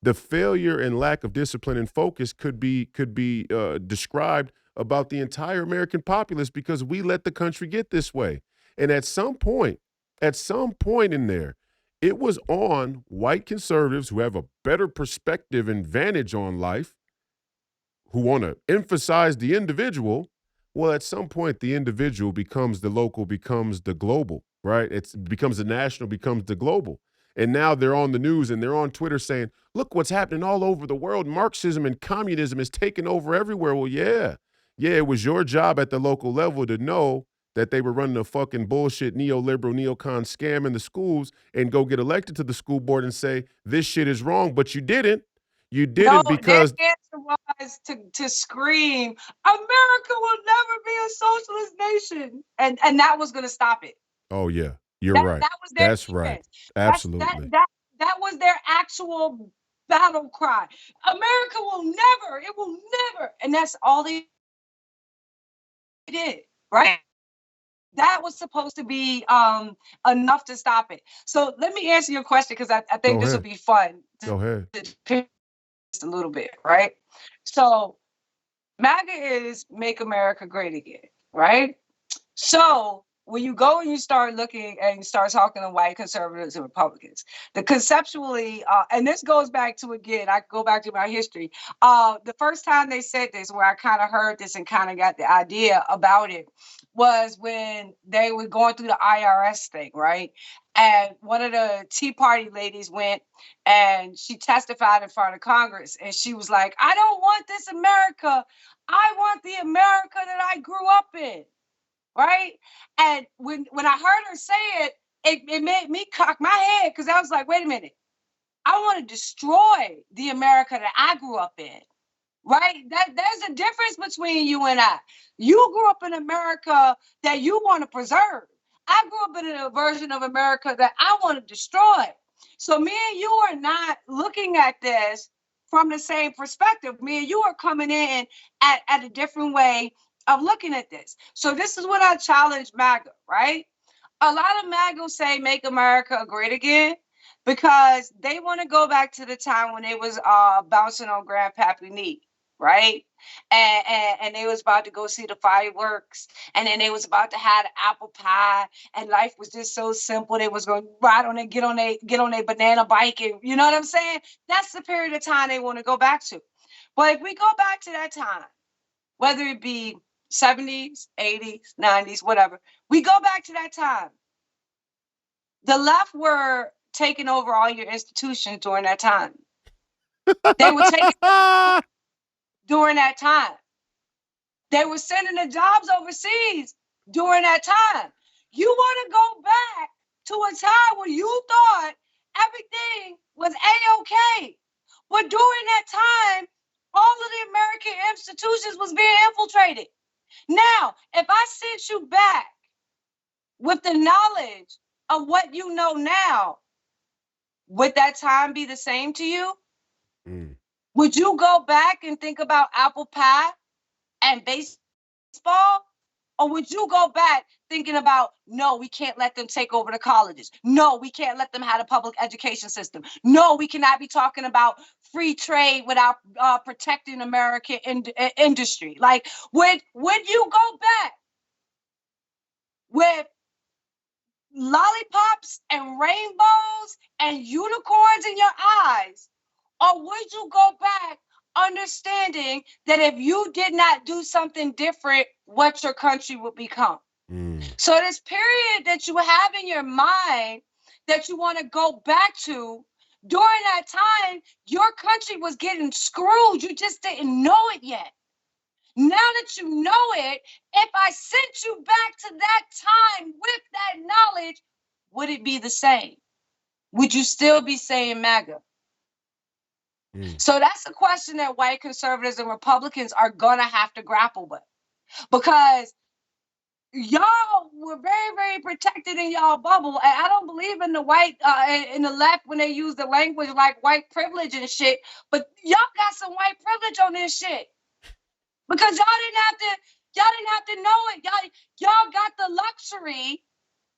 The failure and lack of discipline and focus could be described about the entire American populace, because we let the country get this way. And at some point in there, it was on white conservatives who have a better perspective and vantage on life, who want to emphasize the individual. Well, at some point, the individual becomes the local, becomes the global, right? It becomes the national, becomes the global. And now they're on the news and they're on Twitter saying, look what's happening all over the world. Marxism and communism is taking over everywhere. Well, yeah, it was your job at the local level to know that they were running a fucking bullshit neoliberal, neocon scam in the schools, and go get elected to the school board and say, this shit is wrong, but you didn't. You didn't because their answer was to scream, America will never be a socialist nation. And that was going to stop it. Oh, yeah. You're right. That was their That's defense. right. Absolutely. That was their actual battle cry. America will never, it will never. And that's all they did, right? That was supposed to be enough to stop it. So let me answer your question, because I think this will be fun. Go ahead. A little bit, right? So MAGA is Make America Great Again, right? So when you go and you start looking and you start talking to white conservatives and Republicans, the conceptually, and this goes back to, again, I go back to my history. The first time they said this, where I kind of heard this and kind of got the idea about it, was when they were going through the IRS thing, right? And one of the Tea Party ladies went and she testified in front of Congress, and she was like, I don't want this America. I want the America that I grew up in. Right. And when I heard her say it, it made me cock my head, because I was like, wait a minute. I want to destroy the America that I grew up in. Right. There's a difference between you and I. You grew up in America that you want to preserve. I grew up in a version of America that I want to destroy. So me and you are not looking at this from the same perspective. Me and you are coming in at a different way of looking at this. So this is what I challenge MAGA, right? A lot of MAGA say Make America Great Again because they want to go back to the time when they was bouncing on Grandpappy knee, right? And they was about to go see the fireworks, and then they was about to have apple pie, and life was just so simple. They was going to ride on it, get on a banana bike, and you know what I'm saying? That's the period of time they want to go back to. But if we go back to that time, whether it be 70s, 80s, 90s, whatever, we go back to that time. The left were taking over all your institutions during that time. They were taking during that time. They were sending the jobs overseas during that time. You want to go back to a time where you thought everything was A-okay. But during that time, all of the American institutions was being infiltrated. Now, if I sent you back with the knowledge of what you know now, would that time be the same to you? Would you go back and think about apple pie and baseball? Or would you go back thinking about, no, we can't let them take over the colleges. No, we can't let them have a public education system. No, we cannot be talking about free trade without protecting American industry. Like, would you go back with lollipops and rainbows and unicorns in your eyes? Or would you go back understanding that if you did not do something different, what your country would become? So this period that you have in your mind that you want to go back to, during that time, your country was getting screwed. You just didn't know it yet. Now that you know it, if I sent you back to that time with that knowledge, would it be the same? Would you still be saying MAGA? So that's a question that white conservatives and Republicans are going to have to grapple with, because y'all were very, very protected in y'all bubble. And I don't believe in the white, in the left when they use the language like white privilege and shit. But y'all got some white privilege on this shit, because y'all didn't have to know it. Y'all got the luxury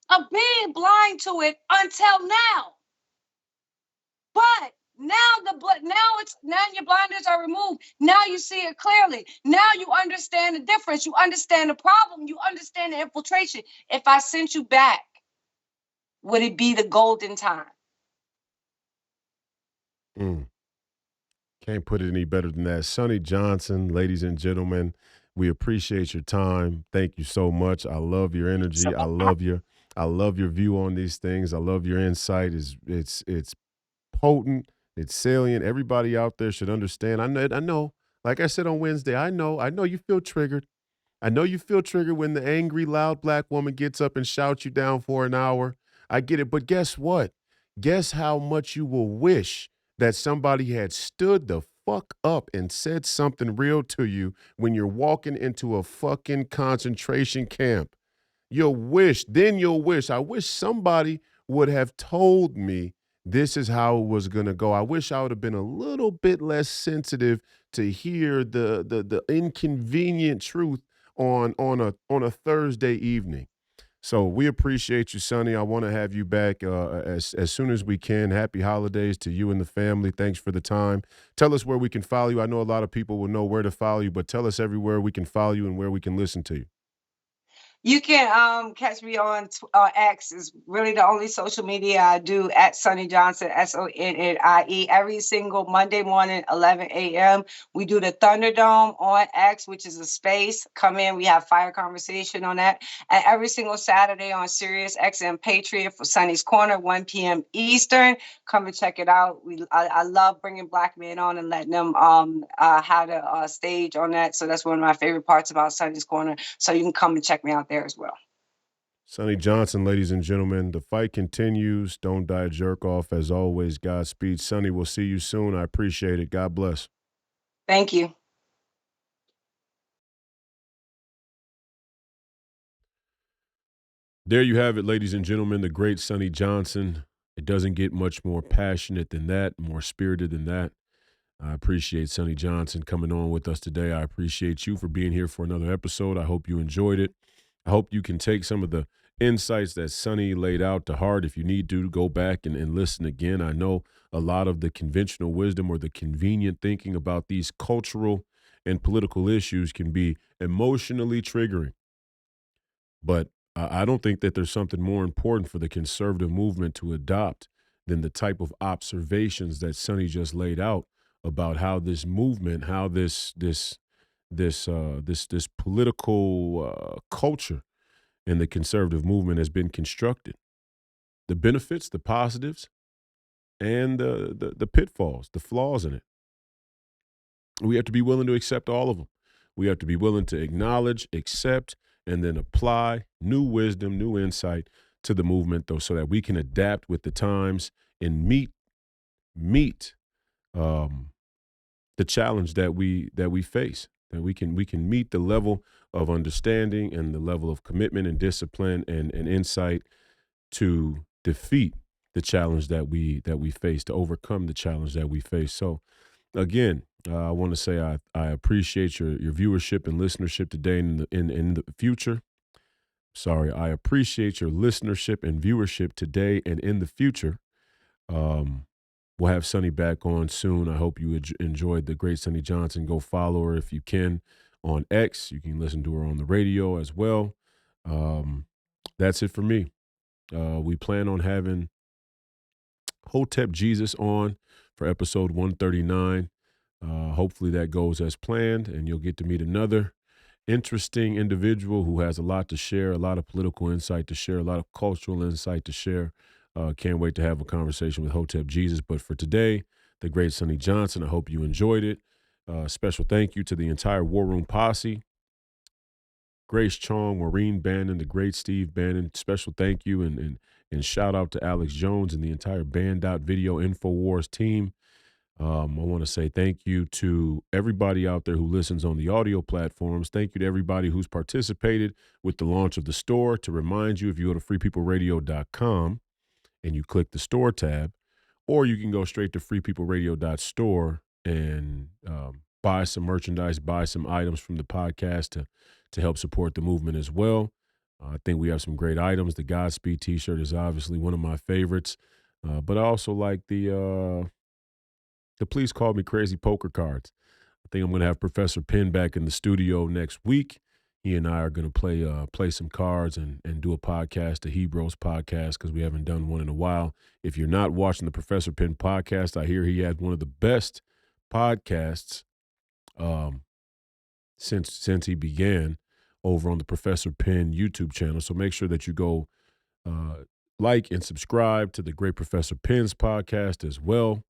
of being blind to it until now. But now your blinders are removed. Now you see it clearly. Now you understand the difference. You understand the problem. You understand the infiltration. If I sent you back, would it be the golden time? Can't put it any better than that. Sonnie Johnson, ladies and gentlemen, we appreciate your time. Thank you so much. I love your energy. I love your view on these things. I love your insight. It's potent. It's salient. Everybody out there should understand. I know. Like I said on Wednesday, I know you feel triggered. I know you feel triggered when the angry, loud black woman gets up and shouts you down for an hour. I get it. But guess what? Guess how much you will wish that somebody had stood the fuck up and said something real to you when you're walking into a fucking concentration camp. You'll wish. I wish somebody would have told me this is how it was going to go. I wish I would have been a little bit less sensitive to hear the inconvenient truth on a Thursday evening. So we appreciate you, Sonnie. I want to have you back as soon as we can. Happy holidays to you and the family. Thanks for the time. Tell us where we can follow you. I know a lot of people will know where to follow you, but tell us everywhere we can follow you and where we can listen to you. You can catch me on X. Is really the only social media I do, at Sonnie Johnson, SONNIE. Every single Monday morning, 11 a.m. We do the Thunderdome on X, which is a space. Come in, we have fire conversation on that. And every single Saturday on Sirius XM Patriot for Sonnie's Corner, 1 p.m. Eastern. Come and check it out. I love bringing black men on and letting them have a stage on that. So that's one of my favorite parts about Sonnie's Corner. So you can come and check me out there as well. Sonnie Johnson, ladies and gentlemen, the fight continues. Don't die jerk off. As always, Godspeed. Sonnie, we'll see you soon. I appreciate it. God bless. Thank you. There you have it, ladies and gentlemen, the great Sonnie Johnson. It doesn't get much more passionate than that, more spirited than that. I appreciate Sonnie Johnson coming on with us today. I appreciate you for being here for another episode. I hope you enjoyed it. I hope you can take some of the insights that Sonnie laid out to heart. If you need to, go back and listen again. I know a lot of the conventional wisdom or the convenient thinking about these cultural and political issues can be emotionally triggering. But I don't think that there's something more important for the conservative movement to adopt than the type of observations that Sonnie just laid out about how this movement, how this political culture and the conservative movement has been constructed. The benefits, the positives, and the pitfalls, the flaws in it. We have to be willing to accept all of them. We have to be willing to acknowledge, accept, and then apply new wisdom, new insight to the movement, though, so that we can adapt with the times and meet um, the challenge that we face. That we can meet the level of understanding and the level of commitment and discipline and insight to defeat the challenge that we face, to overcome the challenge that we face. So again, I want to say I appreciate your viewership and listenership today and in the future. Sorry, I appreciate your listenership and viewership today and in the future. Um, we'll have Sonnie back on soon. I hope you enjoyed the great Sonnie Johnson. Go follow her if you can on X. You can listen to her on the radio as well. Um, that's it for me. We plan on having Hotep Jesus on for episode 139. Hopefully that goes as planned, and you'll get to meet another interesting individual who has a lot to share, a lot of political insight to share, a lot of cultural insight to share. Can't wait to have a conversation with Hotep Jesus. But for today, the great Sonnie Johnson, I hope you enjoyed it. Special thank you to the entire War Room posse. Grace Chong, Maureen Bannon, the great Steve Bannon. Special thank you and shout out to Alex Jones and the entire Banned Out Video InfoWars team. I want to say thank you to everybody out there who listens on the audio platforms. Thank you to everybody who's participated with the launch of the store. To remind you, if you go to freepeopleradio.com and you click the store tab, or you can go straight to freepeopleradio.store and buy some merchandise, buy some items from the podcast to help support the movement as well. I think we have some great items. The Godspeed t-shirt is obviously one of my favorites, but I also like the Please Call Me Crazy poker cards. I think I'm going to have Professor Penn back in the studio next week. He and I are going to play some cards and do a podcast, the Hebrews podcast, because we haven't done one in a while. If you're not watching the Professor Penn podcast, I hear he had one of the best podcasts since he began over on the Professor Penn YouTube channel. So make sure that you go like and subscribe to the Great Professor Penn's podcast as well.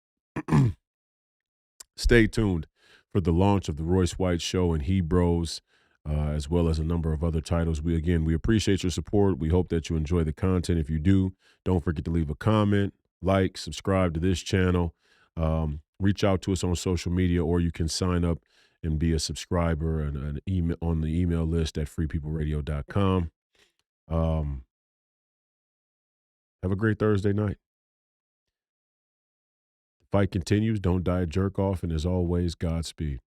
Stay tuned for the launch of the Royce White Show and Hebrews, as well as a number of other titles. We appreciate your support. We hope that you enjoy the content. If you do, don't forget to leave a comment, like, subscribe to this channel, reach out to us on social media, or you can sign up and be a subscriber and an email on the email list at freepeopleradio.com. Have a great Thursday night. The fight continues. Don't die a jerk off. And as always, Godspeed.